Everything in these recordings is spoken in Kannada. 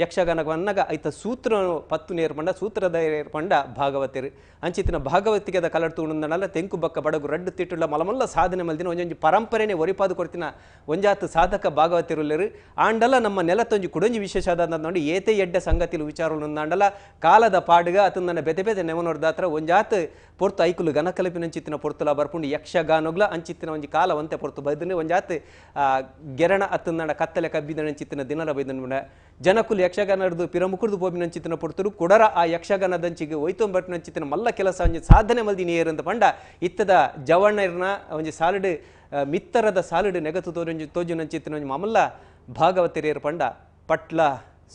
ಯಕ್ಷಗಾನವನ್ನಗ ಐತ ಸೂತ್ರ ಪತ್ತು ನೇರ್ಪಂಡ ಸೂತ್ರದ ಏರ್ಪಂಡ ಭಾಗವತರು ಅಂಚಿತ್ತಿನ ಭಾಗವತಿಗೆದ ಕಲರ್ ತೂಣಂದನಲ್ಲ ತೆಂಕು ಬಕ್ಕ ಬಡಗು ರಡ್ಡು ತಿಟ್ಟುಳ್ಳ ಮಲಮಲ್ಲ ಸಾಧನೆ ಮಲ್ದಿನ ಒಂಜೊಂಜಿ ಪರಂಪರೆನೆ ಒರಿಪಾದು ಕೊಡ್ತಿನ ಒಂಜಾತು ಸಾಧಕ ಭಾಗವತಿರುಲ್ಲರು ಆಂಡಲ ನಮ್ಮ ನೆಲತ್ತೊಂಜಿ ಕುಡೊಂಜಿ ವಿಶೇಷ ಆದ ನೋಡಿ ಏತೆ ಎಡ್ಡೆ ಸಂಗತಿಲು ವಿಚಾರಗಳು ಆಂಡಲ ಕಾಲದ ಪಾಡುಗ ಅತನ ನನ್ನ ಬೆತೆ ಬೆತೆ ನೆವನೋರ್ದಾತ್ರ ಒಂಜಾತು ಪೊರ್ತು ಐಕುಲು ಗನಕಲಪಿನಂಚಿತ್ತಿನ ಪೊರ್ತುಲ ಬರ್ಪುಂಡು ಯಕ್ಷಗಾನೊಗ್ಲ ಅಂಚಿತ್ತಿನ ಒಂಜಿ ಕಾಲ ಒಂತೆ ಪೊರ್ತು ಬೈದನೆ ಒಂಜಾತು ಗೆರಣ ಅತ್ತನ ಕತ್ತಲೆ ಕಬ್ಬಿದನಂಚಿತ್ತಿನ ದಿನಲ ಬೈದನ ಜನಕುಲು ಯಕ್ಷಗಾನ ಹಿಡಿದು ಪಿರಮುಕುರ್ದು ಪೋಪಿನಂಚಿತ್ತಿನ ಪೊರ್ತರು ಕುಡರ ಆ ಯಕ್ಷಗಾನದಂಚಿಗೆ ಒಯ್ತೊಂಬಟ್ಟಿನಂಚಿತ್ತಿನ ಮಲ್ಲ ಕೆಲಸ ಒಂಜಿ ಸಾಧನೆ ಮಲ್ದಿನಿ ಏರಂತ ಪಂಡ ಇತ್ತದ ಜವಣ್ಣರ್ನ ಒಂಜಿ ಸಾಲಿಡ್ ಮಿತ್ತರದ ಸಾಲಿಡ್ ನೆಗತು ತೋಜುನಂಚಿತ್ತಿನ ಒಂಜಿ ಮಮಲ್ಲ ಭಾಗವತರಿಯರ್ ಪಂಡ ಪಟ್ಲ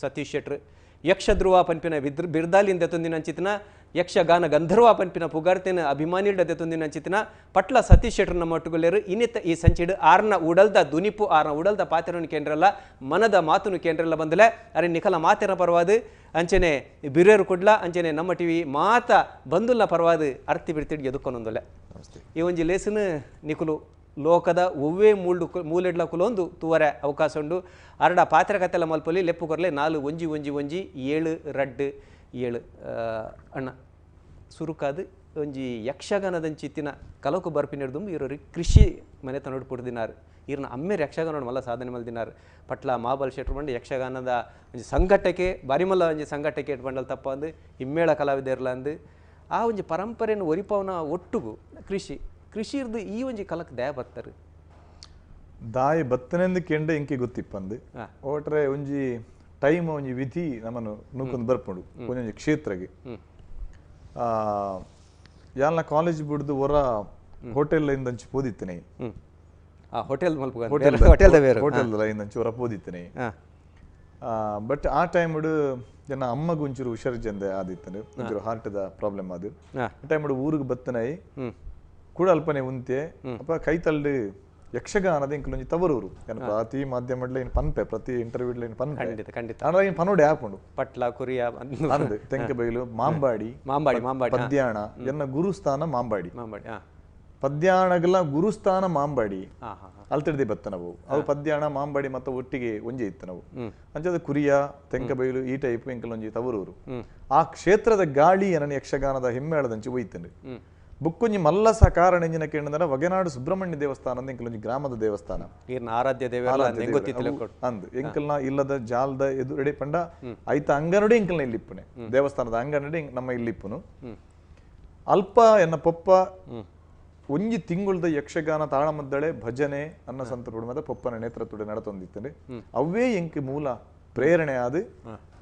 ಸತೀಶ್ ಶೆಟ್ರು ಯಕ್ಷಧ್ರುವ ಪಂಪಿನ ಬಿರ್ದಾಲಿಂದ ತಂದಿನಂಚಿತ್ತಿನ ಯಕ್ಷಗಾನ ಗಂಧರ್ವ ಪಂಪಿನ ಪುಗಾರ್ತಿನ ಅಭಿಮಾನಿಡ ತಂದಿನಂಚಿತ್ತಿನ ಪಟ್ಲ ಸತೀಶ್ ಶೆಟ್ರು ನಮ್ಮ ಒಟ್ಟುಗೊಳ್ಳೆರು ಇನ್ನಿತ್ತ ಈ ಸಂಚಿಡು ಆರ್ನ ಉಡಲ್ದ ದುನಿಪು ಆರ್ನ ಉಡಲ್ದ ಪಾತ್ರನು ಕೇಂದ್ರಲ್ಲ ಮನದ ಮಾತುನು ಕೇಂದ್ರಲ್ಲ ಬಂದಲೆ ಅರೆ ನಿಖಲ ಮಾತಿನ ಪರವಾದು ಅಂಚನೆ ಬಿರೇರು ಕೊಡ್ಲ ಅಂಚನೆ ನಮ್ಮ ಟಿವಿ ಮಾತ ಬಂದುಲ್ನ ಪರವಾದು ಅರ್ತಿ ಬಿಡ್ತಿಡ್ ಎದುಕೊಂದೊಂದೊಲೆ ಈ ಒಂಜಿ ಲೇಸನ್ ನಿಕುಲು ಲೋಕದ ಒವ್ವೇ ಮೂಲೆಡ್ಲ ಕುಲೊಂದು ತೂವರೆ ಅವಕಾಶ ಉಂಡು ಅರಡ ಪಾತ್ರಕತೆಲ್ಲ ಮಲ್ಪಲ್ಲಿ ಲೆಪ್ಪು ಕೊರಲೆ 4 ಒಂಜಿ 7 ರಡ್ಡು 7 ಅಣ್ಣ ಸುರುಕಾದು ಒಂಜಿ ಯಕ್ಷಗಾನದಂಚಿತ್ತಿನ ಕಲಕು ಬರ್ಪಿನಿಡ್ದು ಇರೋರಿಗೆ ಕೃಷಿ ಮನೆತ ನೋಡ್ಪುಡ್ದಿನಾರು ಇರ್ನ ಅಮ್ಮೇರು ಯಕ್ಷಗಾನ ಮಲ್ಲ ಸಾಧನೆ ಮಲ್ದಿನಾರು ಪಟ್ಲ ಮಾಬಲ್ ಶೆಟ್ರು ಬಂದು ಯಕ್ಷಗಾನದ ಒಂಜಿ ಸಂಘಟಕ್ಕೆ ಬಾರಿಮಲ್ಲ ಒಂಜಿ ಸಂಘಟಕ್ಕೆ ಇಟ್ಕೊಂಡಲ್ಲಿ ತಪ್ಪ ಅಂದು ಹಿಮ್ಮೇಳ ಕಲಾವಿದರ್ಲ ಅಂದು ಆ ಒಂಜಿ ಪರಂಪರೆಯನ್ನು ಒರಿಪವನ ಒಟ್ಟುಗು ಕೃಷಿ ಇರ್ದು ಈ ಒಂಜಿ ಕಲಕ್ ದಯ ಬರ್ತಾರೆ ದಾಯ ಬತ್ತನೆಂದು ಕೆಂಡ ಇಂಕಿ ಗೊತ್ತಿಪ್ಪಂದು ಓಟ್ರೆ ಒಂಜಿ ಟೈಮ್ ಒಂಜಿ ವಿಧಿ ನಮ್ಮನ್ನು ನೂಕೊಂದು ಬರ್ಪುಂಡು ಒಂಜೊಂಜಿ ಕ್ಷೇತ್ರಗೆ ಯಾಲ್ನ ಕಾಲೇಜ್ ಬಿಡ್ದು ಹೊರ ಹೋಟೆಲ್ ಇಂದಂಚಿ ಪೋದಿತ್ತನೆ ಹೋಟೆಲ್ ಹೋಟೆಲ್ ಇಂದಂಚಿ ಹೊರ ಪೋದಿತ್ತನೆ ಬಟ್ ಆ ಟೈಮ್ ಜನ ಅಮ್ಮಗ ಒಂಚೂರು ಹುಷಾರು ಜಂದೆ ಆದಿತ್ತನೆ ಒಂಚೂರು ಹಾರ್ಟ್ ದ ಪ್ರಾಬ್ಲಮ್ ಅದು ಆ ಟೈಮ್ ಊರಿಗೆ ಬತ್ತನೈ ಕೂಡ ಅಲ್ಪನೆ ಉಂತೆ ಅಪ್ಪ ಕೈ ತಳ್ಳಿ ಯಕ್ಷಗಾನದ ಇಂಕಲೊಂಜಿ ತವರೂರು ಪ್ರತಿ ಮಾಧ್ಯಮಡ್ಲ ಏನು ಪನ್ಪೆ ಪ್ರತಿ ಇಂಟರ್ವ್ಯೂಡ್ಲ ಏನು ಪನ್ಪೆ ಅಂದ್ರೆ ಪನೋಡೆ ಹಾಕೊಂಡು ಪಟ್ಲ ಕುರಿಯ ಅಂದು ತೆಂಕಬೈಲು ಮಾಂಬಾಡಿ ಪದ್ಯಾಣ ಎನ್ನ ಗುರುಸ್ಥಾನ ಮಾಂಬಾಡಿ ಪದ್ಯಾಣಗಳ ಗುರುಸ್ಥಾನ ಮಾಂಬಾಡಿ ಅಲ್ತಿಡ್ದೆ ಬತ್ತ ನಾವು ಅವು ಪದ್ಯಾಣ ಮಾಂಬಾಡಿ ಮತ್ತೆ ಒಟ್ಟಿಗೆ ಒಂಜೆ ಇತ್ತು ನಾವು ಅಂಚದ ಕುರಿಯ ತೆಂಕಬೈಲು ಈ ಟೈಪ್ ಇಂಕಲೊಂಜಿ ತವರೂರು ಆ ಕ್ಷೇತ್ರದ ಗಾಳಿ ನನ್ನ ಯಕ್ಷಗಾನದ ಹಿಮ್ಮೇಳದಂಚಿ ಒಯ್ತೇನೆ ಬುಕ್ಕೊಂಜಿ ಮಲ್ಲ ಸಕಾರ ನೆಂಜಿನ ಕೇಳಿದ್ರೆ ವಗೆನಾಡು ಸುಬ್ರಹ್ಮಣ್ಯ ದೇವಸ್ಥಾನ ಅಂತ ಎಂಕಲೊಂಜಿ ಗ್ರಾಮದ ದೇವಸ್ಥಾನ ಆರಾಧ್ಯ ಅಂದ್ ಎಂಕಲ್ನ ಇಲ್ಲದ ಜಾಲದ ಎದುರಡೆ ಪಂಡ ಐತ ಅಂಗನಡಿ ಎಂಕಲ್ನ ಇಲ್ಲಿಪ್ಪನೆ ದೇವಸ್ಥಾನದ ಅಂಗನಡಿ ನಮ್ಮ ಇಲ್ಲಿಪ್ಪನು ಅಲ್ಪ ಎನ್ನ ಪೊಪ್ಪ ಒಂಜಿ ತಿಂಗುಳ್ದ ಯಕ್ಷಗಾನ ತಾಳಮದ್ದಳೆ ಭಜನೆ ಅನ್ನ ಸಂತರುಡು ಮತ್ತೆ ಪೊಪ್ಪನ ನೇತೃತ್ವಡೆ ನಡತೊಂದಿತ್ತಂದ್ರೆ ಅವೇ ಎಂಕ್ ಮೂಲ ಪ್ರೇರಣೆ ಆದ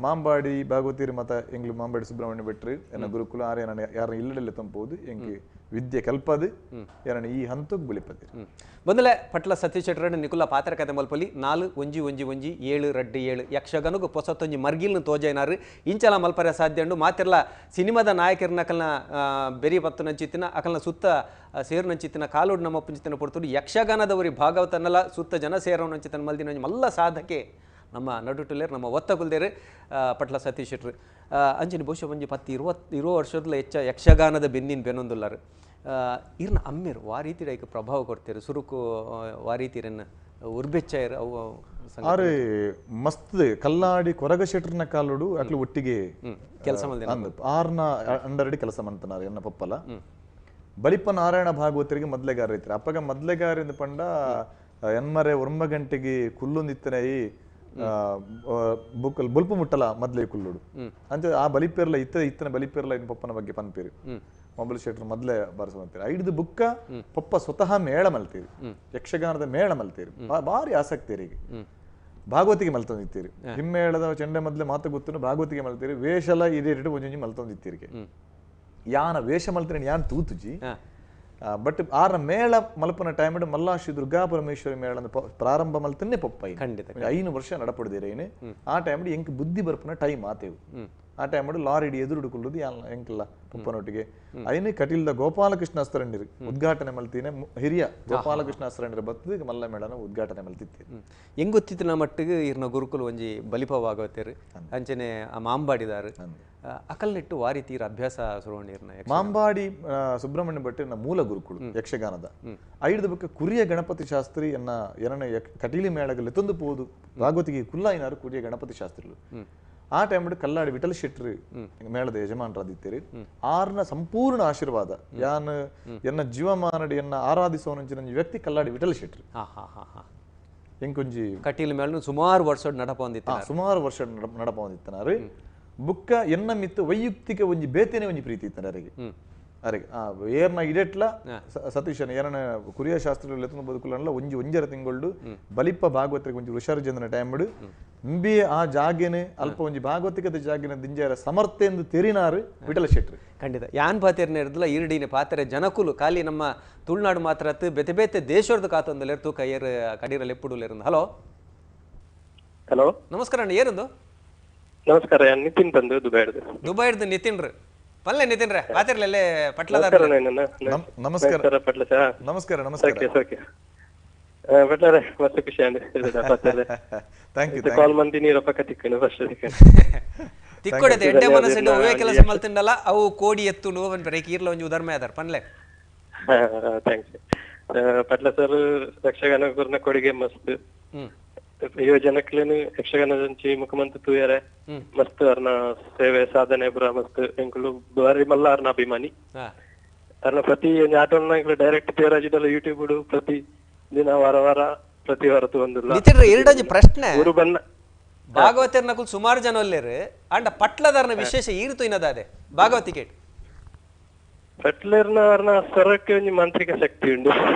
ಮಾಂಬಾಡಿ ಭಾಗವತಿರಿ ಮತ ಎಂಗ್ಲು ಮಾಂಬಾಡಿ ಸುಬ್ರಹ್ಮಣ್ಯ ಭಟ್ರು ಎನ್ನ ಗುರುಕುಲ ಆರ್ಯ ಯಾರ ಇಲ್ಲಡೆಲ್ಲ ತಂಪೋದು ಎಂಗೆ ವಿದ್ಯೆ ಕಲ್ಪದು ಯಾರನ್ನ ಈ ಹಂತಕ್ಕೆ ಬಿಳಿಪದಿ ಬಂದಲೆ ಪಟ್ಲ ಸತೀಶ್ ಶೆಟ್ರಣ್ಣ ನಿಕುಲ ಪಾತ್ರ ಕತೆ ಮಲ್ಪಲ್ಲಿ 4 ಒಂಜಿ 7 ರಡ್ಡು 7 ಯಕ್ಷಗಾನಗೂ ಹೊಸತೊಂಜಿ ಮರ್ಗಿಲ್ನ ತೋಜೈನಾರು ಇಂಚಲ ಮಲ್ಪರೆ ಸಾಧ್ಯ ಉಂಡು ಮಾತಿರ್ಲ ಸಿನಿಮಾದ ನಾಯಕರನ್ನ ಅಕಲ್ನ ಬೆರಿ ಪತ್ತು ನಂಚಿತ್ತಿನ ಅಕಲ್ನ ಸುತ್ತ ಸೇರು ನಂಚಿತ್ತಿನ ಕಾಲೋಡು ನಮ್ಮ ಪುಂಚಿತ್ತಿನ ಪಡ್ತುಡು ಯಕ್ಷಗಾನದವರಿ ಭಾಗವತನಲ್ಲ ಸುತ್ತ ಜನ ಸೇರವ ನಂಚಿತ್ತನ ಮಲ್ದಿನ ಮಲ್ಲ ಸಾಧಕೆ ನಮ್ಮ ನಡುಟುಲೇರು ನಮ್ಮ ಒತ್ತಗುಲ್ದೇರು ಪಟ್ಲ ಸತೀಶ್ ಶೆಟ್ರು ಅಂಚಿನ ಬಹುಶಃ ಒಂಜಿ 10-20 ವರ್ಷದಲ್ಲ ಯಕ್ಷಗಾನದ ಬೆನ್ನಿನ ಬೆನ್ನೊಂದುಲ್ಲಾರು ಇರ್ನ ಅಮ್ಮೇರು ವಾ ರೀತಿ ಐಕ ಪ್ರಭಾವ ಕೊಡ್ತೀರು ಸುರುಕು ವಾ ರೀತಿರನ್ನ ಉರ್ಬೆಚ್ಚಾಯರು ಅವು ಆರೆ ಮಸ್ತ್ ಕಲ್ಲಾಡಿ ಕೊರಗ ಶೆಟ್ರನ ಕಾಲುಡು ಅಕ್ಲು ಒಟ್ಟಿಗೆ ಕೆಲಸ ಆರ್ನ ಅಂಡರಡಿ ಕೆಲಸ ಮಾಡ್ತಾರ ಎನ್ನ ಪಪ್ಪಲ ಬಲಿಪ ನಾರಾಯಣ ಭಾಗವತರಿಗೆ ಮೊದ್ಲೆಗಾರ ಐತ್ರಿ ಅಪ್ಪಗ ಮೊದ್ಲೆಗಾರಿಂದ ಪಂಡ ಎನ್ಮರೆ 1 ಗಂಟೆಗೆ ಕುಲ್ಲೊಂದಿತ್ತನೈ ಬುಕ್ಕಲ್ ಬುಲ್ಪು ಮುಟ್ಟಲ ಮೊದ್ಲೇ ಕುಲ್ಲುಡು ಅಂಚ ಆ ಬಲಿಪೇರ್ಲ ಇತ್ತನ ಬಲಿಪೇರ್ಲ ಇನ್ ಪಪ್ಪನ ಬಗ್ಗೆ ಪನ್ಪೇರಿ ಮೊಬೈಲ್ ಶೆಟ್ರು ಮೊದ್ಲೇ ಬಾರಿಸ್ಕೊಂತೀರಿ ಐದು ಬುಕ್ಕ ಪಪ್ಪ ಸ್ವತಃ ಮೇಳ ಮಲ್ತೀರಿ ಯಕ್ಷಗಾನದ ಮೇಳ ಮಲ್ತೀರಿ ಭಾರಿ ಆಸಕ್ತಿ ರೀ ಭಾಗವತಿಗೆ ಮಲ್ತೊಂದಿತ್ತೀರಿ ಹಿಮ್ಮೇಳದ ಚೆಂಡೆ ಮೊದ್ಲೆ ಮಾತು ಗೊತ್ತು ಭಾಗವತಿಗೆ ಮಲ್ತೀರಿ ವೇಷಲ ಇದೇ ಒಂಜೊಂಜಿ ಮಲ್ತೊಂದಿತ್ತೀರಿ ಯಾನ ವೇಷ ಮಲ್ತೀರಿ ಯಾನ್ ತೂತುಜಿ ಬಟ್ ಆರ ಮೇಳ ಮಲ್ಪನ ಟೈಮ್ ಮಲ್ಲಾಶಿ ದುರ್ಗಾ ಪರಮೇಶ್ವರಿ ಮೇಳ ಪ್ರಾರಂಭ ಮಲ್ತನ್ನೇ ಪಪ್ಪ 5 ವರ್ಷ ನಡಪಡಿದೇರೇನು ಆ ಟೈಮ್ ಎಂಕ್ ಬುದ್ಧಿ ಬರ್ಪನ ಟೈಮ್ ಆತೇವು ಆ ಟೈಮ್ ಲಾರಿಡಿ ಎದುರುಡುಕೊಳ್ಳುದು ಎಂಕಲ್ಲ ಪಪ್ಪನೊಟ್ಟಿಗೆ ಐನು ಕಟೀಲ್ದ ಗೋಪಾಲಕೃಷ್ಣ ಅಸ್ತರಂಡಿರು ಉದ್ಘಾಟನೆ ಮಲ್ತೀನಿ ಹಿರಿಯ ಗೋಪಾಲಕೃಷ್ಣ ಅಸ್ತರಂಡಿರ ಬತ್ತದ ಮಲ್ಲ ಮೇಳನ ಉದ್ಘಾಟನೆ ಮಲ್ತಿತ್ತು ಹೆಂಗ್ ಗೊತ್ತಿತ್ತು ಮಟ್ಟಿಗೆ ಇರ್ನ ಗುರುಕುಲು ಒಂಜಿ ಬಲಿಪವಾಗತ್ತೇರು ಅಂಚನೆ ಮಾಂಬಾಡಿದಾರು ಅಕಲ್ನಿಟ್ಟು ವಾರಿ ತೀರ ಅಭ್ಯಾಸ ಸುರವಣಿರ್ನ ಮಾಂಬಾಡಿ ಸುಬ್ರಹ್ಮಣ್ಯ ಭಟ್ಟಿನ ಮೂಲ ಗುರುಕುಳು ಯಕ್ಷಗಾನದ ಐದು ಬಕ್ಕ ಕುರಿಯ ಗಣಪತಿ ಶಾಸ್ತ್ರಿ ಎನ್ನ ಕಟೀಲಿ ಮೇಳಗಲ್ಲಿ ತಂದು ಪೋದು ಭಾಗವತಿಗೆ ಕುಲ್ಲಾಯಿನಾರು ಕುರಿಯ ಗಣಪತಿ ಶಾಸ್ತ್ರಿಗಳು ಆ ಟೈಮ್ ಕಲ್ಲಾಡಿ ವಿಠಲ್ ಶೆಟ್ಟಿ ಮೇಳದ ಯಜಮಾನರಾದಿತ್ತೇರಿ ಆರ್ನ ಸಂಪೂರ್ಣ ಆಶೀರ್ವಾದ ಯಾನ್ ಎನ್ನ ಜೀವಮಾನಡಿ ಎನ್ನ ಆರಾಧಿಸೋನಂಚಿನ ವ್ಯಕ್ತಿ ಕಲ್ಲಾಡಿ ವಿಠಲ್ ಶೆಟ್ಟಿ ಎಂಕೊಂಜಿ ಕಟೀಲ್ ಮೇಳ ಸುಮಾರು ವರ್ಷ ನಡಪೊಂದಿತ್ತ ಸುಮಾರು ವರ್ಷ ನಡಪೊಂದಿತ್ತನಾರು ಬುಕ್ಕ ಎನ್ನ ಮಿತ್ತು ವೈಯಕ್ತಿಕ ಒಂಜಿ ಬೇತೆನೆ ಒಂಜಿ ಪ್ರೀತಿ ಇತ್ತನ ಅರೆಗೆ ಏರ್ನ ಇಡೆಟ್ಲ ಸತೀಶನ್ ಏರನ ಕುರಿಯ ಶಾಸ್ತ್ರಗಳು ಎತ್ತನ ಬದುಕುಲನ್ಲ ಒಂಜರ ತಿಂಗಳು ಬಲಿಪ್ಪ ಭಾಗವತರಿಗೆ ಒಂಜಿ ವಿಸರ್ಜನ ಟೈಮ್ಡು ಇಂಬಿ ಆ ಜಾಗೇನೆ ಅಲ್ಪ ಒಂಜಿ ಭಾಗವತಿಕದ ಜಾಗಿನ ದಿಂಜಾರ ಸಮರ್ಥೆ ಎಂದು ತೆರಿನಾರು ವಿಠಲ ಶೆಟ್ಟಿ ಖಂಡಿತ ಯಾನ್ ಪಾತೆರ್ನ ಇರ್ದಲ್ಲ ಈರಡಿನ ಪಾತ್ರೆ ಜನಕುಲು ಖಾಲಿ ನಮ್ಮ ತುಳುನಾಡು ಮಾತ್ರ ಬೇತೆ ಬೇತೆ ದೇಶದ ಕಾತೊಂದಲ್ಲ ತೂಕ ಏರ್ ಕಡೀರಲ್ಲಿ ಎಪ್ಪುಡುಲೇರು ಹಲೋ ಹಲೋ ನಮಸ್ಕಾರ ಅಣ್ಣ ಏರಂದು ನಮಸ್ಕಾರ ನಿತಿನ್ ಬಂದು ದುಬೈಡ್ದು ನಿತಿನ್ ರೀ ಪಲ್ಲೆ ನಿತಿನ್ ರೇ ಪಾತಿರ್ಲಲ್ಲೇ ಪಟ್ಲದ ನಮಸ್ಕಾರ ಪಟ್ಲ ನಮಸ್ಕಾರ ನಮಸ್ಕಾರ ಪಟ್ಲಾರೆ ಮಸ್ತ್ ಖುಷಿ ಥ್ಯಾಂಕ್ ಯು ಕಾಲ್ ಮಂದಿ ನೀರಪ್ಪ ಕತ್ತಿಕ್ಕನು ಫಸ್ಟ್ ತಿಕ್ಕೊಡತೆ ಎಡ್ಡೆ ಮನಸ್ಸಿಂದ ಅವೇ ಕೆಲಸ ಮಲ್ತಿಂಡಲ್ಲ ಅವು ಕೋಡಿ ಎತ್ತು ನೋವನ್ ಬ್ರೇಕ್ ಇರ್ಲ ಒಂಜಿ ಉದಾರ್ಮೆ ಅದಾರ ಪನ್ಲೆ ಥ್ಯಾಂಕ್ಸ್ ಪಟ್ಲ ಸರ್ ಯಕ್ಷಗಾನ ಗುರ್ನ ಕೊಡುಗೆ ಮಸ್ತ್ ಯೋಜನಕ್ಲೇನು ಯಕ್ಷಗಾನದಂಚಿ ಮುಖಮಂತ್ರಿ ತೂಯರೆ ಮಸ್ತ್ ಅರ್ನ ಸೇವೆ ಸಾಧನೆ ಬುರ ಮಸ್ತ್ ಎಂಕುಲು ಬಾರಿ ಮಲ್ಲ ಅರ್ನ ಅಭಿಮಾನಿ ಅರ್ನ ಪ್ರತಿ ಆಟೋನ ಡೈರೆಕ್ಟ್ ತೇರಾಜಿದಲ್ಲ ಯೂಟ್ಯೂಬ್ ಪ್ರತಿ ದಿನ ವಾರ ಪ್ರತಿ ವಾರ ತಗೊಂಡಿಲ್ಲ ಎರಡೊಂದು ಪ್ರಶ್ನೆ ಊರು ಬನ್ನ ಭಾಗವತರ್ನಕುಲ್ ಸುಮಾರು ಜನ ಅಲ್ಲೇರು ಅಂಡ ಪಟ್ಲದಾರ್ನ ವಿಶೇಷ ಈರ್ತು ಇನ್ನದಾದೆ ಭಾಗವತಿಕೆ ಪಟ್ಲೇರ್ನ ಅರ್ನ ಸ್ವರಕ್ಕೆ ಒಂದು ಮಾಂತ್ರಿಕ ಶಕ್ತಿ ಉಂಟು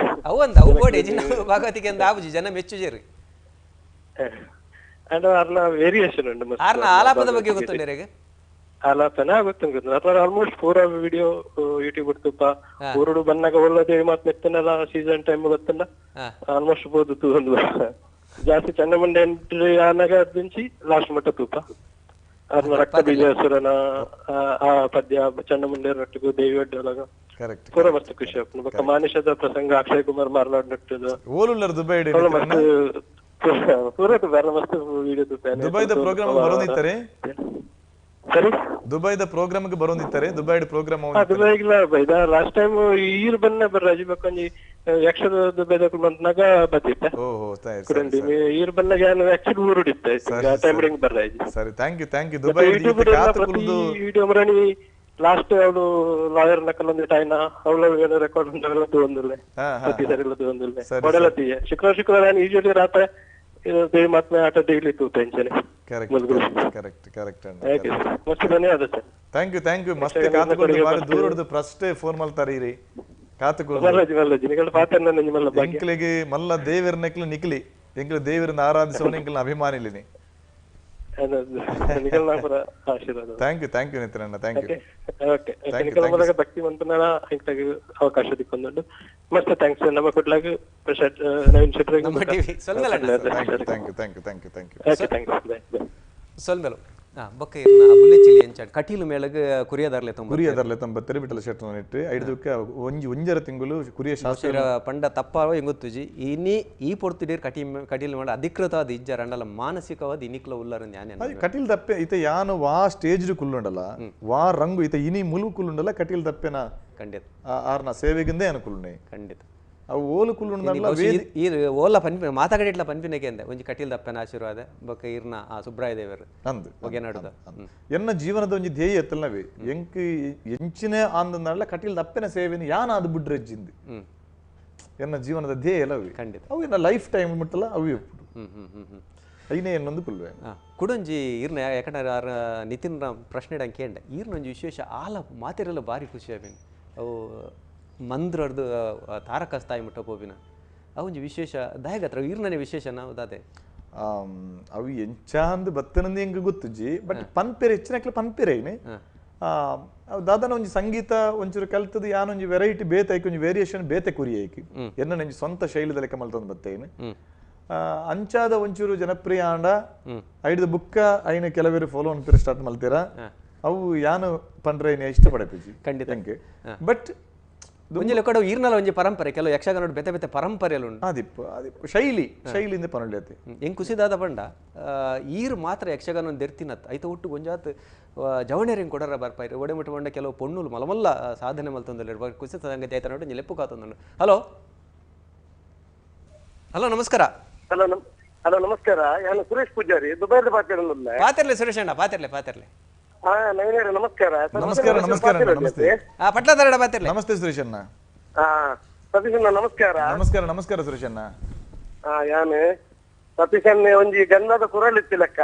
ಅವಂದ ಅವು ಗೋಡೆ ಭಾಗವತಿಕೆ ಅಂದ ಆಬುಜಿ ಜನ ಮೆಚ್ಚುಜೇರಿ ಅಂಡ್ ಅರ್ನ ವೇರಿಯೇಷನ್ ಉಂಟು ಆರ್ನ ಆಲಾಪದ ಬಗ್ಗೆ ಗೊತ್ತುಂಡಿರಿಗೆ ಆಲಾಪನ ಗೊತ್ತುಂಟು ಅದ್ರ ಆಲ್ಮೋಸ್ಟ್ ಪೂರ ವಿಡಿಯೋ ಯೂಟ್ಯೂಬ್ ಇಡ್ತುಪ್ಪ ಊರುಡು ಬನ್ನಾಗ ಒಳ್ಳದೇವಿ ಮಾತು ಮೆತ್ತನೆಲ್ಲ ಸೀಸನ್ ಟೈಮ್ ಗೊತ್ತಲ್ಲ ಆಲ್ಮೋಸ್ಟ್ ಬೋದು ಒಂದು ಜಾಸ್ತಿ ಚನ್ನಮಂಡೆ ಎಂಟ್ರಿ ಆನಾಗ ದಿಂಚಿ ಲಾಸ್ಟ್ ಮಟ್ಟ ತೂಪ ಅರ್ನ ರಕ್ತ ಬೀಜಾಸುರನ ಆ ಪದ್ಯ ಚನ್ನಮಂಡೆ ರೊಟ್ಟಿಗೂ ದೇವಿ ಒಡ್ಡೊಳಗ ಪೂರ ಮಸ್ತ್ ಖುಷಿ ಆಗ್ತದೆ ಬೊಕ್ಕ ಮಾನುಷದ ಪ್ರಸಂಗ ಅಕ್ಷಯ್ ಕುಮಾರ್ ಮಾರ್ನಾಡ್ ನಟ್ಟದು ದುಬೈದ ಪ್ರೋಗ್ರಾಮ್ ಬರೋದಿತ್ತಾರೆ ಸರಿ ದುಬೈದ ಪ್ರೋಗ್ರಾಮ್ ಬರೋದಿತ್ತಾರೆ ದುಬೈಡ್ ಪ್ರೋಗ್ರಾಮ್ ದುಬೈಗಿಲ್ಲ ಬೈದ ಲಾಸ್ಟ್ ಟೈಮ್ ಈರ್ ಬನ್ನ ಬರ್ರಾಜಿ ಬಕ್ಕೊಂಜಿ ಯಕ್ಷದ ದುಬೈದ ಬಂತನಾಗ ಬತ್ತಿತ್ತ ಕುರಂಡಿ ಈರ್ ಬನ್ನ ಯಾನು ಆಕ್ಚುಲಿ ಊರುಡಿತ್ತೆ ಟೈಮಿಂಗ್ ಬರ್ರಾಜಿ ಸರಿ ಥ್ಯಾಂಕ್ ಯು ದುಬೈ ವಿಡಿಯೋ ಮರಣಿ ಲಾಸ್ಟ್ ಅವಳು ಲಾಯರ್ ನಕಲೊಂದು ಟೈನ ಅವಳು ರೆಕಾರ್ಡ್ ಉಂಟಲ್ಲ ತಗೊಂದಿಲ್ಲ ಪ್ರತಿ ಸರಿ ತಗೊಂದಿಲ್ಲ ಕೊಡಲ್ಲ ತೀಯ ಶುಕ್ರವಾರ ನಾನು ಯೂಶುವಲಿ ರಾತ್ರಿ ದೇವಿ ಮಾತ್ಮೆ ಆಟ ಡೈಲಿ ತೂ ಟೆನ್ಷನ್ ಕರೆಕ್ಟ್ ಮಸ್ತ್ ಧನ್ಯವಾದ ಸರ್ ಥ್ಯಾಂಕ್ ಯು ಮಸ್ತ್ ಕಾತುಕೊಂಡು ಬಾರಿ ದೂರದ್ದು ಫಸ್ಟ್ ಫೋನ್ ಮಲ್ತಾರೀರಿ ಕಾತುಕೊಂಡು ನಿಗಳ ಪಾತ್ರ ನಿಮ್ಮಲ್ಲ ಎಂಕ್ಲಿಗೆ ಮಲ್ಲ ದೇವರನೆಕ್ಲು ನಿಕ್ಲಿ ಎಂಕ್ಲು ದೇವರನ್ನ ಆರಾಧಿಸೋಣ ಎಂಕ್ಲ ಅಭಿಮಾನಿಲಿನಿ thank you Nitin thank you ಭಕ್ತಿವಂತನ ಅವಕಾಶ ದಿಕ್ಕೊಂದು ಮತ್ತೆ ಥ್ಯಾಂಕ್ಸ್ ನಮ್ಮ ಕೊಡ್ಲಾಗ ನವೀನ್ ಶೆಟ್ಟಿ ಸೊಲ್ಮೆಲು ಬೊಕ್ಕ ಇರ್ನ ಬುಲ್ಲೆಚಿಲಿ ಎಂಚಾಡ್ ಕಟೀಲು ಮೇಳಗ ಕುರಿಯದಾರ್ಲೆ ತೊಂಬತ್ತರಿ ಬಿಟ್ಟಲ ಶೆಟ್ರು ನೆಟ್ಟು ಐದಕ್ಕೆ ಒಂಜರ ತಿಂಗಳು ಕುರಿಯ ಶಾಸ್ತ್ರ ಪಂಡ ತಪ್ಪಾವ ಎಂಗೊತ್ತುಜಿ ಇನ್ನಿ ಈ ಪೊರ್ತುಡೀರ್ ಕಟೀಲ್ ಮೇಳ ಅಧಿಕೃತವಾದ ಇಜ್ಜಾರ ಅಂಡಲ್ಲ ಮಾನಸಿಕವಾದ ಇನಿಕ್ಲ ಉಲ್ಲಾರ ಜ್ಞಾನ ಕಟೀಲ್ ದಪ್ಪೆ ಈತ ಯಾನು ವಾ ಸ್ಟೇಜ್ ಕುಲ್ಲುಂಡಲ್ಲ ವಾ ರಂಗು ಈತ ಇನಿ ಮುಲು ಕುಲ್ಲುಂಡಲ್ಲ ಕಟೀಲ್ ದಪ್ಪೆನ ಖಂಡಿತ ಆರ್ನ ಸೇವೆಗಿಂದೇ ಅನುಕೂಲನೆ ಖಂಡಿತ ಅವು ಓಲು ಕುಲ್ಲುಂಡಲ್ಲ ಓಲ ಪನ್ಪಿ ಮಾತಾಗಡಿಟ್ಲ ಪನ್ಪಿನಕ್ಕೆ ಅಂದೆ ಒಂಜಿ ಕಟೀಲ್ ದಪ್ಪನ ಆಶೀರ್ವಾದ ಬೊಕ್ಕ ಇರ್ನ ಆ ಸುಬ್ರಾಯ ದೇವರು ಅಂದು ಹೊಗೆ ನಡುದ ಎನ್ನ ಜೀವನದ ಒಂಜಿ ಧ್ಯೇಯ ಎತ್ತಲ್ನವೇ ಎಂಕ್ ಎಂಚಿನೇ ಆಂದಲ್ಲ ಕಟೀಲ್ ದಪ್ಪೆನ ಸೇವೆನ ಯಾನ ಅದು ಬಿಡ್ರೆಜ್ಜಿಂದು ಎನ್ನ ಜೀವನದ ಧ್ಯೇಯ ಎಲ್ಲವೇ ಖಂಡಿತ ಅವು ಎನ್ನ ಲೈಫ್ ಟೈಮ್ ಮುಟ್ಟಲ್ಲ ಅವು ಐನೇ ಎನ್ನೊಂದು ಕುಲ್ವೆ ಕುಡೊಂಜಿ ಈರ್ನ ಯಾಕಂದ್ರೆ ನಿತಿನ್ ಪ್ರಶ್ನೆ ಇಡಂಗೆ ಕೇಂಡೆ ಈರ್ನೊಂಜಿ ವಿಶೇಷ ಆಲ ಮಾತಿರಲ್ಲ ಭಾರಿ ಖುಷಿ ಆಬೇನು ಅವು ಮಂದ್ರದ್ದು ತಾರಕ ಸ್ಥಾಯಿ ಮುಟ್ಟ ಪೋಬಿನ ಅವೊಂಜಿ ವಿಶೇಷ ದಾಯಗತ್ರ ಈರ್ನನೆ ವಿಶೇಷ ನಾವು ದಾದೆ ಅವು ಎಂಚಾಂದ್ ಬತ್ತನಂದು ಹೆಂಗೆ ಗೊತ್ತುಜಿ ಬಟ್ ಪನ್ಪೆರೆ ಹೆಚ್ಚಿನಕ್ಲೆ ಪನ್ಪೆರೇನೆ ದಾದನ ಒಂಜಿ ಸಂಗೀತ ಒಂಚೂರು ಕಲ್ತದ ಯಾನೊಂಜಿ ವೆರೈಟಿ ಬೇತೆ ಐಕಿ ಒಂಜಿ ವೇರಿಯೇಷನ್ ಬೇತೆ ಕುರಿ ಐಕಿ ಎನ್ನ ನಂಜಿ ಸ್ವಂತ ಶೈಲಿದ ಲೆಕ್ಕ ಮಲ್ತೊಂದು ಬತ್ತೇನೆ ಅಂಚಾದ ಒಂಚೂರು ಜನಪ್ರಿಯ ಆಂಡ ಐದು ಬುಕ್ಕ ಐನ ಕೆಲವೇರು ಫಾಲೋ ಅನ್ಪಿರ ಸ್ಟಾರ್ಟ್ ಮಲ್ತೀರ ಅವು ಯಾನು ಪಂಡ್ರೆ ಇಷ್ಟಪಡಪಿಜಿ ಖಂಡಿತ ಬಟ್ ಒಂಜಿ ಕೊಡ ಈರ್ನಲ ಒಂಜಿ ಪರಂಪರೆ ಕೆಲವು ಯಕ್ಷಗಾನ ಬೇತೆ ಬೇತೆ ಪರಂಪರೆಲು ಉಂಟು ಆದಿಪ್ಪ ಶೈಲಿಯಿಂದ ಪನೊಳ್ಳೆತೆ ಹೆಂಗ್ ಕುಸಿದಾದ ಪಂಡ ಈರು ಮಾತ್ರ ಯಕ್ಷಗಾನ ದೆರ್ತಿನತ್ ಐತ ಒಟ್ಟು ಗೊಂಜಾತ್ ಜವಣೇರಿಂಗ್ ಕೊಡರ ಬರ್ಪಾಯ್ರಿ ಒಡೆ ಮುಟ್ಟ ಬಂಡ ಕೆಲವು ಪೊಣ್ಣುಲು ಮಲಮಲ್ಲ ಸಾಧನೆ ಮಲ್ತೊಂದಲ್ಲ ಕುಸಿತ ಸಂಗತಿ ಆಯ್ತ ನೋಡಿ ಲೆಪ್ಪು ಕಾತೊಂದು ಹಲೋ ನಮಸ್ಕಾರ ಹಲೋ ನಮಸ್ಕಾರ, ನಾನು ಸುರೇಶ್ ಪೂಜಾರಿ ದುಬೈದ ಪಾತಿರಲ್ಲ. ಪಾತಿರ್ಲೆ ಸುರೇಶ್ ಅಣ್ಣ, ಪಾತಿರ್ಲೆ. ಹಾ ನವೀನರೇ ನಮಸ್ಕಾರ. ನಮಸ್ಕಾರ ನಮಸ್ತೆ. ಪಟ್ಲದಾರಡ ಪಾತಿರ್ಲೆ. ನಮಸ್ತೆ ಸುರೇಶ್ ಅಣ್ಣ. ಹಾ ಸತೀಶ್ ಅಣ್ಣ ನಮಸ್ಕಾರ. ನಮಸ್ಕಾರ ಸುರೇಶ್ ಅಣ್ಣ. ಹಾ ಯಾನು ಸತೀಶ್ ಅಣ್ಣ ಒಂಜಿ ಗಂಧದ ಕುರಲಿತ್ತಿಲಕ್ಕ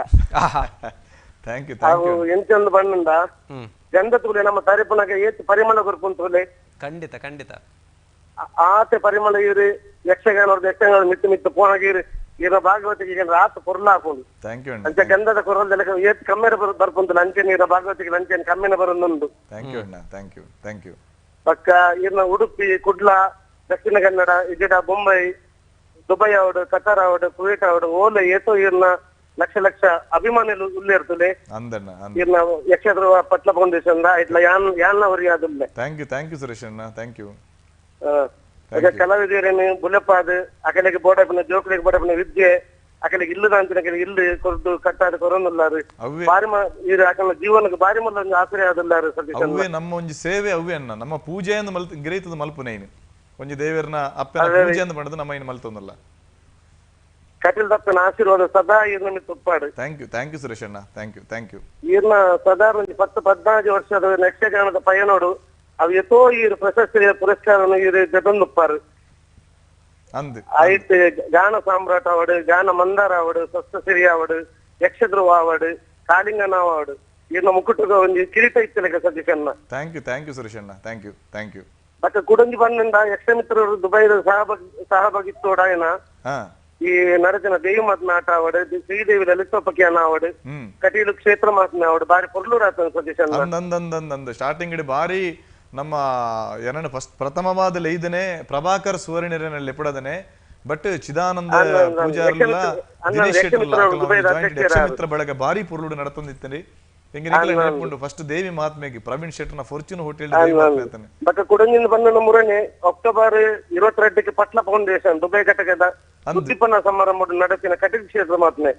ಥ್ಯಾಂಕ್ ಯು ಅವು ಎಂಚೊಂದು ಬಣ್ಣಂದ ಗಂಧ ತೂಲೆ ನಮ್ಮ ತರಿಪುನಗ ಏತ್ ಪರಿಮಳ ಕೊರ್ಪುಂತೂಲೆ ಖಂಡಿತ ಆತೆ ಪರಿಮಳ ಇರು ಯಕ್ಷಗಾನ ಮಿತ್ತು ಪೋಣಗಿರು ಇರೋ ಭಾಗವತಿಗೆ ರಾತ್ ಪೊರ್ಲ ಹಾಕೊಂಡು ಥ್ಯಾಂಕ್ ಯು ಅಣ್ಣ. ಅಂಚೆ ಗಂಧದ ಕುರಲ್ದೆಲ್ಲ ಏತ್ ಕಮ್ಮೆನ ಬರ್ಪುಂತಲ್ಲ ಅಂಚೆ ನೀರ ಭಾಗವತಿಗೆ ಅಂಚೆನ ಕಮ್ಮೆನ ಬರೋದೊಂದು. ಥ್ಯಾಂಕ್ ಯು ಅಣ್ಣ. Thank you. ಪಕ್ಕ ಇರ್ನ ಉಡುಪಿ, ಕುಡ್ಲ, ದಕ್ಷಿಣ ಕನ್ನಡ, ಇಜಿಡ, ಬೊಂಬೈ, ದುಬೈ ಅವಡು, ಕತಾರ್ ಅವಡು, ಕುವೇಟ್ ಅವಡು ಓಲೆ ಏತೋ ಇರ್ನ ಲಕ್ಷ ಅಭಿಮಾನಿಗಳು ಉಳ್ಳೇರ್ತದೆ ಅಂದಣ್ಣ. ಇರ್ನ ಯಕ್ಷದ್ರ ಪಟ್ಲ ಫೌಂಡೇಶನ್ ಇಟ್ಲ ಯಾನ್ ಅವರಿಗೆ ಅದುಲ್ಲೆ. ಥ್ಯಾಂಕ್ ಯು ಸುರೇಶ್ ಅಣ್ಣ. Thank you. ಕಲಾವಿದರೇನು ಬುಲೆಪಾದ ಅಕಲಿಗೆ ಬೋಡಪ್ಪನ ಜೋಕ್ಲಿಗೆ ಬೋಡಪ್ಪನ ವಿದ್ಯೆ ಅಕಲಿಗೆ ಇಲ್ಲದ ಅಂತ ಇಲ್ಲಿ ಕೊರದು ಕಟ್ಟಾದ ಕೊರೊಂದುಲ್ಲಾರು ಬಾರಿ ಇರು ಅಕಲ ಜೀವನಕ್ಕೆ ಬಾರಿ ಮಲ್ಲ ಒಂದು ಆಶ್ರಯ ಆದಲ್ಲಾರು. ಅವೇ ನಮ್ಮ ಒಂಜಿ ಸೇವೆ ಅವೇ ಅಣ್ಣ. ನಮ್ಮ ಪೂಜೆ ಅಂದ್ ಮಲ್ತ ಗಿರೈತದ ಮಲ್ಪುನ ಇನ್ನು ಒಂಜಿ ದೇವರನ ಅಪ್ಪನ ಪೂಜೆ ಅಂದ್ ಮಾಡಿದ್ರೆ ನಮ್ಮ ಇನ್ನು ಮಲ್ತೊಂದಲ್ಲ. ಕಟಿಲ್ ದಪ್ಪನ ಆಶೀರ್ವಾದ ಸದಾ ಇರ್ನ ಮಿತ್ತು ಉಪ್ಪಾಡು. ಥ್ಯಾಂಕ್ ಯು ಸುರೇಶ್ ಅಣ್ಣ. Thank you. ಇರ್ನ ಸದಾ ಒಂದು 10-15 ವರ್ಷದ ಯಕ್ಷಗಾನದ ಪಯನೋಡು ಅವು ಎತ್ತೋ ಇರು ಪ್ರಶಸ್ತಿ ಪುರಸ್ಕಾರ ಇರು ಜಗನ್ನುಪ್ಪಾರು ಅಂದ್ ಆಯ್ತು. ಗಾನ ಸಾಮ್ರಾಟ್ ಅವಡು, ಗಾನ ಮಂದಾರ ಅವಡು, ಸ್ವಸ್ಥಸಿರಿ ಅವಡು, ಯಕ್ಷಧ್ರುವ ಅವಡು, ಕಾಳಿಂಗನ ಅವಡು ಇರ್ನ ಮುಕುಟಗ ಒಂದು ಕಿರೀಟ ಇತ್ತಲೆಗ ಸತೀಶನ್ನ. ಥ್ಯಾಂಕ್ ಯು ಸುರೇಶ್ ಅಣ್ಣ. Thank you. ಬಟ್ ಕುಡಂಜಿ ಬಂದಿಂದ ಯಕ್ಷಮಿತ್ರರು ದುಬೈದ ಸಹಭಾಗಿತ್ವೋಡಾಯನ ಈ ನರಜನ ದೇವಿ ಮಾತನಾಟ ಅವಡು, ಶ್ರೀದೇವಿ ಲಲಿತೋಪಕಿಯನ್ನ ಅವಡು, ಕಟೀಲು ಕ್ಷೇತ್ರ ಮಾತನ ಅವಡು ಬಾರಿ ಪೊರ್ಲೂರಾತ ಸತೀಶನ್ನ. ಸ್ಟಾರ್ಟಿಂಗ್ ಬಾರಿ ನಮ್ಮ ಏನನ್ನ ಫಸ್ಟ್ ಪ್ರಥಮವಾದ ಲೈದನೆ ಪ್ರಭಾಕರ್ ಸುವರ್ಣಿರನಲ್ಲಿ ಲೆಪಡದನೆ ಬಟ್ ಚಿದಾನಂದ ಪೂಜಾರ್ಲ ದಿನೇಶ್ ಯಕ್ಷಮಿತ್ರ ಬಳಗ ಬಾರಿ ಪೊರ್ಲುಡು ನಡತೊಂದಿತ್ತನೆ ಎಂಗಿನಿಕಲ ನೆನಪುಂಡು ಫಸ್ಟ್ ದೇವಿ ಮಹಾತ್ಮೆಗೆ ಪ್ರವೀಣ್ ಶೆಟ್ಟರ್ನ ಫಾರ್ಚೂನ್ ಹೋಟೆಲ್ ದೇವಿ ಮಹಾತ್ಮೆ ಆತನೆ. ಬಟ್ ಕುಡಂಜಿನ ಬಂದ ಮುರನೆ ಅಕ್ಟೋಬರ್ 22ಕ್ಕೆ ಪಟ್ಲ ಫೌಂಡೇಶನ್ ದುಬೈ ಘಟಕದ ಉದ್ದೀಪನ ಸಮಾರಂಭ ನಡೆಸಿನ ಕಟೀಲ್ ಕ್ಷೇತ್ರ ಮಾತ್ನೆ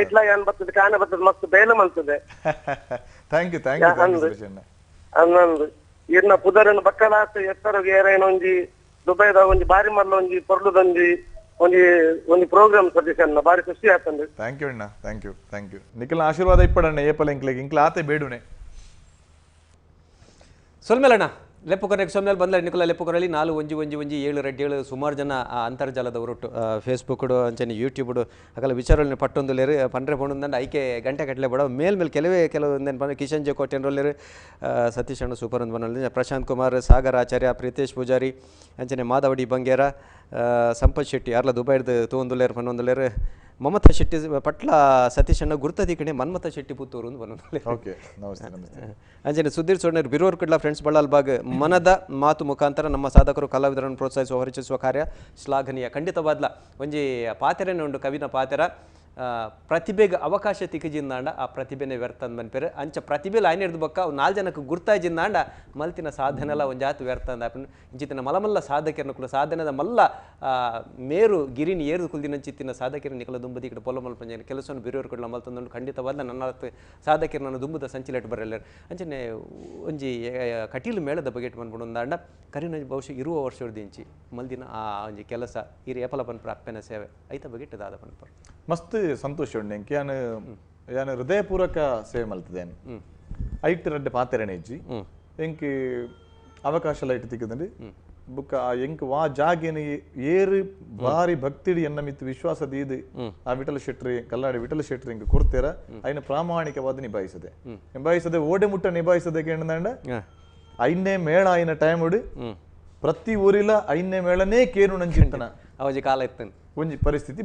ಐಟ್ಲ ಯಾನ್ ಬರ್ತದೆ ಕಾನೆ ಬರ್ತದೆ ಮಸ್ತ್ ಬೇಲೆ ಮಲ್ತದೆ. Thank you. ಅನ್ನಂದು ಇರ್ನ ಪುದರನ ಬಕ್ಕಲಾಸ ಎತ್ತರಗೆ ಏರೇನ ಒಂಜಿ ದುಬೈದ ಒಂಜಿ ಬಾರಿ ಮಲ್ಲ ಒಂಜಿ ಪೊರ್ಲುದೊಂಜಿ ಒಂಜಿ ಪ್ರೋಗ್ರಾಮ್ ಸತೀಶನ್ನ ಬಾರಿ ಖುಷಿ ಆತಂದು. ಥ್ಯಾಂಕ್ ಯು ಅಣ್ಣ. Thank you. ನಿಖಿಲ ಆಶೀರ್ವಾದ ಇಪ್ಪಡಣ್ಣ ಏಪಲ್ ಇಂಕ್ಲೆ ಆತೆ ಬೇಡುನೆ ಸೊಲ್ಮೇಲಣ್ಣ ಲೆಪ್ಪು ಕೊನೆಗೆ ಸೊಮ್ಮೇಲೆ ಬಂದ ನಿಖಲ ಲೆಪ್ಪು ಕೊರಲಿ 41117 ಸುಮಾರು ಜನ ಅಂತರ್ಜಾಲದ ಹೊರಟು ಫೇಸ್ಬುಕ್ಡು ಅಂಚನೆ ಯೂಟ್ಯೂಬ್ಡು ಅಕಲ ವಿಚಾರಗಳನ್ನ ಪಟ್ಟೊಂದುಲೇರು ಪಂಡ್ರೆ ಪೊಂಡು ಐಕೆ ಗಂಟೆ ಕಟ್ಟಲೆ ಬಡ ಮೇಲ್ ಕೆಲವೊಂದೇನು ಬಂದು ಕಿಶನ್ ಜೆ ಕೋಟೆನ್ರೋಲೇರು ಸತೀಶ್ ಅಣ್ಣ ಸೂಪರ್ ಅಂತ ಬಂದ ಪ್ರಶಾಂತ್ ಕುಮಾರ್, ಸಾಗರ್ ಆಚಾರ್ಯ, ಪ್ರೀತೇಶ್ ಪೂಜಾರಿ ಅಂಚನೆ ಮಾಧವಡಿ ಬಂಗೇರ, ಸಂಪತ್ ಶೆಟ್ಟಿ ಯಾರ್ಲ ದುಬೈರ್ದು ತೂಂದುಲೇರು ಪನ್ನೊಂದುಲೇರು, ಮಮತಾ ಶೆಟ್ಟಿ ಪಟ್ಲ ಸತೀಶ್ ಅಣ್ಣ ಗುರ್ತದಿ ಕಡೆ ಮನ್ಮಥ ಶೆಟ್ಟಿ ಪುತ್ತೂರು ಅಂತ ಬಂದ ಅಂಜನೆ ಸುಧೀರ್ ಸೋಣರ್ ಬಿರೋರ್ ಕಡ್ಲ ಫ್ರೆಂಡ್ಸ್ ಬಳ್ಳಾಲ್ ಬಾಗ್ ಮನದ ಮಾತು ಮುಖಾಂತರ ನಮ್ಮ ಸಾಧಕರು ಕಲಾವಿದರನ್ನು ಪ್ರೋತ್ಸಾಹಿಸುವ ಹೊರಚಿಸುವ ಕಾರ್ಯ ಶ್ಲಾಘನೀಯ. ಖಂಡಿತವಾದ್ಲ ಒಂಜಿ ಪಾತೆರನೇ ಉಂಡು ಕವಿನ ಪಾತೆರ ಪ್ರತಿಭೆಗೆ ಅವಕಾಶ ತಿಕ್ಕಜಿಂದಾಂಡ ಆ ಪ್ರತಿಭೆನೇ ವ್ಯರ್ಥ ಅಂದ್ ಮನ್ಪೇರು ಅಂಚ ಪ್ರತಿಭೆಲಿ ಆಯ್ನ ಹಿಡ್ದು ಬಕ್ಕ 4 ಜನಕ್ಕೆ ಗುರ್ತಾಜಿಂದಾಂಡ ಮಲ್ತಿನ ಸಾಧನೆಲ್ಲ ಒಂದು ಜಾತು ವ್ಯರ್ಥ ಅಂದ ಇಂಚಿತ್ತಿನ ಮಲಮಲ್ಲ ಸಾಧಕರನ್ನ ಕುಲ ಸಾಧನದ ಮಲ್ಲ ಮೇರು ಗಿರಿನಿ ಏರು ಕುಲ್ದಿನಂಚಿತ್ತಿನ ಸಾಧಕರ ನಿಕಲ ದುಂಬದಿ ಕಡೆ ಪೊಲ ಮಲ್ಪಂಜ ಕೆಲಸವನ್ನು ಬಿರೋರು ಕೊಡಲ ಮಲ್ತಂದು ಖಂಡಿತವಾದ ನನ್ನ ಸಾಧಕರ ನನ್ನ ದುಂಬದ ಸಂಚಿಲೆಟ್ ಬರಲ್ಲ ಅಂಚನೆ ಒಂಜಿ ಕಟೀಲು ಮೇಳದ ಬಗೆಟ್ ಬಂದ್ಬಿಡು ಒಂದಾಂಡ ಕರಿನ ಬಹುಶಃ ಇರುವ ವರ್ಷದ ಇಂಚಿ ಮಲ್ದಿನ ಆ ಒಂಜಿ ಕೆಲಸ ಇರು ಏಪಲ ಪನ್ಪರ ಅಪ್ಪನ ಸೇವೆ ಐತ ಬಗೆಟ್ ದಾದ ಪನ್ಪರ ಮಸ್ತ್ ಸಂತೋಷ ಉಂಡು ಎಂಕ್ ಯಾನು ಹೃದಯಪೂರ್ವಕ ಸೇವೆ ಮಲ್ತದೇನು ಐಟ್ ರಡ್ಡೆ ಪಾತೆರಣೆ ಇಜ್ಜಿ ಎಂಕ್ ಅವಕಾಶ ಲೈಟ್ ತಿಕ್ಕದಂಡು ಬುಕ್ಕ ಎಂಕ್ ವಾ ಜಾಗೇನು ಏರು ಬಾರಿ ಭಕ್ತಿಡಿ ಎನ್ನ ಮಿತ್ತು ವಿಶ್ವಾಸ ದೀದು ಆ ವಿಠಲ ಶೆಟ್ರಿ ಕಲ್ಲಾಡಿ ವಿಠಲ ಶೆಟ್ರಿ ಎಂಕ್ ಕೊಡ್ತೇರ ಅಯ್ನ ಪ್ರಾಮಾಣಿಕವಾದ ನಿಭಾಯಿಸದೆ ಓಡೆ ಮುಟ್ಟ ನಿಭಾಯಿಸದೆ ಕೇಂದ್ರ ಐನ್ನೇ ಮೇಳ ಆಯ್ನ ಟೈಮ್ ಉಡು ಪ್ರತಿ ಊರಿಲ ಐನ್ನೇ ಮೇಳನೇ ಕೇರು ನಂಚಿಂತನ ಅವಜಿ ಕಾಲ ಇತ್ತು ಒಂಜಿ ಪರಿಸ್ಥಿತಿ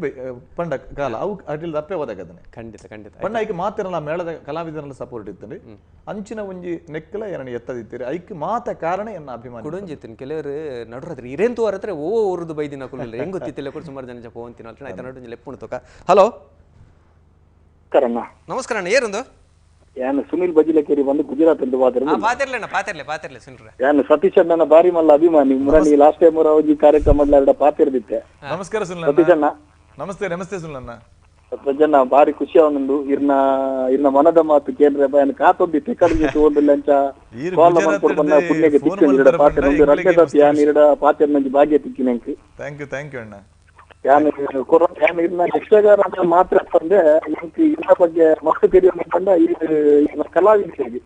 ಪಂಡ ಕಾಲ ಅವು ಅಟಿಲ್ ತಪ್ಪೆ ಹೋದಾಗದನೆ ಖಂಡಿತ ಪಂಡ ಐಕ್ ಮಾತಿರಲ್ಲ ಮೇಳದ ಕಲಾವಿದರಲ್ಲ ಸಪೋರ್ಟ್ ಇತ್ತಂಡಿ ಅಂಚಿನ ಒಂಜಿ ನೆಕ್ಕಲ ಏನನ್ನ ಎತ್ತದಿತ್ತೀರಿ ಐಕ್ ಮಾತ ಕಾರಣ ಎನ್ನ ಅಭಿಮಾನ ಕುಡಂಜಿತ್ತಿನ ಕೆಲವರು ನಡುರದ್ರಿ ಇರೇಂತು ಅವರತ್ರ ಓ ಊರದು ಬೈದಿನ ಕುಲ್ಲ ಹೆಂಗ್ ಗೊತ್ತಿತ್ತಿಲ್ಲ ಕೂಡ ಸುಮಾರು ಜನ ಜಪ ಅಂತಿನ ಅಲ್ಟ ಆಯ್ತಾ ನಡು ಲೆಪ್ಪುಣ ತಕ ಹಲೋ ನಮಸ್ಕಾರ ಅಣ್ಣ ಏರುಂದು ಯಾನು ಸುನಿಲ್ ಬಜಿಲಕೇರಿ ಬಂದು ಗುಜರಾತ್ ಎಂದು ಪಾತಿರ್ಲೆ ಸುನಿಲ್ ಯಾನು ಸತೀಶ್ ಅಣ್ಣನ ಬಾರಿ ಮಲ್ಲ ಅಭಿಮಾನಿ ಮುರಳಿ ಲಾಸ್ಟ್ ಟೈಮ್ ಅವರ ಕಾರ್ಯಕ್ರಮ ಎಲ್ಲ ಪಾತಿರ್ದಿತ್ತೆ. ನಮಸ್ಕಾರ ಸುನಿಲ್ ಸತೀಶ್ ಅಣ್ಣ. ನಮಸ್ತೆ ಸುನಿಲ್ ಅಣ್ಣ. ಸಜ್ಜನ ಬಾರಿ ಖುಷಿ ಅವನೊಂದು ಇರ್ನ ಮನದ ಮಾತು ಕೇಂದ್ರ ಬಾಯನ್ ಕಾತೊಂದಿತ್ತೆ ಕಡಿಮೆ ಒಂದು ಲಂಚ ಕಾಲ ಮಾಡ್ಕೊಂಡು ಬಂದ ಪುಣ್ಯಗೆ ತಿಕ್ಕಿನ ಪಾತ್ರ ಒಂದು ರಕ್ತದಾತಿ ಯಾನ್ ಇರಡ ಪಾತ್ರ ನಂಜಿ ಭಾಗ್ಯ ತಿಕ್ಕಿನಂಕ್. ಥ್ಯಾಂಕ್ ಯು ಅಣ್ಣ. ಯಾನು ಕೊರೋನಾ ಯಾನು ಇನ್ನ ಯಕ್ಷಗಾನ ಅಂತ ಮಾತ್ರ ತಂದೆ ಇದ್ರ ಬಗ್ಗೆ ಮಸ್ತ್ ತೆರೆಯಕೊಂಡ ಈ ಕಲಾವಿದರಿಗೆ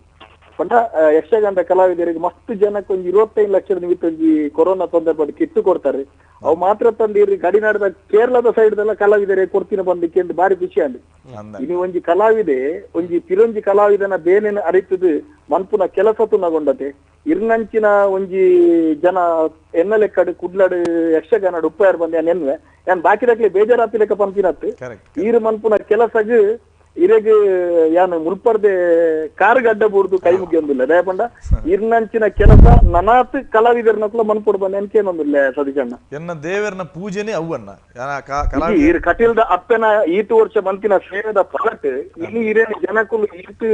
ಪಂಡ ಯಕ್ಷಗಾನದ ಕಲಾವಿದರಿಗೆ ಮಸ್ತ್ ಜನಕ್ಕೆ ಒಂದು 25 ಲಕ್ಷದ ನಿಮಿತ್ತ ಕೊರೋನಾ ತೊಂದರೆ ಪಟ್ಟು ಕಿಟ್ಟು ಕೊಡ್ತಾರೆ. ಅವು ಮಾತ್ರ ತಂದಿರಿ ಗಡಿನಾಡದ ಕೇರಳದ ಸೈಡ್ ಎಲ್ಲ ಕಲಾವಿದರಿಗೆ ಕೊಡ್ತೀನಿ ಬಂದಿಕ್ಕೆ ಅಂತ ಬಾರಿ ಖುಷಿ ಅಂದು. ಇನ್ನು ಒಂಜಿ ಕಲಾವಿದೆ ಒಂಜಿ ಪಿರೊಂಜಿ ಕಲಾವಿದನ ಬೇನೆನ ಅರಿತದು ಮನ್ಪುನ ಕೆಲಸ ತುನಗೊಂಡತೆ ಇರ್ನಂಚಿನ ಒಂಜಿ ಜನ ಎನ್ನ ಲೆಕ್ಕಡು ಕುಡ್ಲಾಡು ಯಕ್ಷಗಾನ ಉಪ್ಪಾಯರ್ ಬಂದೆ ನೆನ್ವೆ ಯಾನ್ ಬಾಕಿದಾಗ್ಲೆ ಬೇಜಾರಾತಿ ಲೆಕ್ಕ ಪಂಪಿನತ್ತು ಈರು ಮನ್ಪುನ ಕೆಲಸಗ್ ಇರೆಗ್ ಯಾನು ಮುಲ್ಪರ್ದೆ ಕಾರ್ ಗಡ್ಡ ಬೂರ್ದು ಕೈ ಮುಗಿಯೊಂದಿಲ್ಲ ದಯಪಂಡ ಇರ್ನಂಚಿನ ಕೆಲಸ ನನಾತ್ ಕಲಾವಿದರ್ನಕ್ಲ ಮನ್ಪುಡ್ ಬಂದೆ ಅನ್ಕೇನೊಂದಿಲ್ಲ ಸತೀಶಣ್ಣ ಎನ್ನ ದೇವರನ ಪೂಜೆನೆ ಅವನ್ನ ಈರ್ ಕಟೀಲ್ದ ಅಪ್ಪನ ಈತು ವರ್ಷ ಮಂತಿನ ಸೇವೆದ ಫಲಟ್ ಇನ್ನು ಇರೇನು ಜನಕ್ಕೂ ಈತು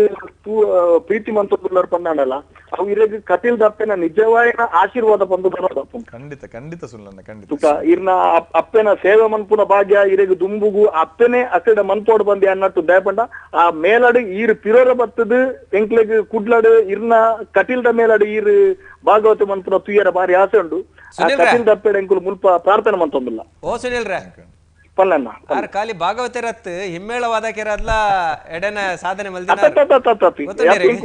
ಪ್ರೀತಿ ಮಂತುಲ್ಲರ್ ಪಂದಾಡಲ್ಲ ಅವು ಇರೆಗ್ ಕಟೀಲ್ದ ಅಪ್ಪನ ನಿಜವಾಯಿನ ಆಶೀರ್ವಾದ ಬಂದು ಬರೋದಪ್ಪ ಖಂಡಿತ ಖಂಡಿತ ಸುಳ್ಳನ್ನ ಖಂಡಿತ ಇರ್ನ ಅಪ್ಪನ ಸೇವೆ ಮನ್ಪುನ ಭಾಗ್ಯ ಇರೆಗ್ ದುಂಬುಗು ಅಪ್ಪನೇ ಅಕಡೆ ಮನ್ಪೋಡ್ ಬಂದೆ ಅನ್ನಟ್ಟು ದಯಪಂಡ ಆ ಮೇಲಡು ಈರ್ ಪಿರೋರ ಬತ್ತದು ಎಂಕ್ಲೆಗ್ ಕುಡ್ಲಡು ಇರ್ನ ಕಟೀಲ್ದ ಮೇಲಡು ಈರ್ ಭಾಗವತ ಮನ್ಪುನ ತುಯ್ಯರ ಬಾರಿ ಆಸೆ ಉಂಡು ಆ ಕಟೀಲ್ದ ಅಪ್ಪೆಡ ಎಂಕುಲು ಮುಲ್ಪ ಪ್ರಾರ್ಥನೆ ಮಂತೊಂದಿಲ್ಲ ಓ ಸುನಿಲ್ರೆ ಪಲ್ಲಣ್ಣ ಆರ್ ಖಾಲಿ ಭಾಗವತರತ್ ಹಿಮ್ಮೇಳವಾದ ಕೆರದ್ಲ ಎಡೆನ ಸಾಧನೆ ಮಲ್ದಿನ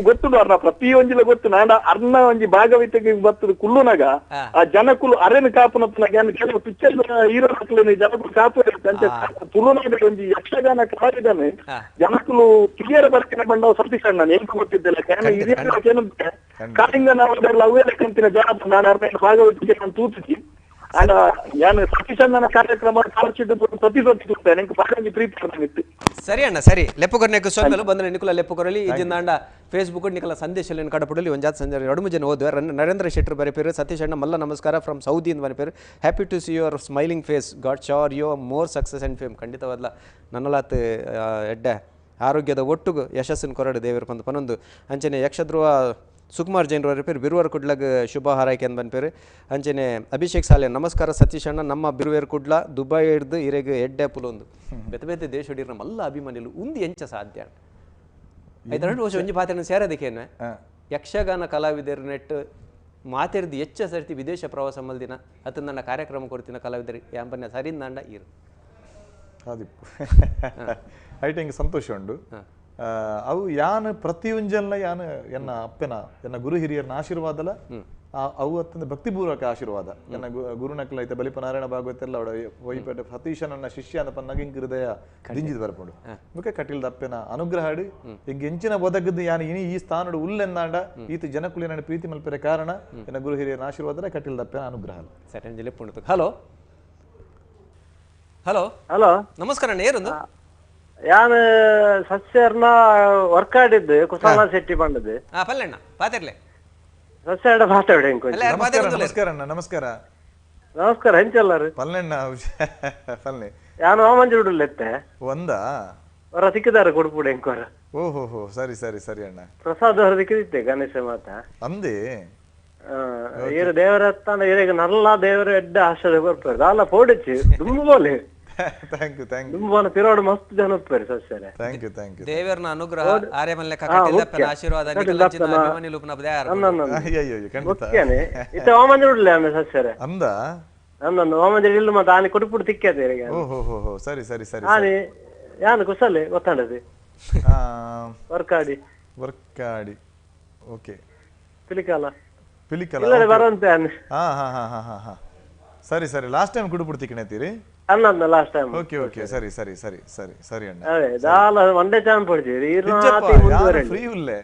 ಗೊತ್ತುಂಡು ಅರ್ನ ಪ್ರತಿ ಒಂಜಿಲ ಗೊತ್ತು ನಾಡ ಅರ್ನ ಒಂಜಿ ಭಾಗವತಿಗೆ ಬರ್ತದ ಕುಲ್ಲುನಾಗ ಆ ಜನಕುಲು ಅರೆನ ಕಾಪುನಪ್ಪನಾಗ ಕೆಲವು ಪಿಕ್ಚರ್ ಹೀರೋ ಮಕ್ಕಳು ಜನಕುಲು ಕಾಪು ತುಳುನಾಡ ಒಂಜಿ ಯಕ್ಷಗಾನ ಕಲಾವಿದಾನೆ ಜನಕುಲು ಕ್ಲಿಯರ್ ಬರ್ತಿನ ಬಂದ ಸತೀಶಣ್ಣ ಏನ್ ಗೊತ್ತಿದ್ದಲ್ಲ ಕಾಲಿಂಗ ನಾವು ಅವೇ ಲೆಕ್ಕಂತಿನ ಜನ ನಾನು ಅರ್ನ ಭಾಗವತಿಗೆ ನಾನು ತೂತಿಸಿ ಅಂಡ್ ಯಾನು ಸತೀಶಣ್ಣನ ಕಾರ್ಯಕ್ರಮ ಸರಿ ಅಣ್ಣ ಸರಿ ಲೆಪ್ಪುಕೊರ್ನೆಕ್ ಸೊನ್ಮೆಲು ಬಂದ್ರೆ ನಿಕುಲ ಲೆಪ್ಪುಕೊರಲಿ ಇಜಿಂದಾಂಡ ಫೇಸ್ಬುಕ್ ನಿಕಲ ಸಂದೇಶ ಕಡಪಡಲಿ ಒಂಜಾತ್ ಸಂಜೆ ಎರಡು ಜನ ಓದುವ ನರೇಂದ್ರ ಶೆಟ್ಟರ್ ಬರೆ ಪೇರು ಸತೀಶ್ ಅಣ್ಣ ಮಲ್ಲ ನಮಸ್ಕಾರ ಫ್ರಮ್ ಸೌದಿ ಅಂತ ಬರೆ ಪೇರು happy to see your smiling face God shower you more success and fame ಖಂಡಿತವಾದ್ಲ ನನ್ನಲಾತ್ ಎಡ್ಡೆ ಆರೋಗ್ಯದ ಒಟ್ಟುಗು ಯಶಸ್ಸಿನ ಕೊರಡು ದೇವರು ಪಂದು ಪನೊಂದು ಅಂಚನೆ ಯಕ್ಷಧ್ರುವ ಸುಕುಮಾರ್ ಜೈನ್ ಅವರ ಪೇರು ಬಿರುವೇರ್ ಕುಡ್ಲಗ್ ಶುಭ ಹಾರೈಕೆ ಅಂತ ಬಂದ್ಪೇರು ಅಂಚನೆ ಅಭಿಷೇಕ್ ಸಾಲೆ ನಮಸ್ಕಾರ ಸತೀಶ್ ಅಣ್ಣ ನಮ್ಮ ಬಿರುವೇರ್ ಕುಡ್ಲ ದುಬೈ ಹಿಡ್ದು ಇರೆಗ್ ಎಡ್ಡೆ ಪುಲೊಂದು ಬೆತೆ ಬೆತೆ ದೇಶ ಹಿಡಿರ ಮಲ್ಲ ಅಭಿಮಾನಿಲು ಉಂದು ಎಂಚ ಸಾಧ್ಯ ಐದು ವರ್ಷ ಒಂಜಿ ಪಾತ್ರ ಸೇರದಕ್ಕೇನೆ ಯಕ್ಷಗಾನ ಕಲಾವಿದರು ನೆಟ್ ಮಾತಾಡಿದ ಹೆಚ್ಚ ಸರ್ತಿ ವಿದೇಶ ಪ್ರವಾಸ ಮಲ್ದಿನ ಅತ್ತ ನನ್ನ ಕಾರ್ಯಕ್ರಮ ಕೊಡ್ತಿನ ಕಲಾವಿದರಿಗೆ ಯಾಂಪನ್ಯ ಸರಿಂದಾಂಡ ಇರು ಐಟ್ ಹಿಂಗೆ ಸಂತೋಷ ಉಂಡು ಅವು ಯಾನ್ ಪ್ರತಿಯೊಂಜಲ್ಲ ಯಾನ್ ಎನ್ನ ಅಪ್ಪನ ಎನ್ನ ಗುರು ಹಿರಿಯರ್ನ ಆಶೀರ್ವಾದಲ ಅವು ಅತ್ತಂದ ಭಕ್ತಿಪೂರ್ವಕ ಆಶೀರ್ವಾದ ಎನ್ನ ಗುರುನಕ್ಲ ಐತೆ ಬಲಿಪ ನಾರಾಯಣ ಭಾಗವತೆಲ್ಲ ಅವಡ ವೈಪೇಟೆ ಸತೀಶ ನನ್ನ ಶಿಷ್ಯ ಅನ್ನ ಪನ್ನಗ ಹಿಂಗ್ ಹೃದಯ ದಿಂಜಿದ್ ಬರ್ಪುಂಡು ಮುಖ ಕಟೀಲ್ದ ಅಪ್ಪನ ಅನುಗ್ರಹಾಡು ಹಿಂಗ ಎಂಚಿನ ಒದಗದ್ದು ಯಾನ್ ಇನಿ ಈ ಸ್ಥಾನಡು ಉಲ್ಲೆಂದಾಂಡ ಈತ ಜನಕುಲಿ ನನ್ನ ಪ್ರೀತಿ ಮಲ್ಪೆರೆ ಕಾರಣ ಎನ್ನ ಗುರು ಹಿರಿಯರ್ನ ಆಶೀರ್ವಾದ ಕಟೀಲ್ದ ಅಪ್ಪನ ಅನುಗ್ರಹ ಸರಿ ಪುಣ್ಯ ಹಲೋ ಹಲೋ ಹಲೋ ನಮಸ್ಕಾರ ಅಣ್ಣ ಏರೊಂದು ಯಾನು ಸಸ್ಯರ್ನ ವರ್ಕ್ ಆಡಿದ್ದು ಕುಶಾಲ ಶೆಟ್ಟಿ ಬಂದದ್ದು ಪಲ್ಲೆಣ್ಣ ಪಾತಿರ್ಲೆ ಸಸ್ಯ ಮಾತಾಡಿ ನಮಸ್ಕಾರ ಅಣ್ಣ ನಮಸ್ಕಾರ ನಮಸ್ಕಾರ ಹೆಂಚಲ್ಲರು ಪಲ್ಲೆಣ್ಣ ಪಲ್ಲೆ ಯಾನು ಆಮಂಜುಡುಲ್ಲೆತ್ತೆ ಒಂದ ಅವರ ಸಿಕ್ಕಿದಾರೆ ಕೊಡ್ಪುಡು ಎಂಕೋರ ಓಹೋ ಸರಿ ಸರಿ ಸರಿ ಅಣ್ಣ ಪ್ರಸಾದ್ ಅವರ ಸಿಕ್ಕಿದ್ದೆ ಗಣೇಶ ಮಾತ ಅಂದೇ ಈರು ದೇವರ ತಾನ ಈಗ ನಲ್ಲ ದೇವರ ಎಡ್ಡ ಆಶ್ರಯ ಬರ್ತಾರೆ ದಾಲ ಪೋಡಿಚ್ಚು ತುಂಬೋಲೆ ಥ್ಯಾಂಕ್ ಯು ಥ್ಯಾಂಕ್ ಯು ತುಂಬಾನ ತಿರೋಡು ಮಸ್ತ್ ಜನ ಹೋಗ್ತಾರೆ ಸಸ್ಯರೆ ಥ್ಯಾಂಕ್ ಯು ಥ್ಯಾಂಕ್ ಯು ದೇವರನ ಅನುಗ್ರಹ ಆರ್ಯಮಲ್ಲೆ ಕಟೀಲ್ದಪ್ಪನ ಆಶೀರ್ವಾದ ನಿಖಿಲಂಚಿನ ಅಭಿಮಾನಿ ಲೂಪನ ಬದಾರ ಅಯ್ಯಯ್ಯೋ ಖಂಡಿತ ಮುಖ್ಯನೇ ಇತ್ತ ವಾಮಂಜುಡ್ಲೆ ಅನ್ನ ಸಸ್ಯರೆ ಅಂದ ನನ್ನ ವಾಮಂಜುಡ್ ಇಲ್ಲ ಮತ್ತೆ ಆನೆ ಕೊಡುಪುಡು ತಿಕ್ಕದೆ ಈಗ ಓಹೋ ಸರಿ ಸರಿ ಸರಿ ಆನೆ ಯಾನು ಕುಸಲೆ ಗೊತ್ತಾಡದೆ ವರ್ಕಾಡಿ ಓಕೆ ಪಿಲಿಕಾಲ ಪಿಲಿಕಲ ಬರಂತೆ ಹಾ ಸರಿ ಸರಿ ಲಾಸ್ಟ್ ಟೈಮ್ ಕುಡುಪುಡು ತಿಕ್ಕಣೇತೀರಿ ಅನ್ನಂದ ಲಾಸ್ಟ್ ಟೈಮ್ ಓಕೆ ಓಕೆ ಸರಿ ಸರಿ ಸರಿ ಸರಿ ಸರಿ ಅಣ್ಣ ಅದೇ ದಾಲ ಒಂದೇ ಚಾಂಪ್ ಹೊಡ್ತೀರಿ ಫ್ರೀ ಉಲ್ಲೆ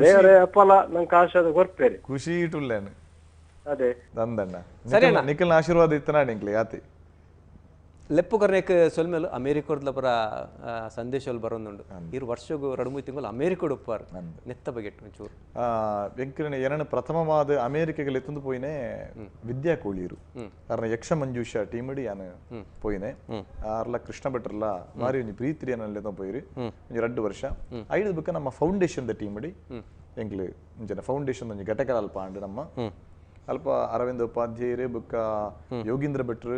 ದೇವರೇ ಅಪ್ಪಲ ನಂಗೆ ಆಶೀರ್ವಾದ ಕೊಡ್ತೇರಿ ಖುಷಿ ಇಟ್ಟುಲ್ಲೇನು ಅದೇ ನಂದಣ್ಣ ನಿಖಿಲ್ನ ಆಶೀರ್ವಾದ ಇತ್ತನಾಡಿ ಇಂಕ್ಲೆ ಯಾತಿ ಲೆಪ್ಪುಕರ್ನೆಕ್ ಸೊಲ್ಮೇಲು ಅಮೇರಿಕೋರ್ಲ ಪರ ಸಂದೇಶಲ್ ಬರೋದುಂಡು ಇರು ವರ್ಷಗೂ 2-3 ತಿಂಗಳು ಅಮೇರಿಕೋಡ್ ಉಪ್ಪಾರು ನೆತ್ತ ಬಗೆಟ್ ಒಂಚೂರು ಎಂಕಿನ ಏನನ್ನು ಪ್ರಥಮವಾದ ಅಮೇರಿಕೆಗೆ ಎತ್ತುಂದು ಪೋಯಿನೇ ವಿದ್ಯಾ ಕೋಳಿಯರು ಕಾರಣ ಯಕ್ಷ ಮಂಜೂಷ ಟೀಮಡಿ ಯಾನು ಪೋಯಿನೇ ಆರ್ಲ ಕೃಷ್ಣ ಭಟ್ರಲ್ಲ ಮಾರಿ ಒಂಜಿ ಪ್ರೀತಿ ಏನೆಲ್ಲ ಪೋಯಿರಿ ಒಂಜಿ 2 ವರ್ಷ ಐದು ಬುಕ್ಕ ನಮ್ಮ ಫೌಂಡೇಶನ್ ದ ಟೀಮಡಿ ಎಂಕ್ಲೆ ಒಂಜನ ಫೌಂಡೇಶನ್ ಒಂಜಿ ಘಟಕ ಅಲ್ಪ ಅಂಡ್ ನಮ್ಮ ಅಲ್ಪ ಅರವಿಂದ ಉಪಾಧ್ಯಾಯರೇ ಬುಕ್ಕ ಯೋಗೀಂದ್ರ ಭಟ್ರು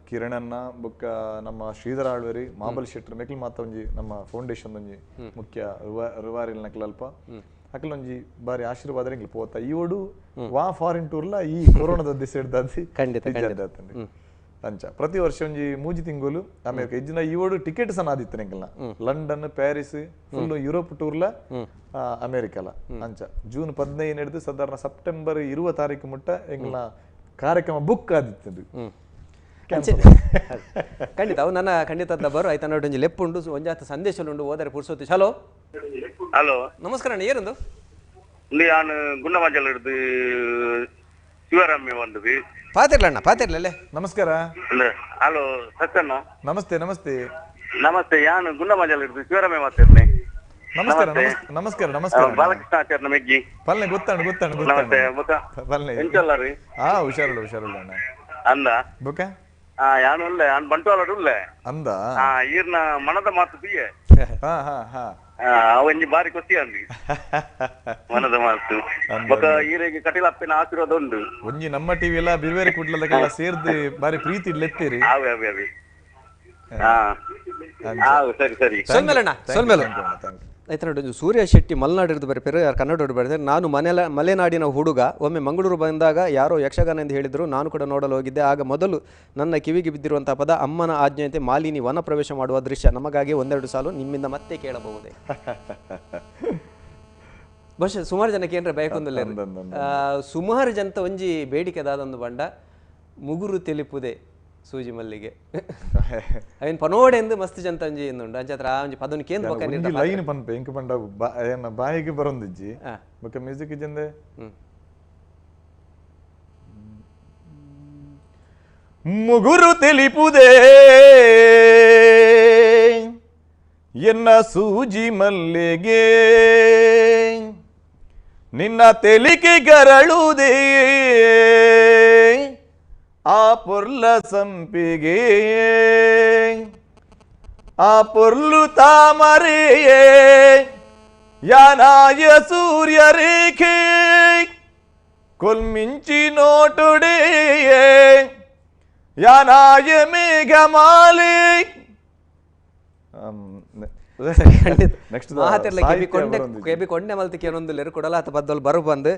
ಕಿರಣನ್ನ ಬುಕ್ಕ ನಮ್ಮ ಶ್ರೀಧರ ಆಳ್ವರಿ ಮಾಬಲ್ ಶೆಟ್ರು ಮೆಕ್ಲು ಮಾತ ಒಂಜಿ ನಮ್ಮ ಫೌಂಡೇಶನ್ ಒಂಜಿ ಮುಖ್ಯ ರುವಾರಿಲ್ ನಕ್ಲ ಅಲ್ಪ ಅಕಲೊಂಜಿ ಬಾರಿ ಆಶೀರ್ವಾದ ಇಂಗ್ಲಿ ಪೋತ ಇವಡು ವಾ ಫಾರಿನ್ ಟೂರ್ಲ ಈ ಕೊರೋನಾದ ದಿಸ ಹಿಡ್ದಾದಿ ಅಂಚ ಪ್ರತಿ ವರ್ಷ ಒಂಜಿ ಮೂಜಿ ತಿಂಗಳು ಅಮೇರಿಕ ಇಜ್ಜಿನ ಇವಡು ಟಿಕೆಟ್ ಸನ ಆದಿತ್ತು ಎಂಕಲ್ನ ಲಂಡನ್ ಪ್ಯಾರಿಸ್ ಫುಲ್ ಯುರೋಪ್ ಟೂರ್ಲ ಅಮೇರಿಕಲ ಅಂಚ ಜೂನ್ 15 ಹಿಡಿದು ಸಾಧಾರಣ ಸೆಪ್ಟೆಂಬರ್ 20 ತಾರೀಕು ಮುಟ್ಟ ಎಂಕಲ್ನ ಕಾರ್ಯಕ್ರಮ ಬುಕ್ ಆದಿತ್ತು ಖಂಡಿತ ಅವು ನನ್ನ ಖಂಡಿತ ಬರೋ ಆಯ್ತಾ ನೋಡಿ ಒಂಜಿ ಲೆಪ್ ಉಂಡು ಒಂಜಾತ ಸಂದೇಶ ಉಂಡು ಓದರೆ ಪುರ್ಸೋತಿ. ಹಲೋ ಹಲೋ ನಮಸ್ಕಾರ ಅಣ್ಣ ಏರಂದು ಇಲ್ಲಿ ನಾನು ಗುಂಡಮಂಜಲ್ ಹಿಡಿದು ಶಿವರಾಮಿ ಬಂದವಿ ಪಾತಿರ್ಲಣ್ಣ ಪಾತಿರ್ಲಲ್ಲೇ ನಮಸ್ಕಾರ. ಹಲೋ ಸತ್ಯಣ್ಣ ನಮಸ್ತೆ ನಮಸ್ತೆ ನಮಸ್ತೆ ನಾನು ಗುಂಡಮಂಜಲ್ ಹಿಡಿದು ಶಿವರಾಮಿ ಮಾತಾಡ್ನೆ. ನಮಸ್ಕಾರ ನಮಸ್ಕಾರ ನಮಸ್ಕಾರ ಬಾಲಕೃಷ್ಣ ಆಚಾರ್ಯ ಮೆಗ್ಗಿ ಪಲ್ಲೆ ಗೊತ್ತಾಣು ಗೊತ್ತಾಣು ನಮಸ್ತೆ ಬೊಕ ಪಲ್ಲೆ ಎಂಚಲ್ಲ ರೀ ಹುಷಾರುಳ್ಳ ಅಣ್ಣ ಅಂದ ಬೊಕ ಯಾನು ಉಳ್ಳೆ ಅನ್ ಬಂಟ್ವಾಳ ಉಳ್ಳೆ ಅಂದ ಈರ್ನ ಮನದ ಮಾತು ಬಿಯೆ ಹಾ ಹಾ ಹಾ ಒಂಜಿ ಬಾರಿ ಕೊತ್ತಿ ಅಂದಿ ಮನದ ಮಾತು ಬೊಕ ಈರೆಗೆ ಕಟಿಲಪ್ಪಿನ ಆಶೀರ್ವಾದ ಉಂಡು ಒಂಜಿ ನಮ್ಮ ಟಿವಿ ಎಲ್ಲ ಬಿರ್ಬೇರೆ ಕುಡ್ಲದಕ್ಕೆಲ್ಲ ಸೇರ್ದು ಬಾರಿ ಪ್ರೀತಿ ಇಡ್ಲೆತ್ತೀರಿ ಅವೆ ಅವೆ ಅವೆ ಸರಿ ಸರಿ ಸೊಲ್ಮೇಲಣ್ಣ ಸೊಲ್ಮೇಲು ಆಯ್ತು ನೋಡಿ ಸೂರ್ಯ ಶೆಟ್ಟಿ ಮಲೆನಾಡಿರ್ದು ಬರ್ತಾರೆ ಯಾರು ಕನ್ನಡ ಬರ್ತಾರೆ. ನಾನು ಮಲೆನಾಡಿನ ಹುಡುಗ ಒಮ್ಮೆ ಮಂಗಳೂರು ಬಂದಾಗ ಯಾರೋ ಯಕ್ಷಗಾನ ಎಂದು ಹೇಳಿದರು. ನಾನು ಕೂಡ ನೋಡಲು ಹೋಗಿದ್ದೆ. ಆಗ ಮೊದಲು ನನ್ನ ಕಿವಿಗೆ ಬಿದ್ದಿರುವಂತಹ ಪದ ಅಮ್ಮನ ಆಜ್ಞೆಯಂತೆ ಮಾಲಿನಿ ವನ ಪ್ರವೇಶ ಮಾಡುವ ದೃಶ್ಯ. ನಮಗಾಗಿ ಒಂದೆರಡು ಸಾಲು ನಿಮ್ಮಿಂದ ಮತ್ತೆ ಕೇಳಬಹುದೇ? ಬಹುಶಃ ಸುಮಾರು ಜನಕ್ಕೆ ಏನ್ರ ಬಯಕೊಂದಿಲ್ಲ ಸುಮಾರು ಜನತ ಒಂಜಿ ಬೇಡಿಕೆದಾದೊಂದು ಬಂಡ ಮುಗುರು ತಿಳಿಪುದೆ ಸೂಜಿ ಮಲ್ಲಿಗೆ ಅವೇನು ಪನೋಡೆ ಎಂದು ಮಸ್ತ್ ಜಂತ ಒಂಜಿ ಎಂದುಂಡು ಅಂಚತ್ರ ಆ ಒಂಜಿ ಪದವನ್ನು ಕೇಂದ್ರ ಪಕ್ಕ ಲೈನ್ ಪನ್ಪೆ ಇಂಕ ಪಂಡ ಬಾಯಿಗೆ ಬರೊಂದಿಜ್ಜಿ ಬೊಕ ಮ್ಯೂಸಿಕ್ ಇಜ್ಜಂದೆ ಮುಗುರು ತಿಳಿಪುದೇ ಎನ್ನ ಸೂಜಿ ಮಲ್ಲಿಗೆ ನಿನ್ನ ತೆಲಿಕೆ ಗರಳುದೇ ಆ ಪೊರ್ಲ ಸಂಪಿಗೆ ಆ ಪೊರ್ಲು ತಾಮರೆಯೇ ಯಾನಾಯ ಸೂರ್ಯ ರೇಖೆ ಕೊಲ್ಮಿಂಚಿ ನೋಟುಡೆಯೇ ಯಾನಾಯ ಮೇಘಮಾಲೆ. ಕೊಂಡೆ ಮಲ್ತಿಕೆ ಒಂದುಲ್ಲೆರು ಕೊಡಲಾತ ಬದ್ದಲು ಬರು ಬಂದು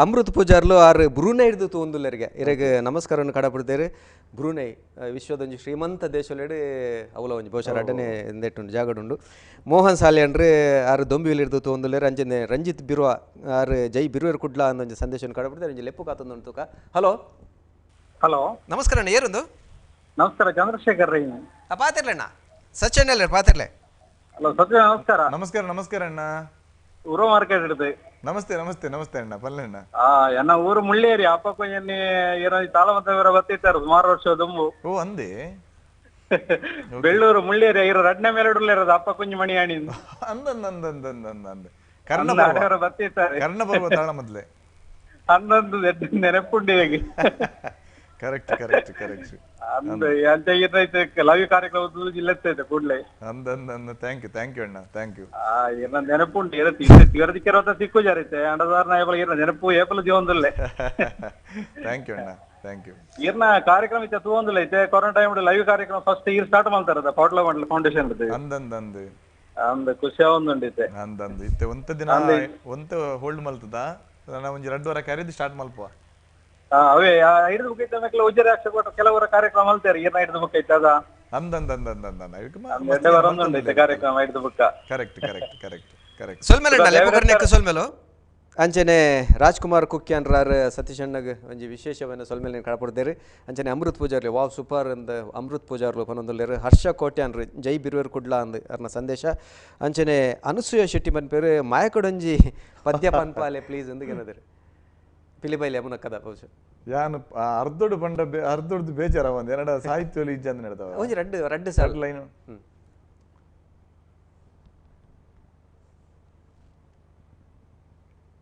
ಅಮೃತ್ ಪೂಜಾರ್ಲು ಆರು ಬ್ರೂನೈ ಹಿಡಿದು ಒಂದುಲ್ಲೆರಿಗೆ ಇರಗೆ ನಮಸ್ಕಾರವನ್ನು ಕಡಬಿಡ್ತೇವೆ. ಬ್ರೂನೈ ವಿಶ್ವದೊಂದು ಶ್ರೀಮಂತ ದೇಶಲೆಡು ಅವಲ ಒಂಜಿ ಬಹುಶಃ ಅಡ್ಡನೆ ಎಂದೆಟ್ಟುಂಡು ಜಾಗಡುಂಡು. ಮೋಹನ್ ಸಾಲೆ ಅಂದ್ರೆ ಆರು ದೊಂಬಿಯಲ್ಲಿ ಹಿಡಿದು ಒಂದುಲ್ಲೆರು ಅಂಜನೆ ರಂಜಿತ್ ಬಿರುವ ಆರು ಜೈ ಬಿರುವೇರು ಕುಡ್ಲ ಅನ್ನೊಂದು ಸಂದೇಶವನ್ನು ಕಡಬಿಡ್ತಾರೆ. ಒಂಜಿ ಲೆಪ್ಪು ಕಾತೊಂದು ತೂಕ. ಹಲೋ ಹಲೋ ನಮಸ್ಕಾರ ಅಣ್ಣ ಏರೊಂದು ನಮಸ್ಕಾರ ಚಂದ್ರಶೇಖರ್ ರೈ ಪಾತಿರ್ಲಣ್ಣ ಸಚ್ಚಣ್ಣ ಅಲ್ಲ ಪಾತಿರ್ಲೆ. ಹಲೋ ಸತ್ಯ ನಮಸ್ಕಾರ ನಮಸ್ಕಾರ ನಮಸ್ಕಾರ ಅಣ್ಣ ಊರು ಮಾರ್ಕೆಟ್ ಹಿಡಿದು ನಮಸ್ತೆ ನಮಸ್ತೆ ನಮಸ್ತೆ ಅಣ್ಣ ಪಲ್ಲೆ ಅಣ್ಣ ಎನ್ನ ಊರು ಮುಳ್ಳೇರಿ ಅಪ್ಪ ಕೊಂಜಿ ಏನೋ ತಾಳಮಂತವರ ಬತ್ತಿರ್ತಾರೆ ಸುಮಾರು ವರ್ಷ ದುಂಬು ಓ ಅಂದೆ ಬೆಳ್ಳೂರು ಮುಳ್ಳೇರಿ ಇರೋ ರಡ್ನೆ ಮೇಲೆ ಇರೋದು ಅಪ್ಪ ಕುಂಜಿ ಮಣಿ ಆಣಿ ಅಂದೆ ಬತ್ತಿರ್ತಾರೆ ಕರ್ಣಪರ್ವ ತಾಳ ಮೊದ್ಲೆ ಅನ್ನೊಂದು ನೆನಪುಂಡಿ ಹೇಗೆ ಕರೆಕ್ಟ್ ಕರೆಕ್ಟ್ ಕರೆಕ್ಟ್ ಅಂದ ಅಂಚ ಏನೈತೆ ಲವ್ ಕಾರ್ಯಕ್ರಮ ಜಿಲ್ಲೆತ್ತೈತೆ ಕೂಡ್ಲೆ ಅಂದ ಥ್ಯಾಂಕ್ ಯು ಅಣ್ಣ ಥ್ಯಾಂಕ್ ಯು ಏನ ನೆನಪುಂಟು ಇವರದಿಕ್ಕಿರೋ ಸಿಕ್ಕು ಜಾರೈತೆ ಅಂಡದಾರ್ನ ಏಪಲ ನೆನಪು ಏಪಲ ಜೀವನದಲ್ಲೇ ಥ್ಯಾಂಕ್ ಯು ಅಣ್ಣ ಥ್ಯಾಂಕ್ ಯು ಈರ್ನ ಕಾರ್ಯಕ್ರಮ ಇತ್ತೆ ತೂಂದಿಲ್ಲ ಐತೆ ಕೊರೋನಾ ಟೈಮ್ ಲೈವ್ ಕಾರ್ಯಕ್ರಮ ಫಸ್ಟ್ ಈರ್ ಸ್ಟಾರ್ಟ್ ಮಾಡ್ತಾರದ ಪಾಟ್ಲ ಮಂಡಲ ಫೌಂಡೇಶನ್ ಇರ್ತದೆ ಅಂದ ಖುಷಿ ಒಂದುಂಡಿತ್ತೆ ಅಂದಂದು ಇತ್ತೆ ಒಂತ ದಿನ ಒಂತ ಹೋಲ್ಡ್ ಮಲ್ತದ ನಾ ಒಂಜಿ 2 ವಾರ ಕರೆದು ಸ್ಟಾರ್ಟ್ ಮಲ್ಪ ಅವೇ ಹಿಡಿದು ಮುಖೈತೆ ಆಮೇಲೆ ಉಜ್ಜರಿ ಅಕ್ಷ ಕೊಟ್ಟು ಕೆಲವರ ಕಾರ್ಯಕ್ರಮ ಮಲ್ತಾರೆ ಈರ್ನ ಹಿಡಿದು ಮುಖೈತೆ ಅದ ಕಾರ್ಯಕ್ರಮ ಹಿಡಿದು ಬುಕ್ಕ ಕರೆಕ್ಟ್ ಕರೆಕ್ಟ್ ಕರೆಕ್ಟ್ ಕರೆಕ್ಟ್ ಸೊಲ್ಮೇಲು ಅಂಚನೆ ರಾಜ್ಕುಮಾರ್ ಕುಕ್ಯಾನ್ರಾರ್ ಸತೀಶ್ ಅಣ್ಣಗೆ ಒಂಜಿ ವಿಶೇಷವನ್ನು ಸೊಲ್ಮೇಲೆ ಕಳ್ಪಡ್ತೇರಿ. ಅಂಚನೆ ಅಮೃತ್ ಪೂಜಾರ್ಲಿ ವಾವ್ ಸೂಪರ್ ಅಂದ ಅಮೃತ್ ಪೂಜಾರ್ಲು ಪನೊಂದುಲ್ಲೇರು ಹರ್ಷ ಕೋಟ್ಯಾನ್ರಿ ಜೈ ಬಿರುವೇರು ಕುಡ್ಲ ಅಂದ್ ಅರ್ನ ಸಂದೇಶ. ಅಂಚನೆ ಅನಸೂಯ ಶೆಟ್ಟಿ ಪನ್ಪೇರು ಮಾಯಕೊಡೊಂಜಿ ಪದ್ಯ ಪನ್ಪಾಲೆ ಪ್ಲೀಸ್ ಅಂದ್ ಏನದಿರಿ ಪಿಲಿಬೈಲಿ ಅಮ್ಮನಕ್ಕದ ಬಹುಶಃ ಯಾನು ಅರ್ಧೊಡು ಬಂಡ ಅರ್ಧೊಡ್ದು ಬೇಜಾರ ಒಂದ್ ಎರಡ ಸಾಹಿತ್ಯ ಇಜ್ಜ ಅಂತ ನಡೆದವ ಒಂಜಿ ರಡ್ಡು ಸಾಲ್ ಲೈನು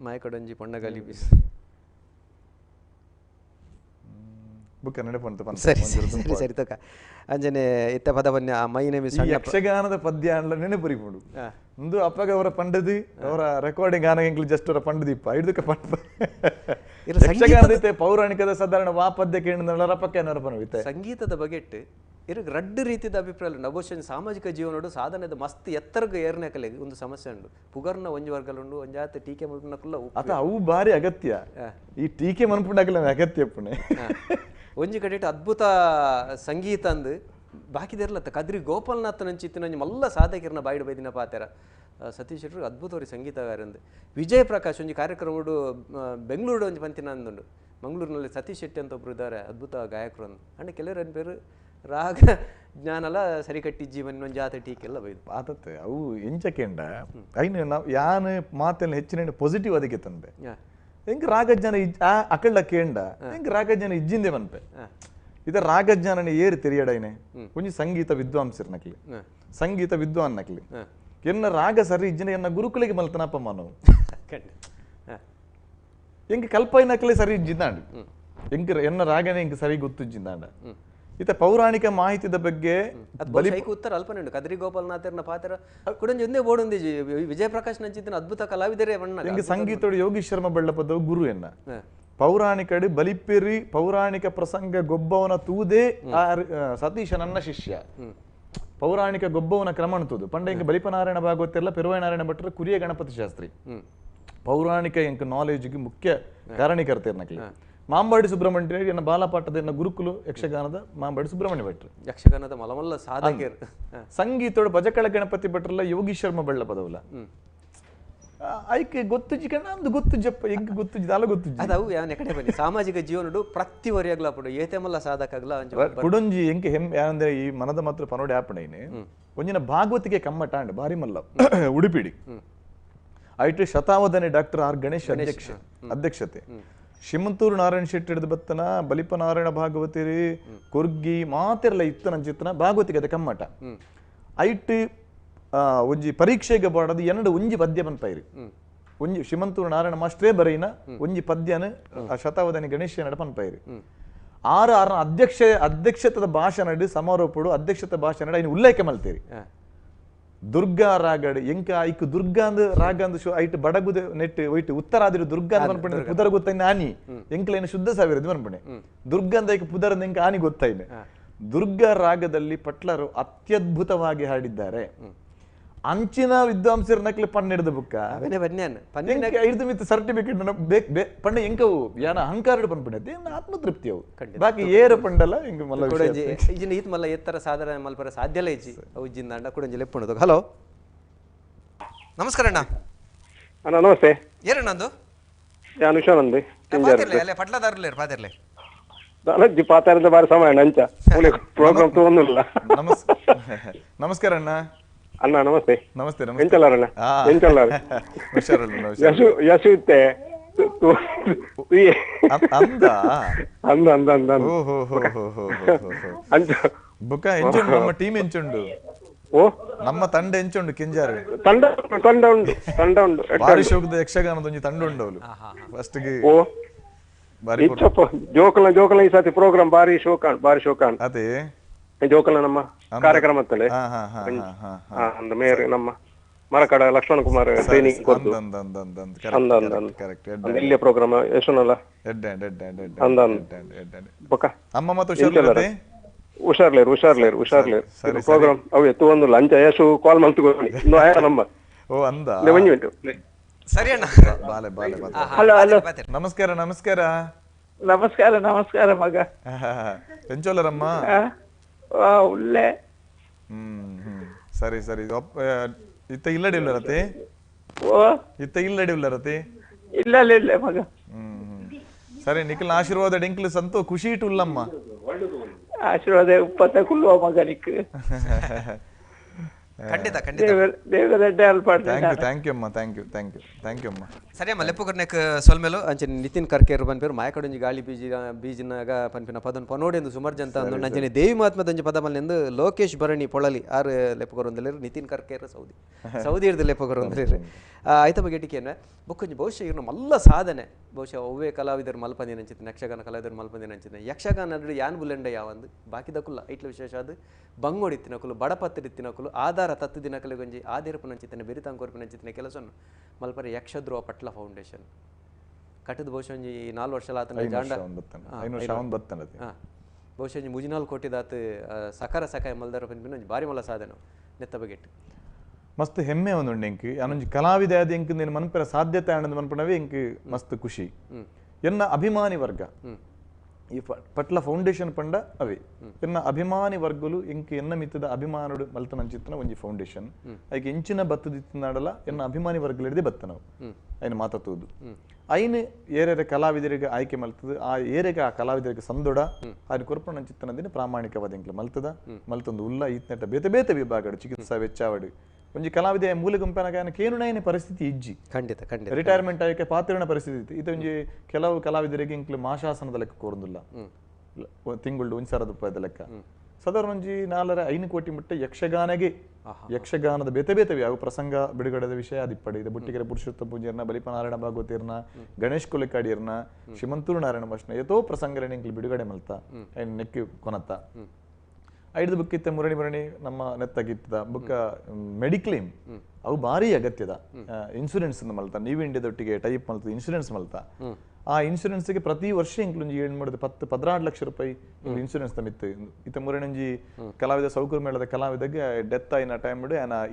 ಮಾಯಕೊಡೊಂಜಿ ಪೊಣ್ಣಗಲಿ ಬೀಸ್ ಬುಕ್ಕ ನಡೆಪಂತ ಸರಿ ಸರಿ ಸರಿ ತಕ ಅಂಜನೆ ಇತ್ತ ಪದವನ್ಯ ಮೈ ನೇಮ್ ಇಸ್ ಯಕ್ಷಗಾನದ ಪದ್ಯ ಅಂಡ್ಲ ನೆನಪುರಿಪುಂಡು ಒಂದು ಅಪ್ಪಗ ಅವರ ಪಂಡದಿ ಅವರ ರೆಕಾರ್ಡಿಂಗ್ ಆನಗೆಂಕ್ಲು ಜಸ್ಟ್ ಅವರ ಪಂಡದಿಪ್ಪ ಹಿಡ್ದಕ್ಕೆ ಪಂಡ ಯಕ್ಷಗಾನದ ಪೌರಾಣಿಕದ ಸಾಧಾರಣ ವಾ ಪದ್ಯ ಕೇಳಿದ ರಪ್ಪಕ್ಕೆ ನೆನಪನವಿತ್ತೆ ಸಂಗೀತದ ಬಗೆಟ್ ಇರಿಗೆ ರಡ್ಡು ರೀತಿದ ಅಭಿಪ್ರಾಯ ನಭೋಷನ್ ಸಾಮಾಜಿಕ ಜೀವನೋಡು ಸಾಧನೆದ ಮಸ್ತ್ ಎತ್ತರಗೆ ಏರ್ನಕಲೆ ಒಂದು ಸಮಸ್ಯೆ ಉಂಡು ಪುಗರ್ನ ಒಂಜಿ ವರ್ಗಲು ಒಂಜಾತ ಟೀಕೆ ಮಲ್ಪನಕುಲ್ಲ ಅತ ಅವು ಬಾರಿ ಅಗತ್ಯ ಈ ಟೀಕೆ ಮನ್ಪುಂಡಾಕಲ ಅಗತ್ಯ ಪುಣೆ ಒಂಜಿ ಕಡೆ ಅದ್ಭುತ ಸಂಗೀತ ಅಂದು ಬಾಕಿದಿರ್ಲತ್ತ ಕದ್ರಿ ಗೋಪಾಲನಾಥ್ ನಂಚಿತ್ತಿನ ಮಲ್ಲ ಸಾಧಕರನ್ನ ಬಾಯಿಡು ಬೈದಿನ ಪಾತೆರ ಸತೀಶ್ ಶೆಟ್ಟರು ಅದ್ಭುತವರಿ ಸಂಗೀತಗಾರಂದು ವಿಜಯ್ ಪ್ರಕಾಶ್ ಒಂಜಿ ಕಾರ್ಯಕ್ರಮಡು ಬೆಂಗಳೂರು ಒಂಜಿ ಪಂತಿನ ಅಂದುಂಡು ಮಂಗಳೂರಿನಲ್ಲಿ ಸತೀಶ್ ಶೆಟ್ಟಿ ಅಂತ ಒಬ್ರು ಇದ್ದಾರೆ ಅದ್ಭುತ ಗಾಯಕರು ಅಂದು ಅಂಡ್ ಕೆಲವರು ಅನ್ ಪೇರು ರಾಗ ಜ್ಞಾನಲ ಸರಿಕಟ್ಟಿ ಜೀವನ ಒಂಜಿ ಜಾತ ಟೀಕೆಲ್ಲ ಬೈದು ಆತತ್ತೆ ಅವು ಎಂಚಕೆಂಡ ಐನು ನಾವು ಯಾನ್ ಮಾತೆಲ್ಲ ಹೆಚ್ಚಿನ ಪಾಸಿಟಿವ್ ಅದಕ್ಕೆ ತಂದೆ ಹೆಂಗ್ ರಾಗಜ್ಞಾನ ಅಕಳ್ಳ ಕೇಂಡ ಹೆಂಗ್ ರಾಗಜ್ಞಾನ ಇಜ್ಜಿಂದೆ ಮನ್ಪೆ ಇದ ರಾಗಜ್ಞಾನನೆ ಏರು ತೆರಿಯಡೈನೆ ಒಂಜಿ ಸಂಗೀತ ವಿದ್ವಾಂಸರ್ ನಕ್ಲಿ ಸಂಗೀತ ವಿದ್ವಾನ್ ನಕ್ಲಿ ಎನ್ನ ರಾಗ ಸರಿ ಇಜ್ಜಿನ ಎನ್ನ ಗುರುಕುಲಿಗೆ ಮಲ್ತನಪ್ಪ ಮಾನವು ಹೆಂಗ್ ಕಲ್ಪೈನಕ್ಲೆ ಸರಿ ಇಜ್ಜಿಂದಾಂಡು ಹೆಂಗ್ ಎನ್ನ ರಾಗನೆ ಹೆಂಗ್ ಸರಿ ಗೊತ್ತಿಜ್ಜಿಂದಾಂಡ ಇತ ಪೌರಾಣಿಕ ಮಾಹಿತಿದ ಬಗ್ಗೆ ಉತ್ತರ ಅಲ್ಪನೆ ಉಂಟು ಕದ್ರಿ ಗೋಪಾಲನಾಥರ್ನ ಪಾತ್ರ ಕುಡಂಜಿ ಒಂದೇ ಬೋಡೊಂದಿ ವಿಜಯ ಪ್ರಕಾಶ್ ನಂಚಿತ್ತಿನ ಅದ್ಭುತ ಕಲಾವಿದರೇ ಹೆಂಗ್ ಸಂಗೀತೋಡು ಯೋಗಿ ಶರ್ಮ ಬೆಳ್ಳಪದವು ಗುರು ಎನ್ನ ಪೌರಾಣಿಕಡು ಬಲಿಪೆರಿ ಪೌರಾಣಿಕ ಪ್ರಸಂಗ ಗೊಬ್ಬವನ ತೂದೇ ಸತೀಶ ನನ್ನ ಶಿಷ್ಯ ಪೌರಾಣಿಕ ಗೊಬ್ಬವನ ಕ್ರಮಣ ತೂದು ಪಂಡ ಇಂಕ ಬಲಿಪನಾರಾಯಣ ಭಾಗವತೆಲ್ಲ ಪೆರುವಾಯ ನಾರಾಯಣ ಭಟ್ರ ಕುರಿಯ ಗಣಪತಿ ಶಾಸ್ತ್ರಿ ಪೌರಾಣಿಕ ಎಂಕ ನಾಲೆಜ್ಗೆ ಮುಖ್ಯ ಕಾರಣೀಕರ್ತೇರ್ನಕ್ಲಿ ಮಾಂಬಾಡಿ ಸುಬ್ರಹ್ಮಣ್ಯ ಎನ್ನ ಬಾಲಪಾಠದ ಎನ್ನ ಗುರುಕುಲು ಯಕ್ಷಗಾನದ ಮಾಂಬಾಡಿ ಸುಬ್ರಹ್ಮಣ್ಯ ಭಟ್ರು ಯಕ್ಷಗಾನದ ಮಲಮಲ್ಲ ಸಾಧಕರು ಸಂಗೀತೋಡು ಭಜಕಳ ಗಣಪತಿ ಭಟ್ರಲ್ಲ ಯೋಗಿ ಶರ್ಮ ಬೆಳ್ಳ ಪದವಲ್ಲ ಐಕೆ ಗೊತ್ತುಜಿಕಣ್ಣ ಅಂದು ಗೊತ್ತುಜಪ್ಪ ಹೆಂಗ್ ಗೊತ್ತುಜಿದ ಅಲ್ಲ ಗೊತ್ತುಜಿ ಅದಾವು ಯಾವನೆ ಕಡೆ ಬನ್ನಿ ಸಾಮಾಜಿಕ ಜೀವನಡು ಪ್ರತಿವರಿಯಾಗ್ಲ ಪಡು ಏತೆಮಲ್ಲ ಸಾಧಕಾಗ್ಲ ಕುಡಂಜಿ ಎಂಕೆ ಹೆಮ್ ಯಾರಂದ್ರೆ ಈ ಮನದ ಮಾತ್ರ ಪನೋಡಿ ಆಪಣೈನೆ ಒಂಜಿನ ಭಾಗವತಿಗೆ ಕಮ್ಮಟ ಅಂಡ್ ಬಾರಿ ಮಲ್ಲ ಉಡುಪಿಡಿ ಐಟಿ ಶತಾವಧನೆ ಡಾಕ್ಟರ್ ಆರ್ ಗಣೇಶ್ ಅಧ್ಯಕ್ಷತೆ ಶಿಮಂತೂರು ನಾರಾಯಣ ಶೆಟ್ಟಿ ಹಿಡಿದು ಬತ್ತನ ಬಲಿಪ ನಾರಾಯಣ ಭಾಗವತಿರಿ ಕೊರ್ಗಿ ಮಾತೆಲ್ಲ ಇತ್ತನ ಚಿತ್ತನ ಭಾಗವತಿಗೆ ಅದ ಕಮ್ಮಟ ಐಟಿ ಒಂಜಿ ಪರೀಕ್ಷೆಗೆ ಬಾಡದು ಎರಡು ಒಂಜಿ ಪದ್ಯ ಪನ್ಪೈರಿ ಒಂಜಿ ಶಿಮಂತೂರು ನಾರಾಯಣ ಮಾಸ್ಟ್ರೇ ಬರೀನ ಒಂಜಿ ಪದ್ಯನ ಶತಾವಧನೆ ಗಣೇಶ ನಡ ಪನ್ಪೈರಿ ಆರು ಅಧ್ಯಕ್ಷತದ ಭಾಷಣ ಸಮಾರೋಪಡು ಅಧ್ಯಕ್ಷತ ಭಾಷಣ ಇನ್ನು ಉಲ್ಲೇಖ ಮಲ್ತೇರಿ ದುರ್ಗಾ ರಾಗಡ್ ಎಂಕ ಐಕ್ ದುರ್ಗಾ ಅಂದ್ ರಾಗ ಅಂದ್ ಐಟ್ ಬಡಗುದ ನೆಟ್ ಒಯ್ಟ್ ಉತ್ತರಾದಿರು ದುರ್ಗಾ ಅಂತ ಮನ್ಪಣೆ ಪುದರ ಗೊತ್ತೈನೆ ಆನಿ ಎಂಕ್ಲೇನು ಶುದ್ಧ ಸಾವಿರದ್ದು ಮನ್ಪಣೆ ದುರ್ಗಾ ಅಂದ ಐಕ್ ಪುದರದ ಎಂಕ ಆನಿ ಗೊತ್ತೈನೆ ದುರ್ಗಾ ರಾಗದಲ್ಲಿ ಪಟ್ಲರು ಅತ್ಯದ್ಭುತವಾಗಿ ಹಾಡಿದ್ದಾರೆ ಅಂಚಿನ ವಿದ್ವಾಂಸರ ನಕ್ಲೆ ಪಣ್ಣ ಹಿಡಿದ ಬುಕ್ಕ ಹಿಡಿದು ಮಿತ್ ಸರ್ಟಿಫಿಕೇಟ್ ಪಣ್ಣ ಎಂಕವು ಯಾನ ಅಹಂಕಾರ ಪನ್ಪಣೆ ಆತ್ಮತೃಪ್ತಿ ಅವು ಬಾಕಿ ಏರ ಪಂಡಲ್ಲ ಹಿಂಗ ಮಲ್ಲ ಈತ್ ಮಲ್ಲ ಎತ್ತರ ಸಾಧಾರಣ ಮಲ್ಪರ ಸಾಧ್ಯಲ್ಲ ಇಜ್ಜಿ ಅವು ಇಜ್ಜಿಂದ ಅಂಡ ಕುಡಂಜಿ ಲೆಪ್ಪುಣದು ಹಲೋ ನಮಸ್ಕಾರ ಅಣ್ಣ ಅಣ್ಣ ನಮಸ್ತೆ ಏನಣ್ಣಂದು ನಾನು ವಿಶ್ವಾನಂದ್ ಅಲ್ಲೇ ಪಟ್ಲದಾರ್ಲೆ ಪಾತಿರ್ಲೆ ಅಜ್ಜಿ ಪಾತಾರದ ಬಾರಿ ಸಮಯ ನಂಚ ಪ್ರೋಗ್ರಾಮ್ ತಗೊಂಡಿಲ್ಲ ನಮಸ್ಕಾರ ಅಣ್ಣ ಅಣ್ಣ ನಮಸ್ತೆ ನಮಸ್ತೆ ಎಂಚಲ್ಲಾರಣ್ಣ ಎಂಚಲ್ಲಾರ ಯಶು ಇತ್ತೆ ಅಂದ ಅಂದ ಅಂದ ಅಂದ ಅಂಚ ಬುಕ್ಕ ಎಂಚುಂಡು ನಮ್ಮ ಟೀಮ್ ಎಂಚುಂಡು ಓ ನಮ್ಮ ತಂಡ ಎಂಚುಂಡು ಕಿಂಜಾರು ತಂಡ ತಂಡ ಉಂಟು ತಂಡ ಉಂಟು ಬಾರಿ ಶೋಕದ ಯಕ್ಷಗಾನದ ಒಂಜಿ ತಂಡ ಉಂಡು ಅವಳು ಫಸ್ಟ್ ಗೆ ಓ ಬಾರಿ ಜೋಕಲ ಈ ಸಾತಿ ಪ್ರೋಗ್ರಾಮ್ ಬಾರಿ ಶೋಕಾನ್ ಅದೇ ಜೋಕಲ ನಮ್ಮ ಕಾರ್ಯಕ್ರಮ ಅಂದ ಮೇಯರ್ ನಮ್ಮ ಮರಕಡ ಲಕ್ಷ್ಮಣ ಕುಮಾರ್ ಟ್ರೈನಿಂಗ್ ಕೊಟ್ಟು ಇಲ್ಲಿಯ ಪ್ರೋಗ್ರಾಮ್ ಎಷ್ಟನಲ್ಲ ಅಮ್ಮ ಮತ್ತು ಹುಷಾರ್ಲೇರು ಪ್ರೋಗ್ರಾಮ್ ಅವು ಎತ್ತು ಒಂದು ಲಂಚ ಯಶು ಕಾಲ್ ಮಲ್ತುಕೊಂಡು ಇನ್ನು ಆಯ ನಮ್ಮ ಓ ಅಂದ ಸರಿ ಅಣ್ಣ ಹಲೋ ಹಲೋ ನಮಸ್ಕಾರ ನಮಸ್ಕಾರ ನಮಸ್ಕಾರ ನಮಸ್ಕಾರ ಮಗ ಎಂಚೋಲರಮ್ಮ ಉಳ್ಳೆ ಸರಿ ಸರಿ ಇತ್ತ ಇಲ್ಲಡಿ ಉಳ್ಳರತಿ ಓ ಇತ್ತ ಇಲ್ಲಡಿ ಉಳ್ಳರತಿ ಇಲ್ಲ ಇಲ್ಲ ಮಗ ಸರಿ ನಿಖಿಲ್ ಆಶೀರ್ವಾದ ಡೆಂಕ್ಲು ಸಂತೋ ಖುಷಿ ಇಟ್ಟು ಉಲ್ಲಮ್ಮ ಆಶೀರ್ವಾದ ಉಪ್ಪತ್ತ ಕುಲ್ಲುವ ಮಗ ನಿಕ್ ಖಂಡಿತ ಖಂಡಿತ ಥ್ಯಾಂಕ್ ಯು ಅಮ್ಮ ಥ್ಯಾಂಕ್ ಯು ಅಮ್ಮ ಸರಿ ಅಮ್ಮ ಲೆಪ್ಪುಗರ್ನೆಕ್ ಸೊಲ್ಮೇಲು ಅಂಚನೆ ನಿತಿನ್ ಕರ್ಕೇರು ಪನ್ಪೇರು ಮಾಯಕಡೊಂಜಿ ಗಾಳಿ ಬೀಜಿನಾಗ ಪನ್ಪಿನ ಪದನ್ ಪನೋಡೆಂದು ಸುಮರ್ಜಂತ ಅಂದು ನಂಚನೆ ದೇವಿ ಮಹಾತ್ಮದಂಜಿ ಪದ ಮಲ್ಲೆಂದು ಲೋಕೇಶ್ ಭರಣಿ ಪೊಳಲಿ ಆರು ಲೆಪ್ಪುಗರು ಒಂದಲೇರು ನಿತಿನ್ ಕರ್ಕೇರು ಸೌದಿ ಇರ್ದು ಲೆಪ್ಪುಗರು ಒಂದಲೇರು ಆಯ್ತ ಬಗ್ಗೆ ಟಿಕೆನ ಬೊಕ್ಕೊಂಜಿ ಬಹುಶಃ ಇವ್ರನ್ನ ಮಲ್ಲ ಸಾಧನೆ ಬಹುಶಃ ಒವ್ವೇ ಕಲಾವಿದರು ಮಲ್ಪಂದಿ ನಂಚಿತ್ತಿನ ಯಕ್ಷಗಾನ ಕಲಾವಿದರು ಮಲ್ಪಂದಿ ನಂಚಿತ್ತಿನ ಯಕ್ಷಗಾನ ನಡು ಯಾನ್ ಬುಲೆಂಡ ಯಾವಂದು ಬಾಕಿದಕ್ಕುಲ್ಲ ಐಟ್ಲ ವಿಶೇಷ ಅದು ಬಂಗೋಡಿತ್ತಿನಕುಲು ಬಡಪತ್ತಿರಿತ್ತಿನಕುಲು ಆಧಾರ ತತ್ತು ದಿನಕಲಿಗೊಂಜಿ ಆದಿರಪು ನಂಚಿತ್ತಿನ ಬೆರಿತಾಂಕೋರ್ಪು ನಂಚಿತ್ತಿನ ಕೆಲಸವನ್ನು ಮಲ್ಪರೆ ಯಕ್ಷಧ್ರುವ ಪಟ್ಲ ಫೌಂಡೇಶನ್ ಕಟ್ಟದ ಬಹುಶಃ ಒಂಜಿ 4 ವರ್ಷ ಆತನ ಜಾಂಡ ಬಹುಶಃ ಮುಜಿನಾಲ್ ಕೊಟ್ಟಿದಾತ ಸಕಾರ ಸಕಾಯ ಮಲ್ದಾರ ಪನ್ಪಿನ ಒಂಜಿ ಬಾರಿ ಮಲ್ಲ ಸಾಧನ ನೆತ್ತ ಬಗೆಟ್ ಮಸ್ತ್ ಹೆಮ್ಮೆ ಒಂದುಂಡು ಎಂಕ್ ಯಾನೊಂಜಿ ಕಲಾವಿದ ಆದ ಎಂಕ್ ನೀನು ಮನ್ಪರ ಸಾಧ್ಯತೆ ಆನಂದ್ ಮನ್ಪಣವೇ ಎಂಕ್ ಮಸ್ತ್ ಖುಷಿ ಎನ್ನ ಅಭಿಮಾನಿ ವರ್ಗ ಈ ಪಟ್ಲ ಫೌಂಡೇಶನ್ ಪಂಡ ಅವೇ ಎನ್ನ ಅಭಿಮಾನಿ ವರ್ಗಲು ಎಂಕ್ ಎನ್ನ ಮಿತ್ತದ ಅಭಿಮಾನುಡು ಮಲ್ತನಂಚಿತ್ತನ ಒಂಜಿ ಫೌಂಡೇಶನ್ ಐಕೆ ಎಂಚಿನ ಬತ್ತದಿತ್ತನಾಡಲ ಎನ್ನ ಅಭಿಮಾನಿ ವರ್ಗಲಿಡದೆ ಬತ್ತನವು ಐನು ಮಾತಾತುದು ಐನು ಏರೇರೆ ಕಲಾವಿದರಿಗೆ ಆಯ್ಕೆ ಮಲ್ತದ ಆ ಏರೆಗೆ ಆ ಕಲಾವಿದರಿಗೆ ಸಂದೊಡ ಆಯ್ನ ಕೊರ್ಪಣಂಚಿತ್ತನದಿನ ಪ್ರಾಮಾಣಿಕವಾದ ಎಂಕ್ಲ ಮಲ್ತದ ಮಲ್ತೊಂದು ಉಲ್ಲ ಈತ್ನೆಟ್ಟ ಬೇತೆ ಬೇತೆ ವಿಭಾಗಡು ಚಿಕಿತ್ಸಾ ವೆಚ್ಚಾವಡು ಒಂಜಿ ಕಲಾವಿದ ಮೂಲ ಗುಂಪಿನ ಕೇನುನಾಯಿನ ಪರಿಸ್ಥಿತಿ ಇಜ್ಜಿ ಖಂಡಿತ ಖಂಡಿತ ರಿಟೈರ್ಮೆಂಟ್ ಆಯ್ಕೆ ಪಾತ್ರಿನ ಪರಿಸ್ಥಿತಿ ಇತ್ತು ಇದು ಒಂಜಿ ಕೆಲವು ಕಲಾವಿದರಿಗೆ ಇಂಕ್ಲು ಮಾಶಾಸನದ ಲೆಕ್ಕ ಕೋರುದಿಲ್ಲ ತಿಂಗಳು 1,000 ರೂಪಾಯಿದ ಲೆಕ್ಕ ಸಾಧಾರಣ ಒಂಜಿ 4-5 ಕೋಟಿ ಮುಟ್ಟ ಯಕ್ಷಗಾನದ ಬೇತೆ ಬೇತೆವಿ ಅವು ಪ್ರಸಂಗ ಬಿಡುಗಡೆದ ವಿಷಯ ಅದಿಪ್ಪಡಿ ಇದು ಬುಟ್ಟಿಗೆರೆ ಪುರುಷೋತ್ತಮ ಪೂಜೆರ್ನ ಬಲಿಪನಾರಾಯಣ ಭಾಗವತಿರ್ನ ಗಣೇಶ್ ಕೊಲೆಕಾಡಿಯರ್ನ ಶ್ರೀಮಂತೂರು ನಾರಾಯಣ ಭಾಷಣ ಎತೋ ಪ್ರಸಂಗಗಳನ್ನ ಇಂಕ್ಲು ಬಿಡುಗಡೆ ಮಲ್ತ ನೆಕ್ಕಿ ಕೊನತ್ತ ಐದು ಬುಕ್ ಇತ್ತ ಮುರಣಿ ನಮ್ಮ ನೆತ್ತಾಗಿತ್ತದ ಬುಕ್ಕ ಮೆಡಿಕ್ಲೇಮ್ ಅವು ಭಾರಿ ಅಗತ್ಯದ ಇನ್ಶೂರೆನ್ಸ್ ಮಲ್ತ ನೀವು ಇಂಡಿಯಾದೊಟ್ಟಿಗೆ ಟೈಪ್ ಮಲ್ತ ಇನ್ಶೂರೆನ್ಸ್ ಮಲ್ತ ಆ ಇನ್ಶೂರೆನ್ಸ್ಗೆ ಪ್ರತಿ ವರ್ಷ ಇಂಕ್ಲೊಂಜಿ ಏನು ಮಾಡಿದೆ 10-16 ಲಕ್ಷ ರೂಪಾಯಿ ಇನ್ಶೂರೆನ್ಸ್ ತಮಿತ್ತು ಇತ್ತ ಮುರಣಂಜಿ ಕಲಾವಿದ ಸೌಕರ್ಯ ಮೇಳದ ಕಲಾವಿದಗೆ ಡೆತ್ ಆಯ್ನ ಟೈಮ್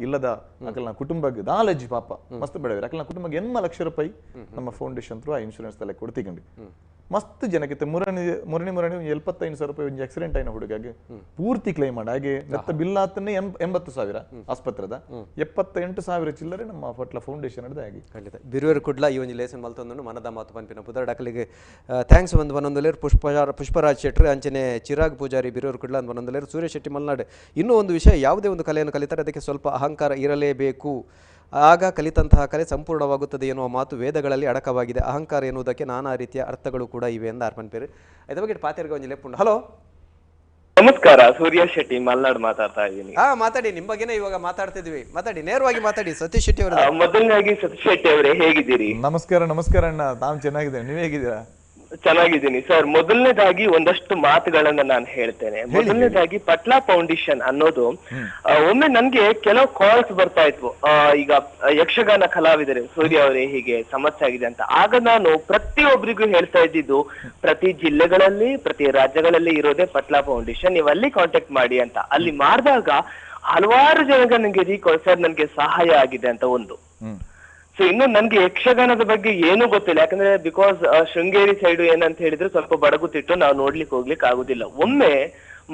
ಇಲ್ಲದ ಅಕಲ್ನ ಕುಟುಂಬಕ್ಕೆ ದಾಲಜ್ಜಿ ಪಾಪ ಮಸ್ತ್ ಬೆಳೆವ್ರಿ ಅಕಲ್ನ ಕುಟುಂಬಕ್ಕೆ 8 ಲಕ್ಷ ರೂಪಾಯಿ ನಮ್ಮ ಫೌಂಡೇಶನ್ ಥ್ರೂ ಆ ಇನ್ಶೂರೆನ್ಸ್ ತಲೆ ಕೊಡ್ತಿಕೊಂಡು ಮಸ್ತ್ ಜನಕ್ಕೆ ಮುರಣಿ 75,000 ರೂಪಾಯಿ ಒಂದು ಆಕ್ಸಿಡೆಂಟ್ ಆಯ್ನ ಹುಡುಗಾಗೆ ಪೂರ್ತಿ ಕ್ಲೈಮ್ ಮಾಡಿ ಹಾಗೆ ನೆತ್ತ ಬಿಲ್ ಆತನ್ನೇ 80,000 ಆಸ್ಪತ್ರೆದ 78,000 ಚಿಲ್ಲರೆ ನಮ್ಮ ಪಟ್ಲ ಫೌಂಡೇಶನ್ ಹಿಡಿದ ಹಾಗೆ ಖಂಡಿತ ಬಿರುವೇರು ಕುಡ್ಲ ಈ ಒಂದು ಲೇಸನ್ ಮಲ್ತೊಂದು ಮನದ ಮಾತು ಪನ್ಪಿನ ಪುದರ್ ಡಾಕಲಿಗೆ ಥ್ಯಾಂಕ್ಸ್ ಒಂದು ಒಂದೊಂದಲೇರು ಪುಷ್ಪರಾಜ್ ಶೆಟ್ಟಿ ಅಂಚನೆ ಚಿರಾಗ್ ಪೂಜಾರಿ ಬಿರುವೇರು ಕುಡ್ಲ ಅಂತ ಒಂದೊಂದಲೇರು ಸೂರ್ಯ ಶೆಟ್ಟಿ ಮಲ್ನಾಡು ಇನ್ನೂ ಒಂದು ವಿಷಯ ಯಾವುದೇ ಒಂದು ಕಲೆಯನ್ನು ಕಲಿತಾರೆ ಅದಕ್ಕೆ ಸ್ವಲ್ಪ ಅಹಂಕಾರ ಇರಲೇಬೇಕು ಆಗ ಕಲಿತಂತಹ ಕಲೆ ಸಂಪೂರ್ಣವಾಗುತ್ತದೆ ಎನ್ನುವ ಮಾತು ವೇದಗಳಲ್ಲಿ ಅಡಕವಾಗಿದೆ ಅಹಂಕಾರ ಎನ್ನುವುದಕ್ಕೆ ನಾನಾ ರೀತಿಯ ಅರ್ಥಗಳು ಕೂಡ ಇವೆ ಅಂತ ಅರ್ಪಣಪೇರು ಇದ್ರ ಬಗ್ಗೆ ಪಾತಿರ್ಗ ಒಂದು ಲೆಪ್ಪುಂಡು ಹಲೋ ನಮಸ್ಕಾರ ಸೂರ್ಯ ಶೆಟ್ಟಿ ಮಲ್ನಾಡ್ ಮಾತಾಡ್ತಾ ಇದ್ದೀನಿ ಮಾತಾಡಿ ನಿಮ್ ಬಗ್ಗೆನೇ ಇವಾಗ ಮಾತಾಡ್ತಿದ್ವಿ ಮಾತಾಡಿ ನೇರವಾಗಿ ಮಾತಾಡಿ ಸತೀಶ್ ಶೆಟ್ಟಿ ಅವರು ಮೊದಲನೇದಾಗಿ ಸತೀಶ್ ಶೆಟ್ಟಿ ಅವರೇ ಹೇಗಿದ್ದೀರಿ ನಮಸ್ಕಾರ ಅಣ್ಣ ತಾವು ಚೆನ್ನಾಗಿದ್ದೇನೆ ನೀವ್ ಹೇಗಿದ್ದೀರಾ ಚೆನ್ನಾಗಿದ್ದೀನಿ ಸರ್ ಮೊದಲನೇದಾಗಿ ಒಂದಷ್ಟು ಮಾತುಗಳನ್ನ ನಾನು ಹೇಳ್ತೇನೆ ಮೊದಲನೇದಾಗಿ ಪಟ್ಲಾ ಫೌಂಡೇಶನ್ ಅನ್ನೋದು ಒಮ್ಮೆ ನನ್ಗೆ ಕೆಲವು ಕಾಲ್ಸ್ ಬರ್ತಾ ಇದ್ವು ಈಗ ಯಕ್ಷಗಾನ ಕಲಾವಿದರು ಸೂರ್ಯ ಅವರೇ ಹೀಗೆ ಸಮಸ್ಯೆ ಆಗಿದೆ ಅಂತ ಆಗ ನಾನು ಪ್ರತಿಯೊಬ್ಬರಿಗೂ ಹೇಳ್ತಾ ಇದ್ದಿದ್ದು ಪ್ರತಿ ಜಿಲ್ಲೆಗಳಲ್ಲಿ ಪ್ರತಿ ರಾಜ್ಯಗಳಲ್ಲಿ ಇರೋದೇ ಪಟ್ಲಾ ಫೌಂಡೇಶನ್ ನೀವು ಅಲ್ಲಿ ಕಾಂಟ್ಯಾಕ್ಟ್ ಮಾಡಿ ಅಂತ ಅಲ್ಲಿ ಮಾಡಿದಾಗ ಹಲವಾರು ಜನಗ ನಂಗೆ ಸರ್ ನನ್ಗೆ ಸಹಾಯ ಆಗಿದೆ ಅಂತ ಒಂದು ಸೊ ಇನ್ನು ನನ್ಗೆ ಯಕ್ಷಗಾನದ ಬಗ್ಗೆ ಏನೂ ಗೊತ್ತಿಲ್ಲ ಯಾಕಂದ್ರೆ ಬಿಕಾಸ್ ಶೃಂಗೇರಿ ಸೈಡ್ ಏನಂತ ಹೇಳಿದ್ರೆ ಸ್ವಲ್ಪ ಬಡಗುತ್ತಿಟ್ಟು ನಾವು ನೋಡ್ಲಿಕ್ಕೆ ಹೋಗ್ಲಿಕ್ಕೆ ಆಗುದಿಲ್ಲ ಒಮ್ಮೆ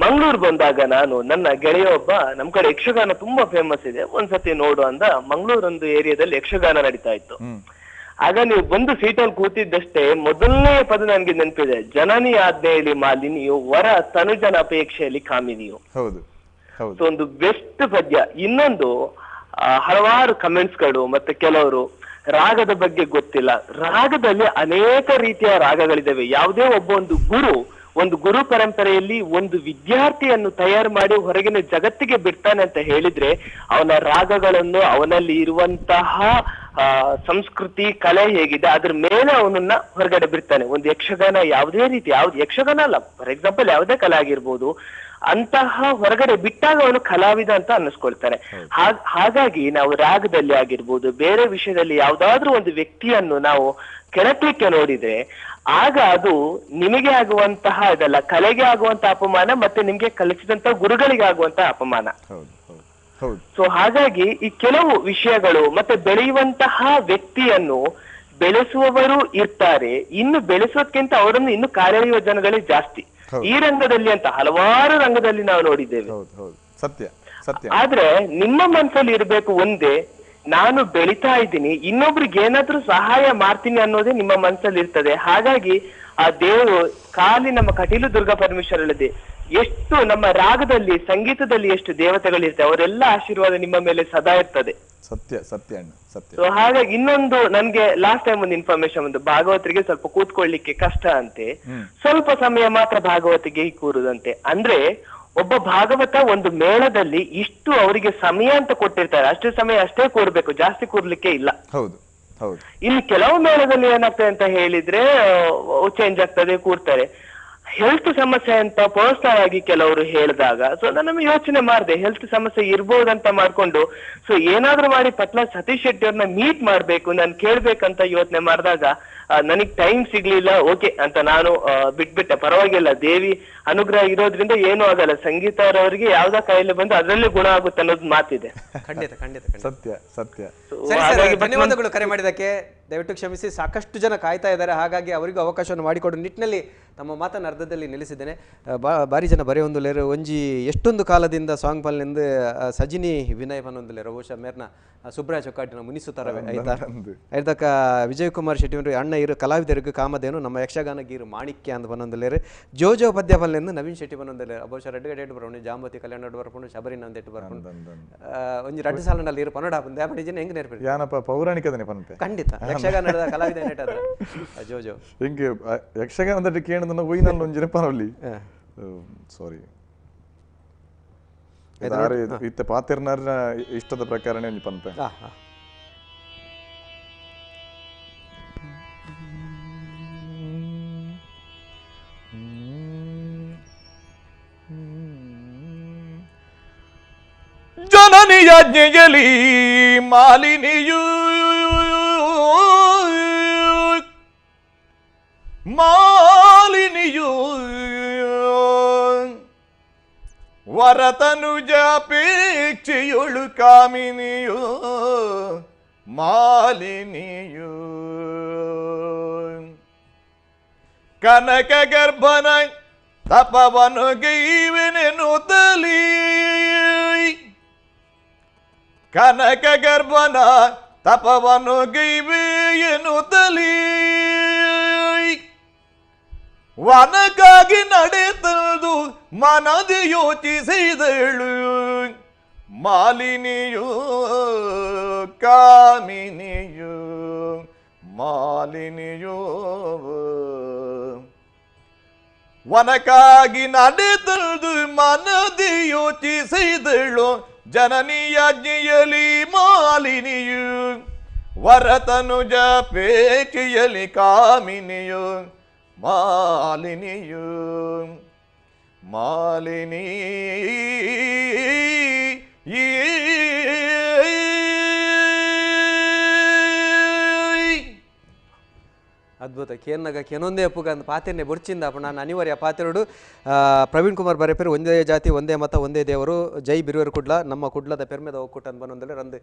ಮಂಗಳೂರು ಬಂದಾಗ ನಾನು ನನ್ನ ಗೆಳೆಯ ಒಬ್ಬ ನಮ್ ಕಡೆ ಯಕ್ಷಗಾನ ತುಂಬಾ ಫೇಮಸ್ ಇದೆ ಒಂದ್ಸತಿ ನೋಡು ಅಂದ ಮಂಗಳೂರೊಂದು ಏರಿಯಾದಲ್ಲಿ ಯಕ್ಷಗಾನ ನಡೀತಾ ಇತ್ತು ಆಗ ನೀವು ಬಂದು ಸೀಟಲ್ಲಿ ಕೂತಿದ್ದಷ್ಟೇ ಮೊದಲನೇ ಪದ ನನ್ಗೆ ನೆನಪಿದೆ ಜನನಿ ಆಜ್ಞೆಯಲ್ಲಿ ಮಾಲಿನಿಯು ವರ ತನುಜನ ಅಪೇಕ್ಷೆಯಲ್ಲಿ ಕಾಮಿನಿಯು ಸೊ ಒಂದು ಬೆಸ್ಟ್ ಪದ್ಯ ಇನ್ನೊಂದು ಹಲವಾರು ಕಮೆಂಟ್ಸ್ಗಳು ಮತ್ತೆ ಕೆಲವರು ರಾಗದ ಬಗ್ಗೆ ಗೊತ್ತಿಲ್ಲ ರಾಗದಲ್ಲಿ ಅನೇಕ ರೀತಿಯ ರಾಗಗಳಿದಾವೆ ಯಾವುದೇ ಒಬ್ಬ ಒಂದು ಗುರು ಪರಂಪರೆಯಲ್ಲಿ ಒಂದು ವಿದ್ಯಾರ್ಥಿಯನ್ನು ತಯಾರು ಮಾಡಿ ಹೊರಗಿನ ಜಗತ್ತಿಗೆ ಬಿಡ್ತಾನೆ ಅಂತ ಹೇಳಿದ್ರೆ ಅವನ ರಾಗಗಳನ್ನು ಅವನಲ್ಲಿ ಇರುವಂತಹ ಸಂಸ್ಕೃತಿ ಕಲೆ ಹೇಗಿದೆ ಅದ್ರ ಮೇಲೆ ಅವನನ್ನ ಹೊರಗಡೆ ಬಿಡ್ತಾನೆ ಒಂದು ಯಕ್ಷಗಾನ ಯಾವುದೇ ರೀತಿ ಯಕ್ಷಗಾನ ಅಲ್ಲ ಫಾರ್ ಎಕ್ಸಾಂಪಲ್ ಯಾವುದೇ ಕಲೆ ಆಗಿರ್ಬೋದು ಅಂತಹ ಹೊರಗಡೆ ಬಿಟ್ಟಾಗ ಅವನು ಕಲಾವಿದ ಅಂತ ಅನ್ನಿಸ್ಕೊಳ್ತಾನೆ ಹಾಗಾಗಿ ನಾವು ರಾಗದಲ್ಲಿ ಆಗಿರ್ಬೋದು ಬೇರೆ ವಿಷಯದಲ್ಲಿ ಯಾವ್ದಾದ್ರೂ ಒಂದು ವ್ಯಕ್ತಿಯನ್ನು ನಾವು ಕೆಣಕ್ಲಿಕ್ಕೆ ನೋಡಿದ್ರೆ ಆಗ ಅದು ನಿಮಗೆ ಆಗುವಂತಹ ಇದಲ್ಲ ಕಲೆಗೆ ಆಗುವಂತಹ ಅಪಮಾನ ಮತ್ತೆ ನಿಮ್ಗೆ ಕಲಿಸಿದಂತ ಗುರುಗಳಿಗೆ ಆಗುವಂತಹ ಅಪಮಾನ ಸೊ ಹಾಗಾಗಿ ಈ ಕೆಲವು ವಿಷಯಗಳು ಮತ್ತೆ ಬೆಳೆಯುವಂತಹ ವ್ಯಕ್ತಿಯನ್ನು ಬೆಳೆಸುವವರು ಇರ್ತಾರೆ ಇನ್ನು ಬೆಳೆಸೋದ್ಕಿಂತ ಅವರನ್ನು ಇನ್ನು ಕಾರ್ಯನಿರ್ವಹಿಸುವ ಜನಗಳೇ ಜಾಸ್ತಿ ಈ ರಂಗದಲ್ಲಿ ಅಂತ ಹಲವಾರು ರಂಗದಲ್ಲಿ ನಾವು ನೋಡಿದ್ದೇವೆ ಆದ್ರೆ ನಿಮ್ಮ ಮನಸ್ಸಲ್ಲಿ ಇರ್ಬೇಕು ಒಂದೇ ನಾನು ಬೆಳಿತಾ ಇದ್ದೀನಿ ಇನ್ನೊಬ್ರಿಗೆ ಏನಾದ್ರೂ ಸಹಾಯ ಮಾಡ್ತೀನಿ ಅನ್ನೋದೇ ನಿಮ್ಮ ಮನಸ್ಸಲ್ಲಿ ಇರ್ತದೆ ಹಾಗಾಗಿ ಆ ದೇವರು ಖಾಲಿ ನಮ್ಮ ಕಟೀಲು ದುರ್ಗಾ ಪರಮೇಶ್ವರ ಅಲ್ಲದೆ ಎಷ್ಟು ನಮ್ಮ ರಾಗದಲ್ಲಿ ಸಂಗೀತದಲ್ಲಿ ಎಷ್ಟು ದೇವತೆಗಳಿರ್ತವೆ ಅವರೆಲ್ಲ ಆಶೀರ್ವಾದ ನಿಮ್ಮ ಮೇಲೆ ಸದಾ ಇರ್ತದೆ ಸತ್ಯ ಸೊ ಹಾಗಾಗಿ ಇನ್ನೊಂದು ನನ್ಗೆ ಲಾಸ್ಟ್ ಟೈಮ್ ಒಂದು ಇನ್ಫಾರ್ಮೇಶನ್ ಒಂದು ಭಾಗವತರಿಗೆ ಸ್ವಲ್ಪ ಕೂತ್ಕೊಳ್ಳಿಕ್ಕೆ ಕಷ್ಟ ಅಂತೆ ಸ್ವಲ್ಪ ಸಮಯ ಮಾತ್ರ ಭಾಗವತಿಗೆ ಕೂರುದಂತೆ ಅಂದ್ರೆ ಒಬ್ಬ ಭಾಗವತ ಒಂದು ಮೇಳದಲ್ಲಿ ಇಷ್ಟು ಅವರಿಗೆ ಸಮಯ ಅಂತ ಕೊಟ್ಟಿರ್ತಾರೆ ಅಷ್ಟು ಸಮಯ ಅಷ್ಟೇ ಕೂರ್ಬೇಕು ಜಾಸ್ತಿ ಕೂರ್ಲಿಕ್ಕೆ ಇಲ್ಲ ಇನ್ನು ಕೆಲವು ಮೇಳದಲ್ಲಿ ಏನಾಗ್ತದೆ ಅಂತ ಹೇಳಿದ್ರೆ ಚೇಂಜ್ ಆಗ್ತದೆ ಕೂರ್ತಾರೆ ಹೆಲ್ತ್ ಸಮಸ್ಯೆ ಅಂತ ಪರ್ಸನಲ್ ಆಗಿ ಕೆಲವರು ಹೇಳಿದಾಗ ಸೊ ನಾನು ಯೋಚನೆ ಮಾಡಿದೆ ಹೆಲ್ತ್ ಸಮಸ್ಯೆ ಇರ್ಬೋದಂತ ಮಾಡ್ಕೊಂಡು ಸೊ ಏನಾದ್ರೂ ಮಾಡಿ ಪಟ್ಲ ಸತೀಶ್ ಶೆಟ್ಟಿ ಅವ್ರನ್ನ ಮೀಟ್ ಮಾಡ್ಬೇಕು ನಾನು ಕೇಳ್ಬೇಕಂತ ಯೋಚನೆ ಮಾಡಿದಾಗ ನನಗ್ ಟೈಮ್ ಸಿಗ್ಲಿಲ್ಲ ಓಕೆ ಅಂತ ನಾನು ಬಿಟ್ಬಿಟ್ಟೆ. ಪರವಾಗಿಲ್ಲ, ದೇವಿ ಅನುಗ್ರಹ ಇರೋದ್ರಿಂದ ಏನೂ ಆಗಲ್ಲ. ಸಂಗೀತ ಅವರಿಗೆ ಯಾವ್ದಾ ಕಾಯಿಲೆ ಬಂದು ಅದ್ರಲ್ಲೇ ಗುಣ ಆಗುತ್ತೆ ಅನ್ನೋದು ಮಾತಿದೆ. ಖಂಡಿತ ಖಂಡಿತ ಸತ್ಯ ಸತ್ಯ. ಧನ್ಯವಾದಗಳು ಕರೆ ಮಾಡಿದ್ದಕ್ಕೆ. ದಯವಿಟ್ಟು ಕ್ಷಮಿಸಿ, ಸಾಕಷ್ಟು ಜನ ಕಾಯ್ತಾ ಇದ್ದಾರೆ, ಹಾಗಾಗಿ ಅವರಿಗೂ ಅವಕಾಶವನ್ನು ಮಾಡಿಕೊಡು ನಿಟ್ಟಿನಲ್ಲಿ ತಮ್ಮ ಮಾತನ್ನು ಅರ್ಧದಲ್ಲಿ ನಿಲ್ಲಿಸಿದ್ದೇನೆ. ಬಾರಿ ಜನ ಬರೀ ಒಂದು ಲೇರು ಒಂಜಿ ಎಷ್ಟೊಂದು ಕಾಲದಿಂದ ಸಾಂಗ್ ಪಲ್ನಿಂದ ಸಜಿನಿ ವಿನಯ್ ಪನ್ನೊಂದು ಲೇರು ಬಹುಶಃ ಮೇರ್ನ ಸುಬ್ರಾಯ ಚೊಕ್ಕಾಟಿನ ಮುನಿಸುತ್ತಾರವೆ ಆಯ್ತಾ ಆಯ್ತಕ್ಕ ವಿಜಯ್ ಕುಮಾರ್ ಶೆಟ್ಟಿ ಅಣ್ಣ ಇರು ಕಲಾವಿದರಿಗೆ ಕಾಮಧೇನು ನಮ್ಮ ಯಕ್ಷಗಾನ ಗೀರು ಮಾಣಿಕ್ಯ ಅಂತ ಪನ್ನೊಂದಲೇರು ಜೋಜೋ ಪದ್ಯ ಪಲ್ನಿಂದ ನವೀನ್ ಶೆಟ್ಟಿ ಪನ್ನೊಂದಲೇರು ಬಹುಶಃ ರೆಡ್ಡು ಬರ್ಕೊಂಡು ಜಾಂಬತಿ ಕಲ್ಯಾಣ ಬರ್ಕೊಂಡು ಶಬರಿನ ಅಂದೆಟ್ಟು ಬರ್ಕೊಂಡು ಒಂಜಿ ರಡ್ಡು ಸಾಲನಲ್ಲಿ ಇರು ಪನ್ನಡ ಬಂದು ಯಾಪಡಿ ಜನ ಹೆಂಗೆ ನೆನಪಿ ಯಾನಪ್ಪ ಪೌರಾಣಿಕದನೆ ಪನ್ಪೆ ಖಂಡಿತ ಯಕ್ಷಗಾನದ ಕಲಾವಿದ ನೆಟ್ಟಾದ್ರೆ ಜೋಜೋ ಹೆಂಗೆ ಯಕ್ಷಗಾನದ ಕೇಳಿದ ಒಯ್ನಲ್ಲಿ ಒಂಜಿನ ಪನವಲ್ಲಿ ಸಾರಿ ಇತ್ತ ಪಾತಿರ್ನಾರ ಇಷ್ಟದ ಪ್ರಕಾರನೇ ಒಂಜಿ ಪನ್ಪೆ ಜನನಿಯಾಜ್ಞೆಯಲಿ ಮಾಲಿನಿಯು ವರತನುಜಾಪೇಕ್ಷೆಯೊಳು ಕಾಮಿನಿಯು ಮಾಲಿನಿಯು ಕನಕ ಗರ್ಭನ ತಪವನು ಗೈವೆನೆನುತ್ತಲೀ ಕನಕ ಗರ್ಭನ ತಪವನು ಗೈವೆಯನುತ್ತಲೀ ವನಕ್ಕಾಗಿ ನಡೆದು ಮನದಿ ಯೋಚಿಸಿದಳು ಮಾಲಿನಿಯು ಕಾಮಿನಿಯು ಮಾಲಿನಿಯು ವನಕ್ಕಾಗಿ ನಡೆದು ಮನದಿ ಯೋಚಿಸಿದಳು ಜನನಿಯಾಜ್ಞೆಯಲಿ ಮಾಲಿನಿಯು ವರತನುಜ ಪೇಟೆಯಲಿ ಕಾಮಿನಿಯು ಮಾಲಿನಿಯು ಮಾಲಿನಿ ಅದ್ಭುತ ಕೇನ್ನಗ ಕೆನೊಂದೇ ಅಪ್ಪುಗ ಅಂತ ಪಾತೆನೆ ಬುರ್ಚಿಂದ ಅಪ್ಪ ನಾನು ಅನಿವಾರ್ಯ ಪಾತೆರಡು ಪ್ರವೀಣ್ ಕುಮಾರ್ ಬರೆಪೇರು ಒಂದೇ ಜಾತಿ ಒಂದೇ ಮತ ಒಂದೇ ದೇವರು ಜೈ ಬಿರುವರು ಕುಡ್ಲ ನಮ್ಮ ಕುಡ್ಲದ ಪೆರ್ಮೆದ ಒಕ್ಕೂಟ ಅಂತ ಬಂದೊಂದಲ್ಲ ರಂದು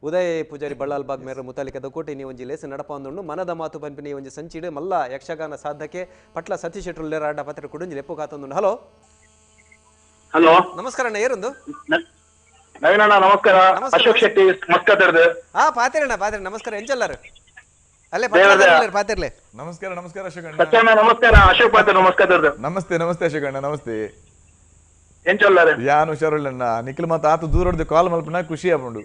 ಉದಯ್ ಪೂಜಾರಿ ಬಳ್ಳಾಲ್ ಬಾಗ್ ಮೇರ ಮುತಾಲಿಕದ ಕೋಟೆ ನೀವು ಒಂಜಿ ಲೇಸ ನಡಪ ಒಂದುಂಡು ಮನದ ಮಾತು ಪಂಪಿನಿ ಒಂಜಿ ಸಂಚಿಡು ಮಲ್ಲ ಯಕ್ಷಗಾನ ಸಾಧಕ್ಕೆ ಪಟ್ಲ ಸತೀಶ್ ಶೆಟ್ಟಿ ಆಡ ಪಾತ್ರ ಕುಡುಂಜಿ ಲೆಪ್ಪು ಕಾತೊಂದು ಹಲೋ ಹಲೋ ನಮಸ್ಕಾರ ಅಣ್ಣ ಏರೊಂದು ನವೀನಣ್ಣ ನಮಸ್ಕಾರ ಅಶೋಕ್ ಶೆಟ್ಟಿ ಮಾತಾಡ್ದೆ ಪಾತೆರಣ್ಣ ಪಾತ್ರೆ ನಮಸ್ಕಾರ ಎಂಚಲ್ಲಾರು ಅಲ್ಲೇ ಪಾತಿರ್ಲೆ ನಮಸ್ಕಾರ ನಮಸ್ಕಾರ ಅಶೋಕಣ್ಣ ಸತ್ಯಣ್ಣ ನಮಸ್ಕಾರ ಅಶೋಕ್ ಪಾತ್ರ ನಮಸ್ಕಾರ ನಮಸ್ತೆ ನಮಸ್ತೆ ಅಶೋಕಣ್ಣ ನಮಸ್ತೆ ಎಂಚಲ್ಲಾರೆ ಯಾನು ಹುಷಾರುಳ್ಳಣ್ಣ ನಿಖಿಲ್ ಮಾತು ಆತು ದೂರ ಹೊಡೆದು ಕಾಲ್ ಮಲ್ಪನ ಖುಷಿ ಆಗ್ಬೋದು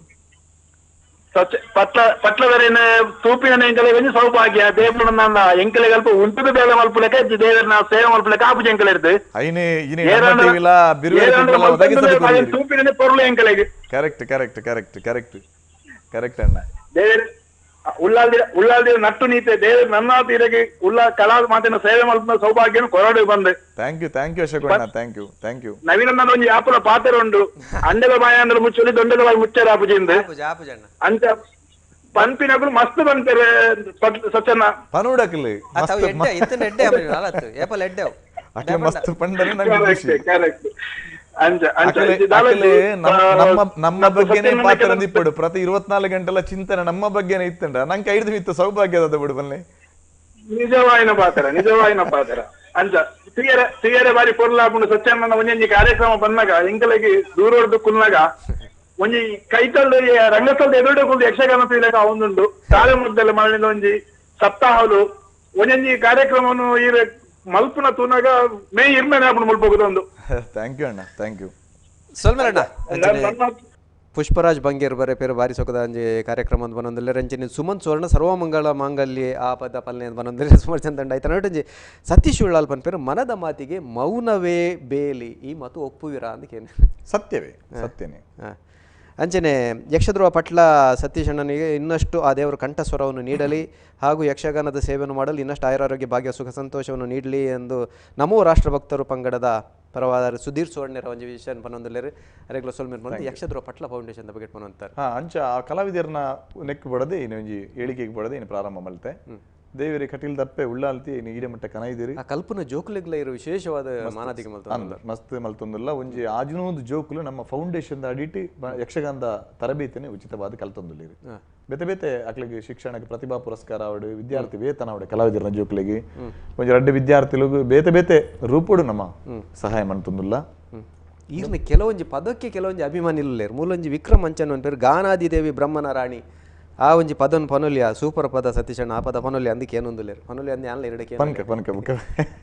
ಪಟ್ಲದರೇನ ತೂಪಿನ ಎಂಕಲೆ ಕೊಂಚ ಸ್ವಲ್ಪ ಆಗಿಯ ದೇವರ ನನ್ನ ಎಂಕಲೆ ಕಲ್ಪ ಉಂಟದ ಬೇಲೆ ಮಲ್ಪಲಕ್ಕೆ ದೇವರನ್ನ ಸೇವೆ ಮಲ್ಪಲಕ್ಕೆ ಆಪು ಎಂಕಲೆ ಇರ್ದು ಐನೆ ಇನೆ ನಮ್ಮಟಿವಿಲ ಬಿರುವೆ ಒದಗಿಸಬೇಕು ತೂಪಿನ ಪೊರ್ಲು ಎಂಕಲೆಗೆ correct correct correct correct correct ಅಣ್ಣ ದೇವರ ಉಳ್ಳಾಲ್ದಿರ ನಟ್ಟು ನೀತೆ ದೇವರ ನನ್ನ ತೀರಗೆ ಉಳ್ಳ ಕಲಾ ಮಾತಿನ ಸೇವೆ ಮಲ್ಪನ ಸೌಭಾಗ್ಯನು ಕೊರಡು ಬಂದೆ ಥ್ಯಾಂಕ್ ಯು ಅಶೋಕಣ್ಣ ಥ್ಯಾಂಕ್ ಯು ನವೀನಣ್ಣ ಒಂಜಿ ಆಪುಲ ಪಾತ್ರ ಉಂಡು ಅಂಡೆಲ ಬಾಯ ಅಂದ್ರೆ ಮುಚ್ಚಲಿ ದೊಂಡೆಲ ಬಾಯಿ ಮುಚ್ಚಾರ ಆಪುಜಿಂದ ಅಂತ ಪನ್ಪಿನಗಳು ಮಸ್ತ್ ಪನ್ಪೇರೆ ಸಚ್ಚನ್ನ ಪನೂಡಕಲ್ ಮಸ್ತ್ ಪಂಡನೆ ನಂಗೆ ಖುಷಿ ನಮ್ಮ ಬಗ್ಗೆನೇ ಪಾತ್ರ ಅಂದಿಪ್ಪಡು ಪ್ರತಿ 24 ಗಂಟೆಲ ಚಿಂತನೆ ನಮ್ಮ ಬಗ್ಗೆನೇ ಇತ್ತಂಡ ನಂಗೆ 5 ಇತ್ತು ಸೌಭಾಗ್ಯದ ಬಿಡು ಬನ್ನಿ ನಿಜವಾಯಿನ ಪಾತ್ರ ಅಂಚ ಸಿಯರೆ ಬಾರಿ ಪೊರ್ಲಾಪುಂಡು ಸತ್ಯಣ್ಣನ ಒಂಜಿ ಕಾರ್ಯಕ್ರಮ ಬಂದಾಗ ಎಂಕಲೆಗೆ ದೂರ ಹೊಡೆದು ಕುನ್ನಾಗ ಒಂಜಿ ಕೈತಲ್ದ ರಂಗಸ್ಥಳದ ಎದುರುಡು ಯಕ್ಷಗಾನ ಪೀಲಕ ಒಂದುಂಡು ತಾಳೆ ಮುದ್ದೆಲ್ಲ ಮಾಡಿದ ಒಂಜಿ ಸಪ್ತಾಹಲು ಒಂಜಿ ಕಾರ್ಯಕ್ರಮವನ್ನು ಈ ಮಲ್ಪುನ ತೂನಾಗ ಮೇ ಇರ್ಮೇನೆ ಆಪುಂಡು ಮುಲ್ಪೋಗುದೊಂದು ಥ್ಯಾಂಕ್ ಯು ಅಣ್ಣ ಥ್ಯಾಂಕ್ ಯು ಸೊಲ್ಮೇಲಣ್ಣ ಪುಷ್ಪರಾಜ್ ಬಂಗೇರ್ ಬರೆ ಪೇರು ಬಾರಿ ಸೊಕದ ಅಂಜಿ ಕಾರ್ಯಕ್ರಮ ಬನ್ನೊಂದಿಲ್ಲ ರಂಜಿನಿ ಸುಮನ್ ಸುವರ್ಣ ಸರ್ವಮಂಗಳ ಮಾಂಗಲ್ಯ ಆ ಪದ ಪಲ್ಲೆ ಬನ್ನೊಂದಿಲ್ಲ ಸುಮಾರು ಚಂದಂಡ ಆಯ್ತು ನೋಟಂಜಿ ಸತೀಶ್ ಉಳ್ಳಾಲ್ ಪನ್ಪೇರು ಮನದ ಮಾತಿಗೆ ಮೌನವೇ ಬೇಲಿ ಈ ಮಾತು ಒಪ್ಪುವಿರಾ ಅಂತ ಕೇಳಿ ಸತ್ಯವೇ ಸತ್ಯನೇ ಅಂಚನೆ ಯಕ್ಷಧ್ರುವ ಪಟ್ಲ ಸತೀಶ್ ಅಣ್ಣನಿಗೆ ಇನ್ನಷ್ಟು ಆ ದೇವರು ಕಂಠಸ್ವರವನ್ನು ನೀಡಲಿ ಹಾಗೂ ಯಕ್ಷಗಾನದ ಸೇವೆಯನ್ನು ಮಾಡಲು ಇನ್ನಷ್ಟು ಆಯುರಾರೋಗ್ಯ ಭಾಗ್ಯ ಸುಖ ಸಂತೋಷವನ್ನು ನೀಡಲಿ ಎಂದು ನಮೋ ರಾಷ್ಟ್ರಭಕ್ತರು ಪಂಗಡದ ಪರವಾದ ಸುಧೀರ್ ಸುವರ್ಣರ ಒಂದು ವಿಷಯ ಪನ್ನೊಂದಲ್ಲೇ ಅರೆಗ್ಲ ಸೊಲ್ಮೇರ್ ಬಂದು ಯಕ್ಷಧ್ರುವ ಪಟ್ಲ ಫೌಂಡೇಶನ್ ಬಗ್ಗೆ ಪನ್ನೊಂತಾರೆ ಅಂಚ ಆ ಕಲಾವಿದರನ್ನ ನೆಕ್ ಬಡದೆ ಇನ್ನು ಒಂಜಿ ಏಳಿಗೆಗೆ ಬಡದೆ ಇನ್ನು ಪ್ರಾರಂಭ ಮಲ್ತೆ ದೇವರಿ ಕಟೀಲ್ ದಪ್ಪೆ ಉಳ್ಳಾಲ್ತಿ ಈಡೆ ಮಟ್ಟ ಕನೈದಿರಿ ಆ ಕಲ್ಪನೆ ಜೋಕುಲೆಗ್ಲ ಇರೋ ವಿಶೇಷವಾದ ಮಾನದಿಗೆ ಮಸ್ತ್ ಮಲ್ತೊಂದಿಲ್ಲ ಒಂಜಿ ಆಜುನೊಂದು ಜೋಕುಲು ನಮ್ಮ ಫೌಂಡೇಶನ್ ಅಡಿಟಿ ಯಕ್ಷಗಾನದ ತರಬೇತಿನೇ ಉಚಿತವಾದ ಕಲ್ತೊಂದುಲ್ಲಿರಿ ಬೇತೆ ಬೇತೆ ಅಕ್ಲಿಗೆ ಶಿಕ್ಷಣಕ್ಕೆ ಪ್ರತಿಭಾ ಪುರಸ್ಕಾರ ಅವಡು ವಿದ್ಯಾರ್ಥಿ ವೇತನ ಅವಡೆ ಕಲಾವಿದರ ಜೋಕುಲಿಗೆ ಒಂಜಿ ರಡ್ಡೆ ವಿದ್ಯಾರ್ಥಿಗಳಿಗೂ ಬೇತೆ ಬೇತೆ ರೂಪಡು ನಮ್ಮ ಸಹಾಯ ಮಾಡ್ತೊಂದಿಲ್ಲ ಈರ್ನ ಕೆಲವೊಂಜಿ ಪದಕ್ಕೆ ಕೆಲವೊಂಜಿ ಅಭಿಮಾನಿ ಇಲ್ಲೇರು ಮೂಲೊಂಜಿ ವಿಕ್ರಮ್ ಅಂಚನ್ ಪೇರು ಗಾನಾದಿದೇವಿ ಬ್ರಹ್ಮನ ರಾಣಿ ಆ ಒಂಜಿ ಪದನ್ ಪನೊಲಿಯ ಸೂಪರ್ ಪದ ಸತೀಶಣ್ಣ ಆ ಪದ ಪನೊಲಿ ಅಂದಕ್ಕೆ ಏನೊಂದು ಲೇರು ಪನೊಲಿ ಅಂದ ಅಲ್ಲ ಎರಡಕ್ಕೆ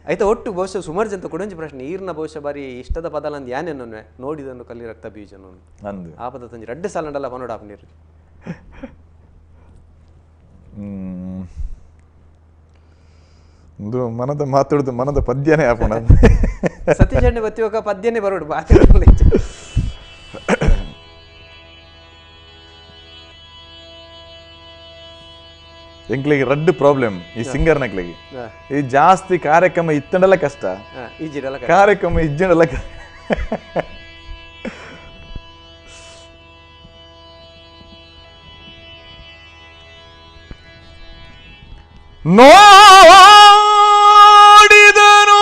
ಆಯ್ತಾ ಒಟ್ಟು ಬಹುಶಃ ಸುಮಾರು ಜನ ಕೊಡಂಜಿ ಪ್ರಶ್ನೆ ಈರ್ನ ಬಹುಶಃ ಬಾರಿ ಇಷ್ಟದ ಪದ ಅಂದ್ ಯಾನೇನೊನ್ವೆ ನೋಡಿದನ್ನು ಕಲಿ ರಕ್ತ ಬೀಜನು ಆ ಪದ ತಂಜಿ ರಡ್ಡು ಸಾಲಂಡಲ್ಲ ಪನೋಡ ನೀರು ಒಂದು ಮನದ ಮಾತಾಡುದು ಮನದ ಪದ್ಯನೇ ಆಪಣ ಸತೀಶಣ್ಣ ಬತ್ತಿವಾಗ ಪದ್ಯನೇ ಬರೋಡು ಬಾಕಿ ಎಂಕ್ಲಿಗೆ ರಡ್ಡು ಪ್ರಾಬ್ಲಮ್ ಈ ಸಿಂಗರ್ ನಕ್ಲಿಗೆ ಈ ಜಾಸ್ತಿ ಕಾರ್ಯಕ್ರಮ ಇತ್ತಂಡಲ್ಲ ಕಷ್ಟ ಕಾರ್ಯಕ್ರಮ ಇಜ್ಜಂಡಲ್ಲ ನೋಡಿದನು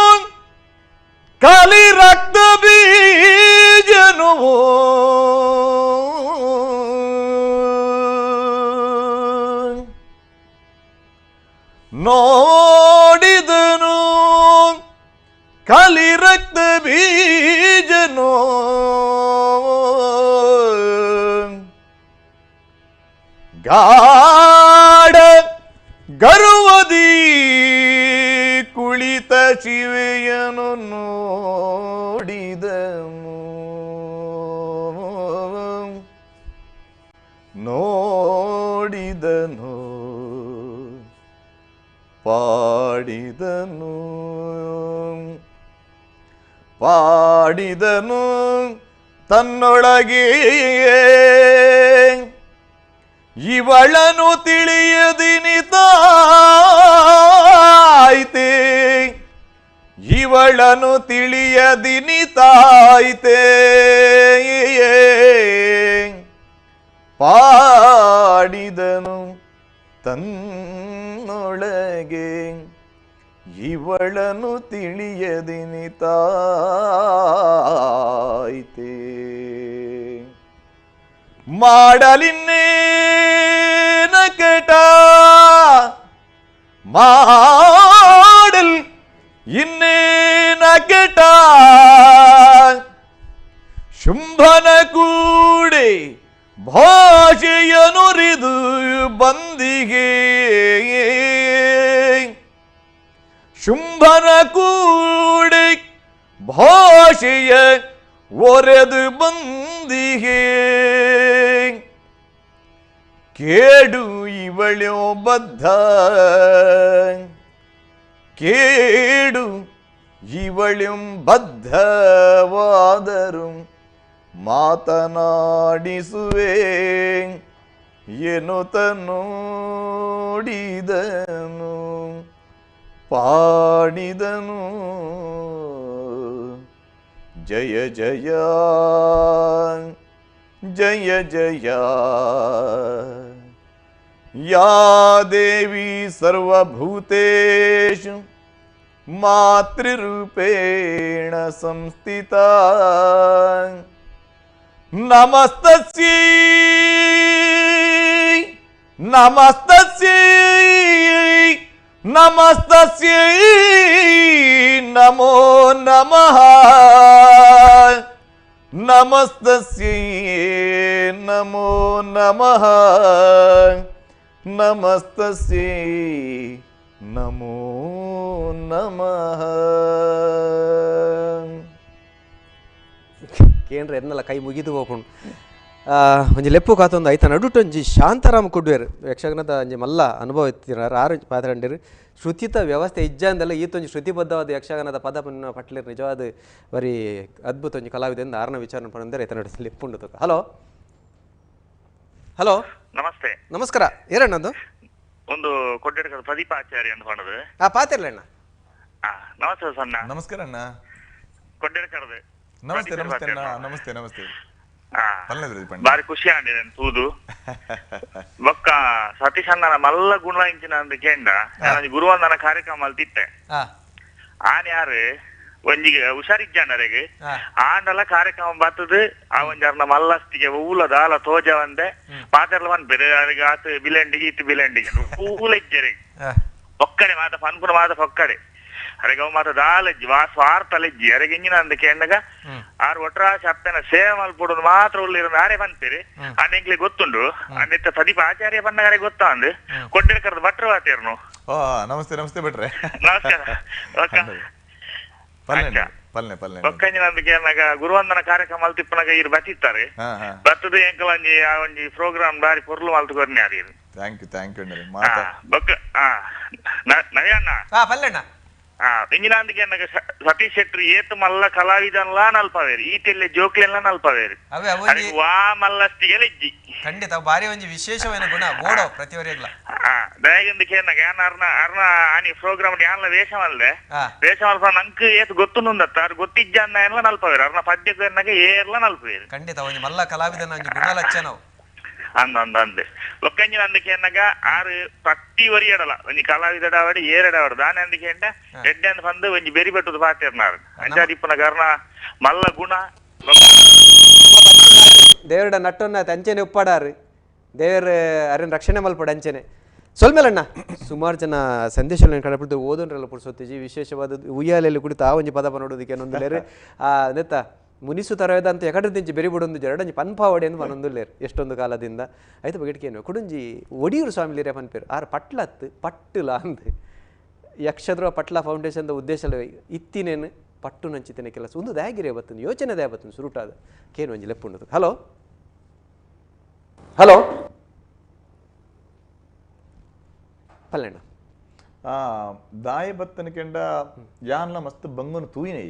ಕಲಿ ರಕ್ತ ಬೀಜನು ನೋಡಿದನು ಕಲಿ ರಕ್ತ ಬೀಜನು ಗಾಢ ಗರ್ವದಿ ಕುಳಿತ ಶಿವೆಯನು ನೋಡಿದನು ನೋಡಿದನು ಪಾಡಿದನು ಪಾಡಿದನು ತನ್ನೊಳಗೆ ಇವಳನು ತಿಳಿಯದಿನಿತಾಯ್ತೆ ಇವಳನು ತಿಳಿಯದಿನಿತಾಯ್ತೆ ಪಾಡಿದನು ತನ್ನೊಳಗೆ ಇವಳನು ತಿಳಿಯದಿನಿತಾಯ್ತೆ ಮಾಡಲಿನ್ನೇನ ಕೆಟ ಮಾಡಲ್ ಇನ್ನೇನ ಕೆಟ ಶುಂಭನ ಕೂಡೆ ಭಾಷೆಯನುರಿದು ಬಂದಿಗೆ ಶುಂಭನ ಕೂಡೆ ಭಾಷೆಯ ಒರೆದು ಬಂದಿಗೆ ಕೇಡು ಇವಳೋ ಬದ್ಧ ಕೇಡು ಇವಳಂ ಬದ್ಧವಾದರು ಮಾತನಾಡಿಸುವೆ ಎನ್ನುತ್ತ ನೋಡಿದನು ಪಾಡಿದನು ಜಯ ಜಯ ಜಯ ಜಯ ಯಾ ದೇವಿ ಸರ್ವಭೂತೇಷು ಮಾತೃರೂಪೇಣ ಸಂಸ್ಥಿತಾ ನಮಸ್ತಸ್ಯೈ ನಮಸ್ತಸ್ಯೈ ನಮಸ್ತಸ್ಯೈ ನಮೋ ನಮಃ ನಮಸ್ತಸ್ಯೈ ನಮೋ ನಮಃ ನಮಸ್ತಸ್ಯೈ ನಮೋ ನಮಃ ಕೇಂದ್ರ ಎನ್ನಲ್ಲ ಕೈ ಮುಗಿದು ಹೋಗ್ಕೊಂಡು ಒಂಜಿ ಲೆಪ್ಪು ಕಾತೊಂದು ಐತ ನಡುಟೊಂಜಿ ಶಾಂತಾರಾಮ್ ಕುಡ್ವೇರು ಯಕ್ಷಗಾನದ ಒಂಜಿ ಮಲ್ಲ ಅನುಭವ ಎತ್ತಿರಾರು ಆರು ಪಾತ್ರಂಡಿರು ಶ್ರುತಿತ ವ್ಯವಸ್ಥೆ ಇಜ್ಜಂದೆಲ್ಲ ಈತೊಂಜಿ ಶ್ರುತಿಬದ್ಧವಾದ ಯಕ್ಷಗಾನದ ಪದ ಪಟ್ಲಿರು ನಿಜವಾದ ಬರೀ ಅದ್ಭುತ ಒಂಜಿ ಕಲಾವಿದೆಂದು ಆರನ ವಿಚಾರ ಪಡೆದರೆ ಐತ ನಡು ಲೆಪ್ಪುಂಡು ತಕ ಹಲೋ ಹಲೋ ನಮಸ್ತೆ. ನಮಸ್ಕಾರ ಏನಣ್ಣದು ಒಂದು ಕೊಡ್ಡೆಡ್ಕ ಪ್ರದೀಪ ಆಚಾರ್ಯ ಅಂತ ಮಾಡೋದು. ಪಾತಿರ್ಲಣ್ಣ. ನಮಸ್ತೆ ಸಣ್ಣ. ನಮಸ್ಕಾರ ಅಣ್ಣ. ಕೊಡ್ಡೆಡ್ಕರ್ದು. ನಮಸ್ತೆ ನಮಸ್ತೆ ಅಣ್ಣ. ನಮಸ್ತೆ ನಮಸ್ತೆ. ಬಾರಿ ಖುಷಿ ಆಂಡಿದೆ ತೂದು ಬೊಕ್ಕ ಸತೀಶ್ ಅಣ್ಣನ ಮಲ್ಲ ಗುಣ ಇಂಚಿನ ಅಂತ ಕೇಂಡ ಗುರುವಂದನ ಕಾರ್ಯಕ್ರಮ ಅಲ್ತಿತ್ತೆ ಆನ್ ಯಾರು ಒಂಜಿಗೆ ಹುಷಾರಿಜ್ಜಾಂಡರೆಗೆ ಆಂಡಲ ಕಾರ್ಯಕ್ರಮ ಬರ್ತದೆ ಆ ಒಂಜಾರ್ನ ಮಲ್ಲಸ್ತಿಗೆ ಊಲದ ಆಲ ತೋಜ ಒಂದೆ ಪಾತೆರ್ಲ ಬಂದ್ಬೇರೆ ಅದಕ್ಕೆ ಆತ ಬಿಲೆಂಡಿಗೆ ಇತ್ತು ಬಿಲೆಂಡಿಗೆ ಊಲ ಇಜ್ಜರೆಗೆ ಒಕ್ಕಡೆ ಮಾತ ಪನ್ಪುನ ಮಾತ ಪೊಕ್ಕಡೆ ಅರೆಗೆ ಅವು ಮಾತ ದಾಲೆಜ್ಜಿ ಸ್ವಾರ್ಥಲೆಜ್ಜಿ ಅರೆಗೆ ಇಂಜಿನ ಅಂದ ಕೇಂಡಾಗ ಆರು ಒಟ್ರಾಶ ಅಪ್ಪನ ಸೇವೆ ಮಲ್ಪುಡೋದು ಮಾತ್ರ ಉಳ್ಳಿರೋ ನಾರೇ ಬಂತೀರಿ ಅಂಡ್ ಎಂಕ್ಲಿ ಗೊತ್ತುಂಡು ಅಂದಿತ್ತ ಪ್ರದೀಪ ಆಚಾರ್ಯ ಬಂದಾರೆ ಗೊತ್ತಾ ಅಂದ್ ಕೊಡ್ಡೆಡ್ಕರ್ದು ಭಟ್ರು ಆತೇರ್ನು. ನಮಸ್ತೆ ನಮಸ್ತೆ ಬಿಟ್ರೆ ನಮಸ್ಕಾರ. ಒಕ್ಕಂಜಿನ ಅಂದ ಕೇಂದಾಗ ಗುರುವಂದನ ಕಾರ್ಯಕ್ರಮ ಅಲ್ತಿಪ್ಪನಾಗ ಇರು ಬತ್ತಿತ್ತಾರೆ ಬತ್ತದ ಎಂಕಲ್ ಒಂಜಿ ಆ ಒಂಜಿ ಪ್ರೋಗ್ರಾಮ್ ಬಾರಿ ಪೊರ್ಲು ಮಲ್ತು ಕೊರ್ನಿ ಆದಿರು. ಥ್ಯಾಂಕ್ ಯು ಬೊಕ್ಕ ನಯಣ್ಣ ಪಲ್ಲೆಣ್ಣ ಇಂಜಿನ ಅಂದಿಗೆ ಸತೀಶ್ ಶೆಟ್ಟಿ ಏತ್ ಮಲ್ಲ ಕಲಾವಿದನ್ಲ ನಲ್ಪವೇರಿ ಈತೆಲ್ಲ ಜೋಕ್ಲೆಲ್ಲ ನಲ್ಪವೇರಿ ವಾ ಮಲ್ಲಸ್ತಿಗೆ ಲೆಜ್ಜಿ ಖಂಡಿತ ಬಾರಿ ಒಂಜಿ ವಿಶೇಷವಾದ ಗುಣ ಬೋಡೋ ಪ್ರತಿವರಿಯಲ್ಲ ದಯಗಂದಿಗೆ ಅರ್ನ ಆನಿ ಪ್ರೋಗ್ರಾಮ್ ಯಾನ್ಲ ವೇಷ ಮಲ್ದೆ ವೇಷ ಮಲ್ಪ ನಂಕ್ ಏತ್ ಗೊತ್ತು ನುಂದತ್ತ ಅವ್ರು ಗೊತ್ತಿಜ್ಜ ಅನ್ನ ಎಲ್ಲ ನಲ್ಪವೇರಿ ಅರ್ನ ಪದ್ಯಕ್ಕೆ ಏರ್ಲ ನಲ್ಪವೇರಿ ಖಂಡಿತ ಒಂಜಿ ಮಲ್ಲ ಕಲಾವಿದನ ಒಂಜಿ ಗುಣ ಲಚ್ಚ ನಾವು ಅಂದೆ ಒಕ್ಕಂಜಿನ ಅಂದಕ್ಕೆ ಆರು ಪತ್ತಿ ವರಿ ಎಡಲ ಒಂಜಿ ಕಲಾವಿದ ಆವಡಿ ಏರಡಾವಡು ದಾನೆ ಅಂದಕ್ಕೆ ಎಡ್ಡೆ ಅಂತ ಬಂದು ಒಂಜಿ ಬೆರಿ ಬೆಟ್ಟದ ಪಾತಿರ್ನಾರು ಅಂಚಾದಿಪ್ಪನ ಕಾರಣ ಮಲ್ಲ ಗುಣ ದೇವರ ನಟ್ಟನ್ನ ಅಂಚೆನೆ ಉಪ್ಪಾಡಾರು ದೇವರ ಅರನ್ ರಕ್ಷಣೆ ಮಲ್ಪಡ ಅಂಚೆನೆ ಸೊಲ್ಮೇಲಣ್ಣ ಸುಮಾರು ಜನ ಸಂದೇಶಗಳನ್ನು ಕಂಡುಬಿಟ್ಟು ಓದೋನ್ರೆಲ್ಲ ಪುಡ್ಸೋತಿಜಿ ವಿಶೇಷವಾದ ಉಯ್ಯಾಲೆಯಲ್ಲಿ ಕುಡಿತು ಆ ಒಂಜಿ ಪದ ನೋಡೋದಕ್ಕೆ ಅನ್ನೊಂದುಲೇರು ನೆತ್ತ ಮುನಿಸು ತರವೇದ ಅಂತ ಎಕಡೆ ದಿಂಚಿ ಬೆರಿ ಬಿಡೊಂದು ಜರಡಂಜಿ ಪನ್ಪಾವಡೆ ಅಂತ ಮನೊಂದುಲ್ಲೇರು ಎಷ್ಟೊಂದು ಕಾಲದಿಂದ ಆಯ್ತು ಬಗೆಟ್ಕೇನು ಕುಡುಂಜಿ ಒಡಿಯೂರು ಸ್ವಾಮಿಲಿರೇ ಪನ್ಪೇರು ಆರು ಪಟ್ಲತ್ತು ಪಟ್ಟುಲ ಅಂದ್ ಯಕ್ಷದ್ರ ಪಟ್ಲ ಫೌಂಡೇಶನ್ದ ಉದ್ದೇಶ ಇತ್ತಿನೇನು ಪಟ್ಟು ನಂಚಿತೇನೆ ಕೆಲಸ ಒಂದು ದಾಗಿರೇ ಬರ್ತದೆ ಯೋಚನೆ ದೇ ಬರ್ತದೆ ಸುರುಟಾದ ಕೇನು ಒಂಜಿ ಲೆಪ್ಪುಂಡದು. ಹಲೋ ಹಲೋ ಪಲ್ಲೆಣ್ಣ ದಾಯ ಬತ್ತನ ಕೆಂಡ ಯಾನ್ಲ ಮಸ್ತ್ ಬಂಗನು ತೂಯಿನೈ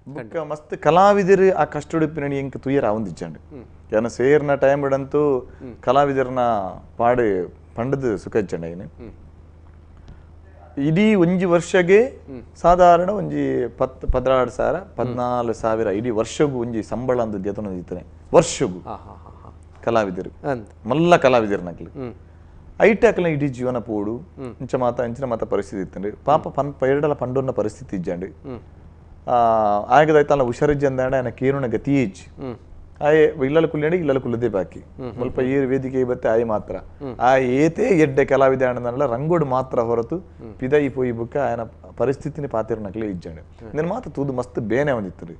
ಬೊಕ್ಕ ಮಸ್ತ್ ಕಲಾವಿದರು ಆ ಕಷ್ಟುಡುಪಿನ ಎಂಕ್ ತುಯ್ಯರ ಅವಂದಿಜ್ಜಂಡು ಯಾನ ಸೇರ್ನ ಟೈಮ್ ಇಡಂತೂ ಕಲಾವಿದರ್ನ ಪಾಡು ಪಂಡದು ಸುಖ ಇಜ್ಜಂಡ ಏನು ಇಡೀ ಒಂಜಿ ವರ್ಷಗೆ ಸಾಧಾರಣ ಒಂಜಿ 16,000 14,000 ಇಡೀ ವರ್ಷಗೂ ಒಂಜಿ ಸಂಬಳ ಅಂತ ದೇತನ ಇತ್ತನೆ ವರ್ಷಗೂ ಕಲಾವಿದರು ಮಲ್ಲ ಕಲಾವಿದರ್ನಕ್ಲಿ ಐಟಾಕ್ಲ ಇಡೀ ಜೀವನ ಪೋಡು ಇಂಚಿನ ಮಾತ ಪರಿಸ್ಥಿತಿ ಇತ್ತಂಡ್ರಿ ಪಾಪ ಎರಡಲ ಪಂಡೋನ್ನ ಪರಿಸ್ಥಿತಿ ಇಜ್ಜಂಡು ಆಗದಾಯ್ತಲ್ಲ ಹುಷಾರಿಜ್ಜಂದಾಂಡ ఆయన ಕೇರುನ ಗತಿ ಇಜ್ಜಿ ಆಯ್ ಇಲ್ಲಲ ಕುಲ್ಲೇಂಡಿ ಇಲ್ಲಲ ಕುಲ್ಲದೆ ಬಾಕಿ ಸ್ವಲ್ಪ ಈ ವೇದಿಕೆ ಬತ್ತೆ ಆಯ್ ಮಾತ್ರ ಆ ಏತೆ ಎಡ್ಡೆ ಕಲಾವಿದ ಆನಂದಲ್ಲ ರಂಗೋಡು ಮಾತ್ರ ಹೊರತು ಪಿದೈ ಪೋಯಿ ಬುಕ್ಕ ఆయన ಪರಿಸ್ಥಿತಿನಿ ಪಾತಿರ್ನಕ್ಲೆ ಇಜ್ಜಂಡು నేను ಮಾತ್ರ ತೂದು ಮಸ್ತ್ ಬೇನೆ ಒಂದಿತ್ತು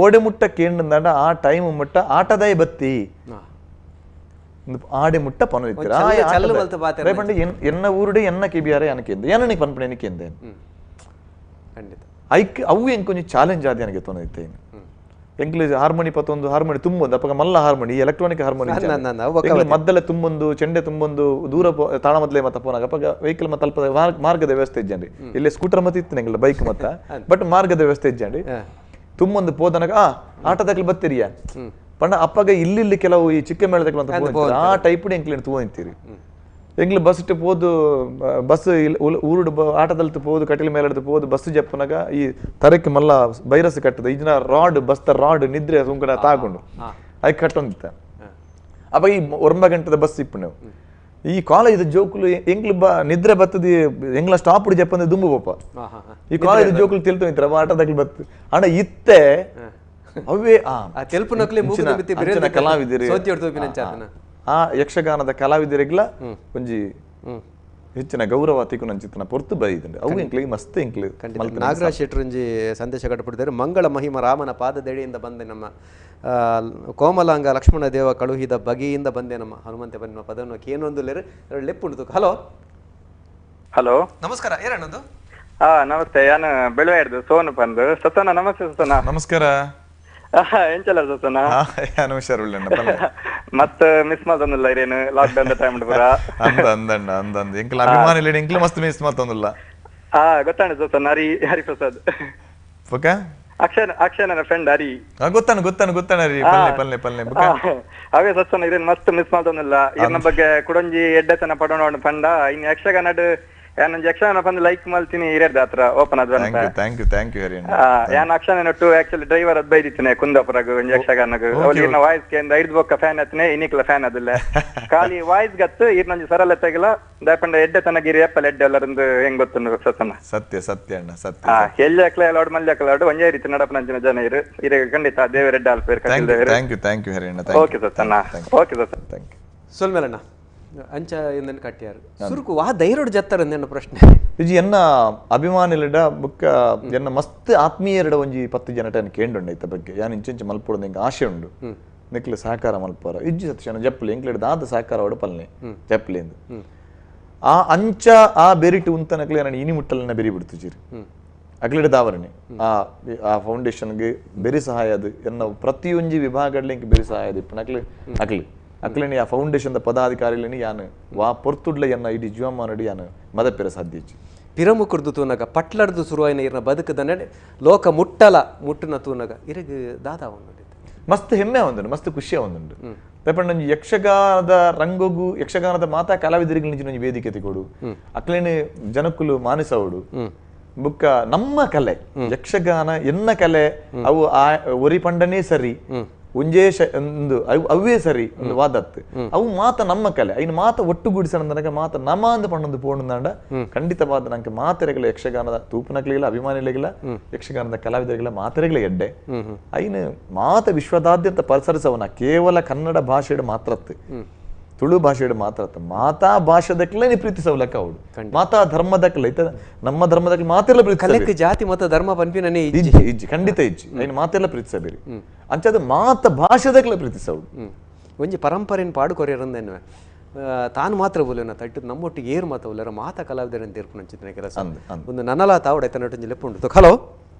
ಓಡೆ ಮುಟ್ಟ ಕೇಂಡಂದಾಂಡ ಆ ಟೈಮ್ ಮುಟ್ಟ ಆಟದಾಯ ಬತ್ತಿ ಆಡೆ ಮುಟ್ಟ ಪನು ಇತ್ತು ರೇಪಂಡಿ ಎನ್ನ ಊರುಡೆ ಎನ್ನ ಕಿಬಿಯಾರೆ ಅನಕೇಂದ ಎನ್ನನಿಗೆ ಪನ್ಪಣೆ ಎನಕೇಂದ ಖಂಡಿತ ಐಕ್ ಅವು ಎಂಕ್ ಕೊಂಚ ಚಾಲೆಂಜ್ ಆದಿ ನನಗೆ ತೊಂದಿತ್ತೆ ಎಂಕ್ಲೆ ಹಾರ್ಮೋನಿ ಪತ್ತೊಂದು ಹಾರ್ಮೋನಿ ತುಂಬೊಂದು ಅಪ್ಪಗ ಮಲ್ಲ ಹಾರ್ಮೋನಿ ಎಲೆಕ್ಟ್ರಾನಿಕ್ ಹಾರ್ಮೋನಿ ಮದ್ದಲೆ ತುಂಬೊಂದು ಚೆಂಡೆ ತುಂಬೊಂದು ದೂರ ತಾಳ ಮದ್ಲೆ ಮತ್ತ ಪೋನಾಗ ಅಪ್ಪಗ ವೆಹಿಕಲ್ ಮತ್ತ ಅಲ್ಪ ಮಾರ್ಗದ ವ್ಯವಸ್ಥೆ ಇಜ್ಜಂಡಿ ಇಲ್ಲೇ ಸ್ಕೂಟರ್ ಮತ್ತ ಇತ್ತು ನಂಗೆ ಬೈಕ್ ಮತ್ತ ಬಟ್ ಮಾರ್ಗದ ವ್ಯವಸ್ಥೆ ಇಜ್ಜಂಡಿ ತುಂಬೊಂದು ಪೋದನಗ ಆಟದಾಗ್ಲಿ ಬತ್ತೀರಿಯಾ ಪಂಡ ಅಪ್ಪಗ ಇಲ್ಲಿ ಕೆಲವು ಈ ಚಿಕ್ಕ ಮೇಳದಾಗ ಆ ಟೈಪ್ ಎಂಕ್ಲೆ ತೂಂತೀರಿ ಎಂಗ್ಲು ಬಸ್ ಪೋದು ಬಸ್ ಊರುಡು ಆಟದಲ್ಲಿ ಪೋದು ಕಟೀಲ್ ಮೇಲೆ ಪೋದು ಬಸ್ ಜಪ್ಪನಾಗ ಈ ತರಕ್ಕೆ ಮಲ್ಲ ಬೈರಸ್ ಕಟ್ಟದ ಇಜ್ನ ರಾಡ್ ಬಸ್ತ ರಾಡ್ ನಿದ್ರೆ ಸುಂಕಡ ತಾಕೊಂಡು ಅದ್ ಕಟ್ಟೊಂದಿತ್ತ ಅಪ್ಪ ಈ 9 ಗಂಟೆದ ಬಸ್ ಇಪ್ಪು ನಾವು ಈ ಕಾಲೇಜ್ ಜೋಕುಲು ಎಂಗ್ಲು ನಿದ್ರೆ ಬತ್ತದಿ ಎಂಗ್ಲ ಸ್ಟಾಪ್ ಜಪ್ಪಂದ ದುಂಬು ಪೋಪ ಈ ಕಾಲೇಜ್ ಜೋಕುಲು ತಿಳ್ತೊಂದಿತ್ರ ಆಟದಾಗ್ಲಿ ಬತ್ತು ಅಣ್ಣ ಇತ್ತೆ ಅವೇ ಕಲಾವಿದಿರಿ ಆ ಯಕ್ಷಗಾನದ ಕಲಾವಿದರಿಗ್ಲ ಒಂಜಿ ಹೆಚ್ಚಿನ ಗೌರವ ತಿಕ್ಕುನಂಚಿತ್ತನ ಪೊರ್ತು ಬೈದಂಡೆ ಅವು ಎಂಕ್ಲಿಗೆ ಮಸ್ತ್ ಎಂಕ್ಲಿ ನಾಗರಾಜ್ ಶೆಟ್ಟರಂಜಿ ಸಂದೇಶ ಕಟ್ಟಿಬಿಟ್ಟಿದ್ದಾರೆ. ಮಂಗಳ ಮಹಿಮ ರಾಮನ ಪಾದದಡಿಯಿಂದ ಬಂದೆ ನಮ್ಮ ಕೋಮಲಾಂಗ ಲಕ್ಷ್ಮಣ ದೇವ ಕಳುಹಿದ ಬಗೆಯಿಂದ ಬಂದೆ ನಮ್ಮ ಹನುಮಂತ ಬನ್ನಿ ಪದವನ್ನು ಏನೊಂದು ಲೆಪ್ಪುಂಡು. ಹಲೋ ಹಲೋ ನಮಸ್ಕಾರ ಏನನ್ನದು? ನಮಸ್ತೆ ಯಾನು ಬೆಳವಾಡ್ದು ಸೋನು ಬಂದು ಸತನ ನಮಸ್ತೆ ಸತನ ನಮಸ್ಕಾರ ಎಂಚಲ್ಲ ಸತನ ಮತ್ತೆ ಮಿಸ್ ಮಾಡ್ತಂದಿಲ್ಲ ಇರೇನು ಲಾಕ್ಡೌನ್ ಟೈಮ್ ಪೂರ ಅಂದಂದ ಎಂಕ್ಲ ಅಭಿಮಾನ ಎಂಕ್ಲ ಮಸ್ತ್ ಮಿಸ್ ಮಾಡ್ತಂದಿಲ್ಲ ಗೊತ್ತಾಂಡ ಸತನ ಹರಿಪ್ರಸಾದ್ ಓಕ ಅಕ್ಷಯ್ ನನ್ನ ಫ್ರೆಂಡ್ ಹರಿ. ಗೊತ್ತಾನ ರೀ ಪಲ್ಲೆ ಅವೇ ಸತ್ತನ ಇದನ್ನ ಮಸ್ತ್ ಮಿಸ್ ಮಾಡ್ತೊಂದಿಲ್ಲ ಇರ್ನ ಬಗ್ಗೆ ಕುಡೊಂಜಿ ಎಡ್ಡೆತನ ಪಡೋಣ ಪಂಡ ಇನ್ನು ಯಕ್ಷಗಾನಡ್ ಯಾನೊಂದು ಯಕ್ಷಗಾನ ಬಂದು ಲೈಕ್ ಮಲ್ತೀನಿ ಹಿರಿಯರ್ದ ಹತ್ರ ಓಪನ್ ಆದ್ವ ಯಾನ್ ಅಕ್ಷನಟ್ಟು ಆಕ್ಚುಲಿ ಡ್ರೈವರ್ ಅದ್ ಬೈದಿತ್ತನೆ ಕುಂದಾಪುರಗ್ ಒಂಜಿ ಯಕ್ಷಗಾನಗ್ ಅವ್ಲಿನ ವಾಯ್ಸ್ ಕೇಂದ್ರ ಐದು ಬೊಕ್ಕ ಫ್ಯಾನ್ ಹತ್ತನೆ ಇನ್ನಿಕ್ಲ ಫ್ಯಾನ್ ಅದಿಲ್ಲ ಖಾಲಿ ವಾಯ್ಸ್ ಗತ್ತು ಇರ್ನೊಂಜಿ ಸರಳತೆಗಿಲ್ಲ ದಾಪಂಡ ಎಡ್ಡೆ ತನಗಿರಿ ಎಪ್ಪಲ್ ಎಡ್ಡೆ ಎಲ್ಲರಂದು ಹೆಂಗ್ ಗೊತ್ತು ಸತ್ತನ ಸತ್ಯ ಅಣ್ಣ ಸತ್ಯ ಎಲ್ಜಕ್ಲ ಎಲ್ಲಾಡು ಮಲ್ಜಕ್ಲಾಡು ಒಂಜೇ ರೀತಿ ನಡಪನಂಚಿನ ಜನ ಇರು ಇರ ಖಂಡಿತ ದೇವರ ಎಡ್ಡೆ ಆಲ್ಪೇರ್ ಥ್ಯಾಂಕ್ ಯು ಹರಿಯಣ್ಣ ಓಕೆ ಸತ್ತಣ್ಣ ಓಕೆ ಸತ್ತ ಥ್ಯಾಂಕ್ ಯು ಸೊಲ್ಮೇಲಣ್ಣ ಅಂಚ ಎಂದನ್ ಕಟ್ಟ್ಯಾರು ಸುರುಕು ವಾ ಧೈರ್ಯಡ್ ಜತ್ತರ ಎಂದೆನ್ನ ಪ್ರಶ್ನೆ ಇಜಿ ಎನ್ನ ಅಭಿಮಾನಿಲಡ ಬುಕ್ಕ ಎನ್ನ ಮಸ್ತ್ ಆತ್ಮೀಯರಡ ಒಂಜಿ 10 ಜನಟನ್ ಕೇಂಡುಂಡು ಐತ ಬಗ್ಗೆ ಯಾನ್ ಇಂಚೆಂಚ ಮಲ್ಪೊಡು ಎಂಕ ಆಶೆ ಉಂಡು ನಿಕ್ಲೆ ಸಹಕಾರ ಮಲ್ಪರ ಇಜ್ಜಿ ಸತ್ಯನ ಜಪ್ಪಲಿ ಎಂಕ್ಲೆಡ್ ದಾದ ಸಹಕಾರ ಒಡ ಪಲ್ನೆ ಜಪ್ಪಲಿಂದು ಆ ಅಂಚ ಆ ಬೆರಿಟು ಉಂತನಕ್ಲೆ ನಾನು ಇನಿ ಮುಟ್ಟಲನ್ನ ಬೆರಿ ಬಿಡ್ತುಜಿರಿ ಅಕ್ಲೆಡ್ ದಾವರಣೆ ಆ ಫೌಂಡೇಶನ್ಗೆ ಬೆರಿ ಸಹಾಯ ಅದು ಎನ್ನ ಪ್ರತಿಯೊಂಜಿ ವಿಭಾಗಡ್ಲೆ ಎಂಕ್ ಬೆರಿ ಸಹಾಯ ಅದು ನಕ್ಲೆ ಅಕ್ಲೆನಿ ಆ ಫೌಂಡೇಶನ್ ಪದಾಧಿಕಾರಿలని ಯಾನು ವಾ ಪೊರ್ತುಡ್ಲ ಎನ್ನ ಇಡೀ ಜೀವಮಾನಡಿ ಯಾನು ಮದಪೆರ ಸಾಧ್ಯಚ್ಚಿ ಪಿರಮುಕುರ್ದು ತೂನಗ ಪಟ್ಲರ್ದು ಸುರುವಾಯಿನ ಇರ್ನ ಬದುಕದ ನಡೆ ಲೋಕ ಮುಟ್ಟನ ತೂನಗ ಇರಗ ದಾದಾ ಮಸ್ತ್ ಹೆಮ್ಮೆ ಒಂದುಂಡು ಮಸ್ತ್ ಖುಷಿಯ ಒಂದುಂಡು ತಪಂಡ ಯಕ್ಷಗಾನದ ರಂಗೋಗು ಯಕ್ಷಗಾನದ ಮಾತಾ ಕಲಾವಿದರಿಗೆ ನಿಂಚಿನ ವೇದಿಕೆ ತಿಕೊಡು ಅಕ್ಲೇನೆ ಜನಕ್ಕುಲು ಮಾನಿಸವುಡು ಬುಕ್ಕ ನಮ್ಮ ಕಲೆ ಯಕ್ಷಗಾನ ಎನ್ನ ಕಲೆ ಅವು ಆ ಒರಿ ಪಂಡನೇ ಸರಿ ಒಂಜೇಶ ಒಂದು ಅವೇ ಸರಿ ಒಂದು ವಾದತ್ತು ಅವು ಮಾತ ನಮ್ಮ ಕಲೆ ಐನು ಮಾತ ಒಟ್ಟುಗೂಡಿಸನಂದನಗೆ ಮಾತ ನಮ ಅಂದ ಪಣ್ಣೊಂದು ಪೋಣಂದಾಂಡ ಖಂಡಿತವಾದ ನಂಗೆ ಮಾತೆರೆಗಳ ಯಕ್ಷಗಾನದ ತೂಪನಕ್ಲಿಗಿಲ್ಲ ಅಭಿಮಾನಿಗಳಿಗಿಲ್ಲ ಯಕ್ಷಗಾನದ ಕಲಾವಿದರಿಗಿಲ್ಲ ಮಾತೆರೆಗಳ ಎಡ್ಡೆ ಐನು ಮಾತ ವಿಶ್ವದಾದ್ಯಂತ ಪಸರಿಸವನ ಕೇವಲ ಕನ್ನಡ ಭಾಷೆಡ್ ಮಾತ್ರತ್ತು ತುಳು ಭಾಷೆಡ್ ಮಾತ್ರತ್ತು ಮಾತಾ ಭಾಷೆದಕ್ಲೆ ನೀ ಪ್ರೀತಿಸವಲಕ್ಕ ಅವಳು ಮಾತಾ ಧರ್ಮದಕ್ಲೆ ಐತ ನಮ್ಮ ಧರ್ಮದಕ್ಲೆ ಮಾತೆಲ್ಲ ಪ್ರೀತಿಸ ಜಾತಿ ಮತ ಧರ್ಮ ಪನ್ಪಿನೇ ಇಜ್ಜಿ ಖಂಡಿತ ಇಜ್ಜಿ ಐನು ಮಾತೆಲ್ಲ ಪ್ರೀತಿಸಬೇರಿ ಅಂಚದ ಮಾತ ಭಾಷೆದಕ್ಲೆ ಪ್ರೀತಿಸವಳು ಒಂಜಿ ಪರಂಪರೆನ್ ಪಾಡುಕೊರೆಯರಂದೇನು ತಾನು ಮಾತ್ರ ಬೋಲೇನ ತಟ್ಟು ನಮ್ಮೊಟ್ಟಿಗೆ ಏರು ಮಾತ ಬೋಲೇರ ಮಾತ ಕಲಾವಿದರನ್ನು ತೀರ್ಪು ನಂಚಿನ ಕೆಲಸ ಒಂದು ನನ್ನಲ ತಾವಡ ನಟೊಂಜಿ ಲೆಪ್ಪುಂಡು ಹಲೋ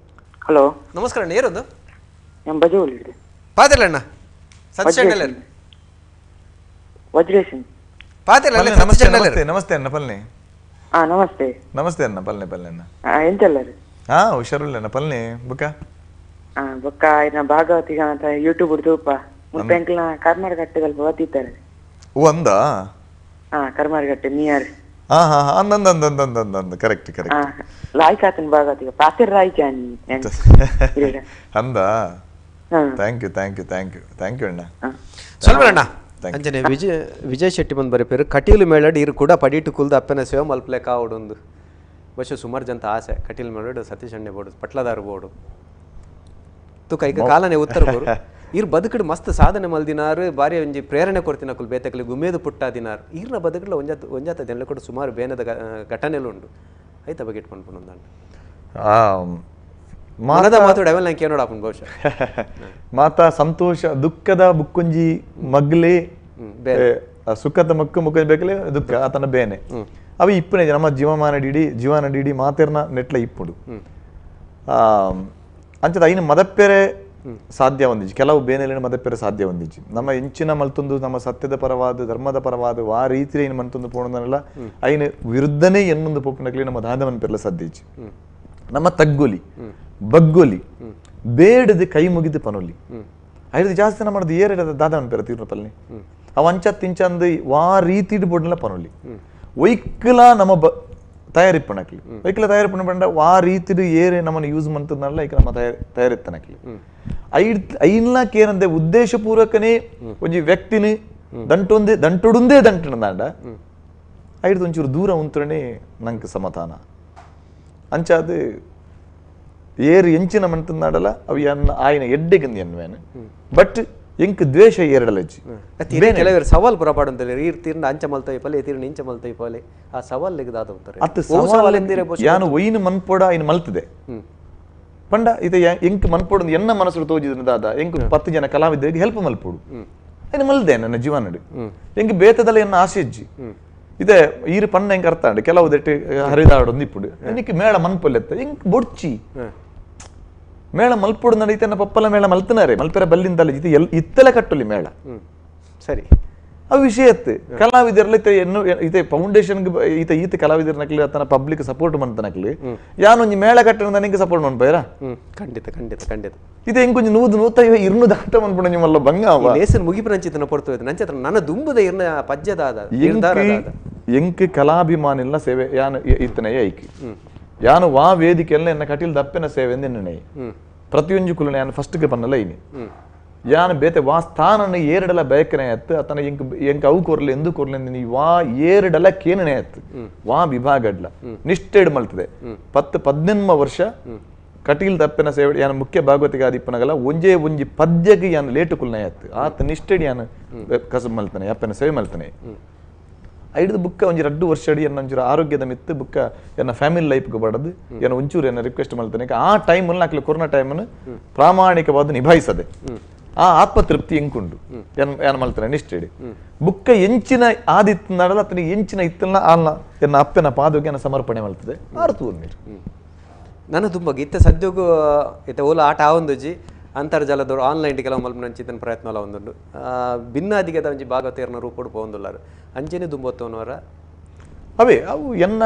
ಹಲೋ ನಮಸ್ಕಾರ ಏರೊಂದು ಬಜೋಲಿ ಪಾದೆಲಣ್ಣ ಸತ್ಯಶಂಗಲ ವಜ್ರೇಶನ್ ಪಾದೆಲ ನಮಸ್ತೆ ನಮಸ್ತೆ ನಮಸ್ತೆ ಅಣ್ಣ ಪಲ್ನೆ ನಮಸ್ತೆ ನಮಸ್ತೆ ಅಣ್ಣ ಪಲ್ನೆ ಅಣ್ಣ ಎಂತೆಲ್ಲ ಹುಷಾರುಲ್ಲ ಪಲ್ನೆ ಬುಕ್ಕ ಬೊಕ್ಕ ಇನ್ನ ಭಾಗವತಿಗ ಅಂತ ಯೂಟ್ಯೂಬ್ ಉಡ್ದುಪ್ಪ ಮುಪ್ಪೆಂಕ್ಲ ಕರ್ಮಾರ್ಗಟ್ಟೆಗಲ್ ಓದಿದ್ದಾರೆ ಒಂದ ಕರ್ಮಾರ್ಗಟ್ಟೆ ನಿಯರ್ ಅಂದಂದಂದಂದಂದಂದ ಕರೆಕ್ಟ್ ಕರೆಕ್ಟ್ ಲಾಯ್ಕಾತನ್ ಭಾಗವತಿಗ ಪಾತಿರ್ ರಾಯ್ಚಾನ್ ಅಂದ ಥ್ಯಾಂಕ್ ಯು ಅಣ್ಣ ಸೊಲ್ವಣ್ಣ ಅಂಜನೆ ವಿಜಯ್ ಶೆಟ್ಟಿ ಬಂದು ಬರೀಪೇರು ಕಟೀಲು ಮೇಳಡ್ ಇರು ಕೂಡ ಪಡೀಟು ಕುಲ್ದು ಅಪ್ಪನ ಸೇವೆ ಮಲ್ಪಲೆ ಕಾವಡೊಂದು ಬಸ್ಸು ಸುಮಾರು ಜನ ಆಸೆ ಕಟೀಲು ಮೇಳಡ್ ಸತೀಶ್ ಅಣ್ಣೆ ಬೋಡು ಪಟ್ಲದಾರು ಬೋಡು ತುಕ ಈಗ ಕಾಲನೆ ಉತ್ತರ ಬೋರು ಇರ್ ಬದುಕಡು ಮಸ್ತ್ ಸಾಧನೆ ಮಲ್ದಿನಾರು ಬಾರಿ ಒಂಜಿ ಪ್ರೇರಣೆ ಕೊಡ್ತಿನ ಕುಲ್ ಬೇತಕಲಿ ಗುಮೇದು ಪುಟ್ಟಾದಿನಾರು ಈರ್ನ ಬದುಕಲು ಒಂಜಾತ ಜನಲ ಕೂಡ ಸುಮಾರು ಬೇನದ ಘಟನೆಲು ಉಂಡು ಐತ ಬಗ್ಗೆ ಇಟ್ಕೊಂಡು ಒಂದಂಡ ಮನದ ಮಾತಾಡ ಅವೆಲ್ಲ ನಂಗೆ ಏನೋಡ ಅಪ್ಪನ ಬಹುಶಃ ಮಾತಾ ಸಂತೋಷ ದುಃಖದ ಬುಕ್ಕೊಂಜಿ ಮಗ್ಲೆ ಸುಖದ ಮುಕ್ಕ ಬೇಕಲೆ ದುಃಖ ಆತನ ಬೇನೆ ಅವು ಇಪ್ಪನೇ ನಮ್ಮ ಜೀವನ ಡಿಡಿ ಮಾತೆರ್ನ ನೆಟ್ಲ ಇಪ್ಪುಡು ಅಂಚದ ಐನು ಮದಪ್ಪೆರೆ ಸಾಧ್ಯ ಹೊಂದಿಜಿ ಕೆಲವು ಬೇನೆಲಿನ ಮದಪ್ಪೆರೆ ಸಾಧ್ಯ ಹೊಂದಿಜಿ ನಮ್ಮ ಇಂಚಿನ ಮಲ್ತೊಂದು ನಮ್ಮ ಸತ್ಯದ ಪರವಾದ ಧರ್ಮದ ಪರವಾದ ಆ ರೀತಿ ಐನು ಮಲ್ತೊಂದು ಪೋಣದಲ್ಲ ಐನು ವಿರುದ್ಧನೇ ಎನ್ನೊಂದು ಪೋಪಿನಕ್ಲಿ ನಮ್ಮ ದಾದ ಮನ್ಪೆರ್ಲ ಸದ್ದಿಜಿ ನಮ್ಮ ತಗ್ಗೊಲಿ ಬಗ್ಗೊಲಿ ಬೇಡದ ಕೈ ಮುಗಿದು ಪನೊಲಿ ಐದು ಜಾಸ್ತಿ ಮಾಡೋದು ಏರ ದಾದ ಮನ್ಪೆರ ತೀರ್ಪಲ್ನಿ ಅವ ಅಂಚ ತಿಂಚಂದು ವಾ ರೀತಿ ಬೋಡ್ಲ ಪನೊಲಿ ಒಯ್ಕಲ ನಮ್ಮ ತಯಾರಿಪ್ಪಣಕ್ಲಿ ಒಯ್ಕಲ ತಯಾರಿಪ್ಪಣ ಬಂಡ ವಾ ರೀತಿ ಏರೆ ನಮ್ಮನ್ನು ಯೂಸ್ ಮಾಡ್ತದಲ್ಲ ಈಗ ನಮ್ಮ ತಯಾರಿತ್ತನಕ್ಲಿ ಐನ್ಲಾಕೇನಂದೆ ಉದ್ದೇಶಪೂರ್ವಕನೇ ಒಂಜಿ ವ್ಯಕ್ತಿನಿ ದಂಟೊಡುಂದೇ ದಂಟಣದಾಂಡ ಐದು ಒಂಚೂರು ದೂರ ಉಂತರನೇ ನಂಗೆ ಸಮಾಧಾನ ಅಂಚಾದು ಏರು ಎಂಚಿನ ಮಂತನಾಡಲ್ಲ ಅವು ఆయన ಎಡ್ಡೆಗಂದಿ ಅನ್ವೇನು ಬಟ್ ಎಂಕ್ ದ್ವೇಷ ಎರಡಲಜ್ಜಿ ಕೆಲವರು ಸವಾಲ್ ಪುರಪಾಡು ಅಂತ ಈರ್ ತೀರ್ನ ಅಂಚ ಮಲ್ತೈ ಪಲೆ ತೀರ್ನ ಇಂಚ ಮಲ್ತೈ ಪಲೆ ಆ ಸವಾಲ್ ಲೆಗದಾದ ಹೋಗ್ತಾರೆ ಅತ್ತ ಸವಾಲ್ ಯಾನು ಒಯ್ನು ಮನ್ಪೋಡ ಇನ್ನು ಮಲ್ತದೆ ಪಂಡ ಇದು ಎಂಕ್ ಮನ್ಪೋಡು ಎನ್ನ ಮನಸ್ಸು ತೋಜಿದಾದ ಎಂಕ್ 10 ಜನ ಕಲಾವಿದರಿಗೆ ಹೆಲ್ಪ್ ಮಲ್ಪೋಡು ಇನ್ನು ಮಲ್ದೆ ನನ್ನ ಜೀವನಡು ಎಂಕ್ ಬೇತದಲ್ಲ ಎನ್ನ ಆಸೆಜ್ಜಿ ಇದೇ ಈರು ಪಣ್ಣ ಹೆಂಗೆ ಅರ್ಥ ಅಂಡ್ ಕೆಲವು ದಟ್ಟು ಹರಿದಾಡೊಂದು ಇಪ್ಪುಡು എനിക്ക് ಮೇಳ ಮನ್ಪೊಲ್ಲೆತ್ತ ಎಂಕ್ ಬೊಡ್ಚಿ ಮೇಳ ಮಲ್ಪುಡು ನಡೀತೇನೆ ಪಪ್ಪಲ ಮೇಳ ಮಲ್ತನಾರೆ ಮಲ್ಪೆರ ಬಲ್ಲಿಂದಲ್ಲ ಇದು ಇತ್ತಲೆ ಕಟ್ಟಲಿ ಮೇಳ ಸರಿ ಆ ವಿಷಯತ್ತೆ ಕಲಾವಿದರ್ಲ ಇತೆ ಫೌಂಡೇಶನ್ ಈತ ಕಲಾವಿದರ್ನಕ್ಲಿ ಅತನ ಪಬ್ಲಿಕ್ ಸಪೋರ್ಟ್ ಮಂತನಕ್ಲಿ ಯಾನೊಂಜಿ ಮೇಳ ಕಟ್ಟಣ ನನಗೆ ಸಪೋರ್ಟ್ ಮನ್ಪೇರ ಖಂಡಿತ ಖಂಡಿತ ಖಂಡಿತ ಇದು ಹೆಂಗೊಂಜಿ 100 200 ದಾಟ ಮನ್ಪುಣ ನಿಮ್ಮಲ್ಲ ಬಂಗ ಲೇಸನ್ ಮುಗಿಪುರಂಚಿತನ ಪೊರ್ತೋಯ್ತು ನಂಚತ್ರ ನನ್ನ ದುಂಬದ ಇರ್ನ ಪಜ್ಜದಾದ ಎಂಕ್ ಕಲಾಭಿಮಾನಿಲ್ಲ ಸೇವೆ ಯಾನು ಇತ್ತನೆಯ ಐಕಿ ಯಾನು ವಾ ವೇದಿಕೆಲ್ಲ ಎನ್ನ ಕಟಿಲ್ ದಪ್ಪೆನ ಸೇವೆ ಎಂದೆನ್ನೆ ಪ್ರತಿಯೊಂದು ಕುಲನೆ ಯಾನು ಫಸ್ಟ್ಗೆ ಪನ್ನಲ್ಲ ಇನಿ ಯಾನ್ ಬೇತೆ ವಾ ಸ್ಥಾನನ ಏರಡಲ ಬಯಕನೆ ಅತ್ತು ಅತನ ಎಂಕ್ ಅವು ಕೊರ್ಲೆ ಎಂದು ಕೊರ್ಲೆ ನೀ ವಾ ಏರಡಲ ಕೇನನೆ ಅತ್ತು ವಾ ವಿಭಾಗಡ್ಲ ನಿಷ್ಠೆಡ್ ಮಲ್ತದೆ 10-18 ವರ್ಷ ಕಟೀಲ್ ತಪ್ಪೆನ ಸೇವೆ ಯಾನ ಮುಖ್ಯ ಭಾಗವತಿಗಾದಿಪ್ಪನಗಲ ಒಂಜಿ ಪದ್ಯಗೆ ಯಾನ್ ಲೇಟು ಕುಲ್ನೆ ಅತ್ತು ಆತ ನಿಷ್ಠೆಡ್ ಯಾನ್ ಕಸಬ್ ಮಲ್ತಾನೆ ಅಪ್ಪನ ಸೇವೆ ಮಲ್ತಾನೆ ಐದು ಬುಕ್ಕ ಒಂಜಿ 2 ವರ್ಷ ಅಡಿ ಎನ್ನ ಒಂಚೂರು ಆರೋಗ್ಯದ ಮಿತ್ತು ಬುಕ್ಕ ಎನ್ನ ಫ್ಯಾಮಿಲಿ ಲೈಫ್ಗೆ ಬಡದು ಎನ್ನ ಒಂಚೂರು ಎನ್ನ ರಿಕ್ವೆಸ್ಟ್ ಮಾಡ್ತಾನೆ ಆ ಟೈಮಲ್ಲಿ ನಾಕ್ಲಿ ಕೊರೋನಾ ಟೈಮನ್ನು ಪ್ರಾಮಾಣಿಕವಾದ ನಿಭಾಯಿಸದೆ ಆ ಆತ್ಮತೃಪ್ತಿ ಎಂಕುಂಡು ಏನ್ ಮಲ್ತಾನೆ ನಿಷ್ಠೆಡಿ ಬುಕ್ಕ ಎಂಚಿನ ಆದಿತ್ ನಡಲ ಅತನ ಎಂಚಿನ ಇತ್ತಲ್ಲ ಆಲ್ನ ಎನ್ನ ಅಪ್ಪನ ಪಾದಕ್ಕೆ ಎನ್ನ ಸಮರ್ಪಣೆ ಮಲ್ತದೆ ಆರ್ತು ನೀರು ನಾನು ತುಂಬ ಇತ್ತೆ ಸದ್ಯೋಗು ಇತ್ತೆ ಓಲ ಆಟ ಆವೊಂದುಜಿ ಅಂತರ್ಜಾಲದವರು ಆನ್ಲೈನ್ ಕೆಲವು ಮಲ್ಪ ನಂಚಿತನ ಪ್ರಯತ್ನ ಎಲ್ಲ ಒಂದುಂಡು ಭಿನ್ನಾದಿಗದ ಒಂಜಿ ಭಾಗವತೇರ್ನ ರೂಪಡು ಪೋಂದುಲ್ಲಾರು ಅಂಚೆನೆ ದುಂಬತ್ತವನವರ ಅವೇ ಅವು ಎನ್ನ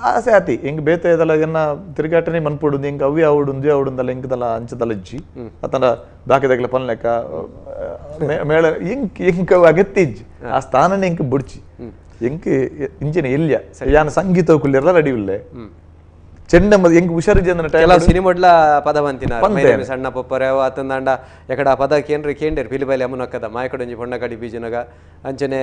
ಆಸೆ ಆತಿ ಹೆಂಗ್ ಬೇತೆ ಇದಲ್ಲ ಎನ್ನ ತಿರುಗಾಟನೆ ಮನ್ಪುಡು ಹೆಂಗ್ ಅವಿ ಅವಡುಂದಲ್ಲ ಹೆಂಗದಲ್ಲ ಅಂಚದಲ್ಲ ಇಜ್ಜಿ ಅತನ ದಾಖಲೆಗಳ ಪನ್ಲೆಕ್ಕ ಮೇಳ ಹೆಂಗ್ ಅಗತ್ಯ ಆ ಸ್ಥಾನನೇ ಹೆಂಗ್ ಬುಡ್ಚಿ ಹೆಂಗ್ ಇಂಚಿನ ಎಲ್ಯ ಯಾನ ಸಂಗೀತ ಕುಲ್ಲಿರ ರೆಡಿ ಇಲ್ಲೇ ಚೆಂಡ ಹೆಂಗ್ ಹುಷಾರಿ ಜನ ಕೆಲವು ಸಿನಿಮಾಡ್ಲ ಪದ ಬಂತಿನ ಸಣ್ಣ ಪೊಪ್ಪರೆ ಆತಂದಾಂಡ ಎಕಡ ಪದ ಕೇಂದ್ರೇರ್ ಪಿಲಿಬೈಲಿ ಅಮ್ಮನಕ್ಕದ ಮಾಯಕಡೊಂಜಿ ಪೊಂಡಕಡಿ ಬೀಜನಗ ಅಂಚನೆ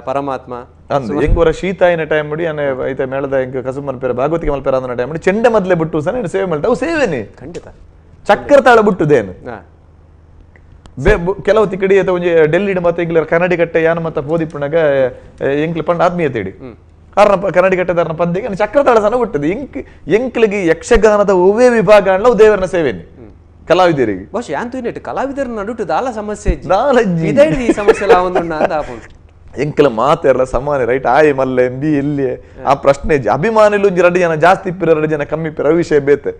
ಪರಮಾತ್ಮ ಅಂದು ಹೆಂಗ್ ವರ ಶೀತಾಯಿನ ಟೈಮ್ ಮುಡಿ ಅನೆ ಐತೆ ಮೇಳದ ಹೆಂಗ್ ಕಸಬ್ ಮಲ್ಪೇರ ಭಾಗವತಿಗೆ ಮಲ್ಪೇರ ಅಂದ ಟೈಮ್ ಮುಡಿ ಚೆಂಡ ಮೊದ್ಲೇ ಬಿಟ್ಟು ಸನ ಸೇವೆ ಮಾಡ್ತಾ ಅವು ಸೇವೆನೆ ಖಂಡಿತ ಚಕ್ರ ತಾಳ ಬಿಟ್ಟುದೇನು ಕೆಲವು ತಿಕ್ಕಡಿ ಅಥವಾ ಒಂಜಿ ಡೆಲ್ಲಿ ಮತ್ತೆ ಇಂಗ್ಲರ್ ಕನ್ನಡಿ ಕಟ್ಟೆ ಯಾನ ಮತ್ತ ಪೋದಿಪ್ಪುಣಗ ಎಂಕ್ಲ ಪಂಡ ಆತ್ಮೀಯತೆಡಿ ಕನ್ನಡಿ ಕಟ್ಟೆದಾರನ ಪದ್ಯಕ್ಕೆ ಚಕ್ರತಾಳ ಸನ ಬಿಟ್ಟது ಎಂಕ್ಲಿಗೆ ಯಕ್ಷಗಾನದ ಒವೇ ವಿಭಾಗ ಅಣ್ಣ ದೇವರನ ಸೇವೆನಿ ಕಲಾವಿದರಿಗೆ ಬಹುಶಃ ಯಾಂತು ನೆಟ್ಟು ಕಲಾವಿದರ ನಡುಟು ದಾಲ ಸಮಸ್ಯೆ ಈ ಸಮಸ್ಯೆ ಎಂಕಲ ಮಾತೆಲ್ಲ ಸಮಾನ ರೈಟ್ ಆಯ್ ಮಲ್ಲೆ ಬಿ ಇಲ್ಲಿ ಆ ಪ್ರಶ್ನೆ ಅಭಿಮಾನಿಲು 2 ಜನ ಜಾಸ್ತಿ ಇಪ್ಪಿರ 2 ಜನ ಕಮ್ಮಿ ಇಪ್ಪಿರ ವಿಷಯ ಬೇತೆ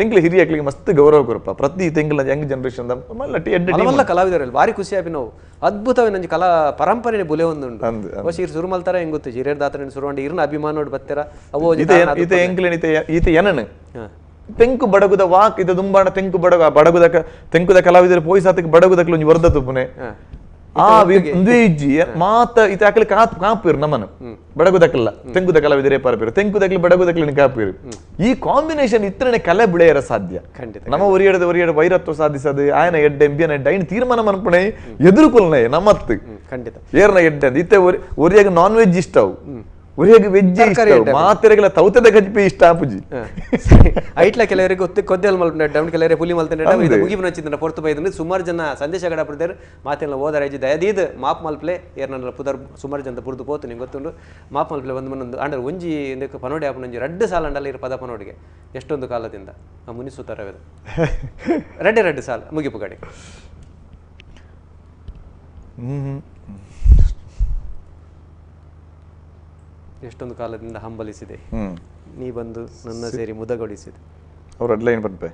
ಎಂಕ್ಲೆ ಹಿರಿಯಕ್ಲಿಗೆ ಮಸ್ತ್ ಗೌರವ ಕೊರಪ್ಪ ಪ್ರತಿ ತೆಂಗಿನ ಯಂಗ್ ಜನರೇಷನ್ ಮಲ್ಲ ಕಲಾವಿದರಲ್ಲಿ ಭಾರಿ ಖುಷಿ ಆಪಿ ನಾವು ಅದ್ಭುತವಾಗಿ ನಂಜಿ ಕಲಾ ಪರಂಪರೆ ಬುಲೆ ಒಂದುಂಡು ಬಹುಶಃ ಇರ್ ಶುರು ಮಲ್ತಾರ ಹೆಂಗ್ ಗೊತ್ತು ಹಿರಿಯರ್ ದಾತ್ರ ಶುರುವಂಡಿ ಇರ್ನ ಅಭಿಮಾನ ನೋಡಿ ಬತ್ತೀರ ಅವು ಈತ ಎಂಕ್ಲೆ ಈತ ಏನನು ತೆಂಕು ಬಡಗುದ ವಾಕ್ ಇದು ದುಂಬಾಣ ತೆಂಕು ತೆಂಕುದ ಕಲಾವಿದರು ಪೋಯಿಸಾತಕ್ಕೆ ಬಡಗುದಕ್ಕೆ ಒಂಜಿ ವರದ ತುಪ್ಪನೆ ಆ ದ್ವಿಜಿ ಮಾತ ಇತ ಅಕಲಿ ಕಾಪಿರು ನಮ್ಮನು ಬಡಗುದಕ್ಕಲ್ಲ ತೆಂಕುದ ಕಲಾವಿದರೇ ಪಾರ್ಪಿರು ತೆಂಕುದಕ್ಲಿ ಬಡಗುದಕ್ಲಿ ಕಾಪಿರು ಈ ಕಾಂಬಿನೇಷನ್ ಇತ್ರನೇ ಕಲೆ ಬಿಳೆಯರ ಸಾಧ್ಯ ನಮ್ಮ ಒರಿಯಡ ವೈರತ್ವ ಸಾಧಿಸದು ಆಯನ ಎಡ್ಡೆ ಎಂಬಿಯನ ಎಡ್ಡೆ ಐನ್ ತೀರ್ಮಾನ ಮನ್ಪಣೆ ಎದುರುಕೊಲ್ನೆ ನಮ್ಮತ್ತು ಖಂಡಿತ ಏರ್ನ ಎಡ್ಡೆ ಇತ್ತೆ ಒರಿಯಾಗ ನಾನ್ ವೆಜ್ ಇಷ್ಟವು ಒರಿಯಾಗ ವೆಜ್ ಮಾತೆರೆಗೆಲ್ಲ ತೌತದ ಗಜ್ಪಿ ಇಷ್ಟ ಆಪುಜಿ ಐಟ್ಲ ಕೆಲವರಿಗೆ ಕೊದ್ದೆಲ್ ಮಲ್ಪನೆ ಡೌನ್ ಕೆಲವರಿಗೆ ಪುಲಿ ಮಲ್ತನೆ ಮುಗಿಬು ನಚ್ಚಿದ ಪೊರ್ತು ಬೈದ್ರೆ ಸುಮಾರು ಜನ ಸಂದೇಶ ಗಡ ಬಿಡ್ತಾರೆ ಮಾತೆಲ್ಲ ಓದರ ಐಜಿ ದಯದೀದ್ ಮಾಪ್ ಮಲ್ಪ್ಲೆ ಏರ್ನ ಪುದರ್ ಸುಮಾರು ಜನ ಪುರ್ದು ಪೋತು ನಿಂಗೆ ಗೊತ್ತುಂಡು ಮಾಪ್ ಮಲ್ಪ್ಲೆ ಒಂದು ಅಂಡರ್ ಒಂಜಿ ಇಂದಕ್ಕೆ ಪನೋಡಿ ಆಪನೊಂಜಿ 2 ಸಾಲ ಅಂಡಲ್ಲ ಇರೋ ಪದ ಪನೋಡಿಗೆ ಎಷ್ಟೊಂದು ಕಾಲದಿಂದ ಆ ಮುನಿಸುತ್ತಾರವೇದು 2 ಸಾಲ ಮುಗಿಪು ಕಡೆ ಎಷ್ಟೊಂದು ಕಾಲದಿಂದ ಹಂಬಲಿಸಿದೆ ನೀ ಬಂದು ನನ್ನ ಸೇರಿ ಮುದಗೊಳಿಸಿದೆ ಅವರಡ್ಲೈನ್ ಬಂತೆ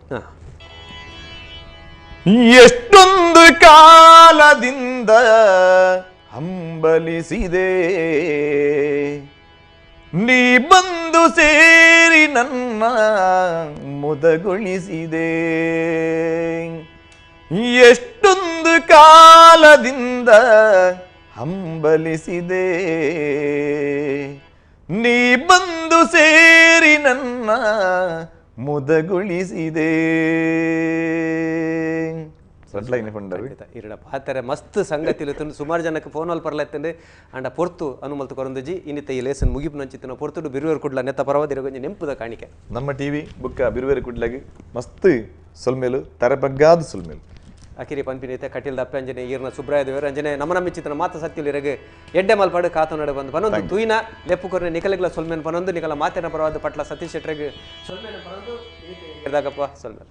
ಎಷ್ಟೊಂದು ಕಾಲದಿಂದ ಹಂಬಲಿಸಿದೆ ನೀ ಬಂದು ಸೇರಿ ನನ್ನ ಮುದಗೊಳಿಸಿದೆ ಎಷ್ಟೊಂದು ಕಾಲದಿಂದ ಹಂಬಲಿಸಿದೆ ನೀ ಬಂದು ಸೇರಿ ನನ್ನ ಮುದಗೊಳಿಸಿದೆ ಇರಡ ಪಾತಾರೆ ಮಸ್ತ್ ಸಂಗತಿಲು ಸುಮಾರು ಜನಕ್ಕೆ ಫೋನ್ ಅಲ್ಲಿ ಪರ್ಲತ್ತಂಡೆ ಅಂಡ ಪೊರ್ತು ಅನುಮಲ್ತು ಕೊರಂದಜಿ ಇನ್ನಿತ ಈ ಲೇಸನ್ ಮುಗಿಪು ನಂಚಿತ್ತಿನ ಪೊರ್ತುಡು ಬಿರುವೇರು ಕುಡ್ಲ ನೆತ್ತ ಪರವದಿರಗೊಂಜಿ ನೆಂಪುದ ಕಾಣಿಕೆ ನಮ್ಮ ಟಿವಿ ಬುಕ್ಕ ಬಿರುವೇರು ಕುಡ್ಲಾಗಿ ಮಸ್ತ್ ಸೊಲ್ಮೇಲು ತರಬಗ್ಗಾದ ಸೊಲ್ಮೇಲು ಅಕಿರಿ ಪಂಪಿನೈತೆ ಕಟೀಲ್ ದಪ್ಪೆ ಅಂಜನೆ ಈರ್ನ ಸುಬ್ರಾಯ ದೇವರು ಅಂಜನೆ ನಮ್ಮನ ಮಿಚ್ಚಿತನ ಮಾತ ಸತ್ಯುಲಿರಗೆ ಎಡ್ಡೆ ಮಲ್ಪಾಡು ಕಾತು ನಡೆ ಬಂದು ಪನೊಂದು ತೂಯಿನ ಲೆಪ್ಪು ಕೊರ್ರೆ ನಿಕಲೆಗ್ಲ ಸೊಲ್ಮೇನ್ ಪನೊಂದು ನಿಕಲ ಮಾತೆನ ಪರವಾದ ಪಟ್ಲ ಸತೀಶ್ ಶೆಟ್ರಿಗೆ ಸೊಲ್ಮೇನ ಪನೊಂದು ಸೊಲ್ಮೇನ್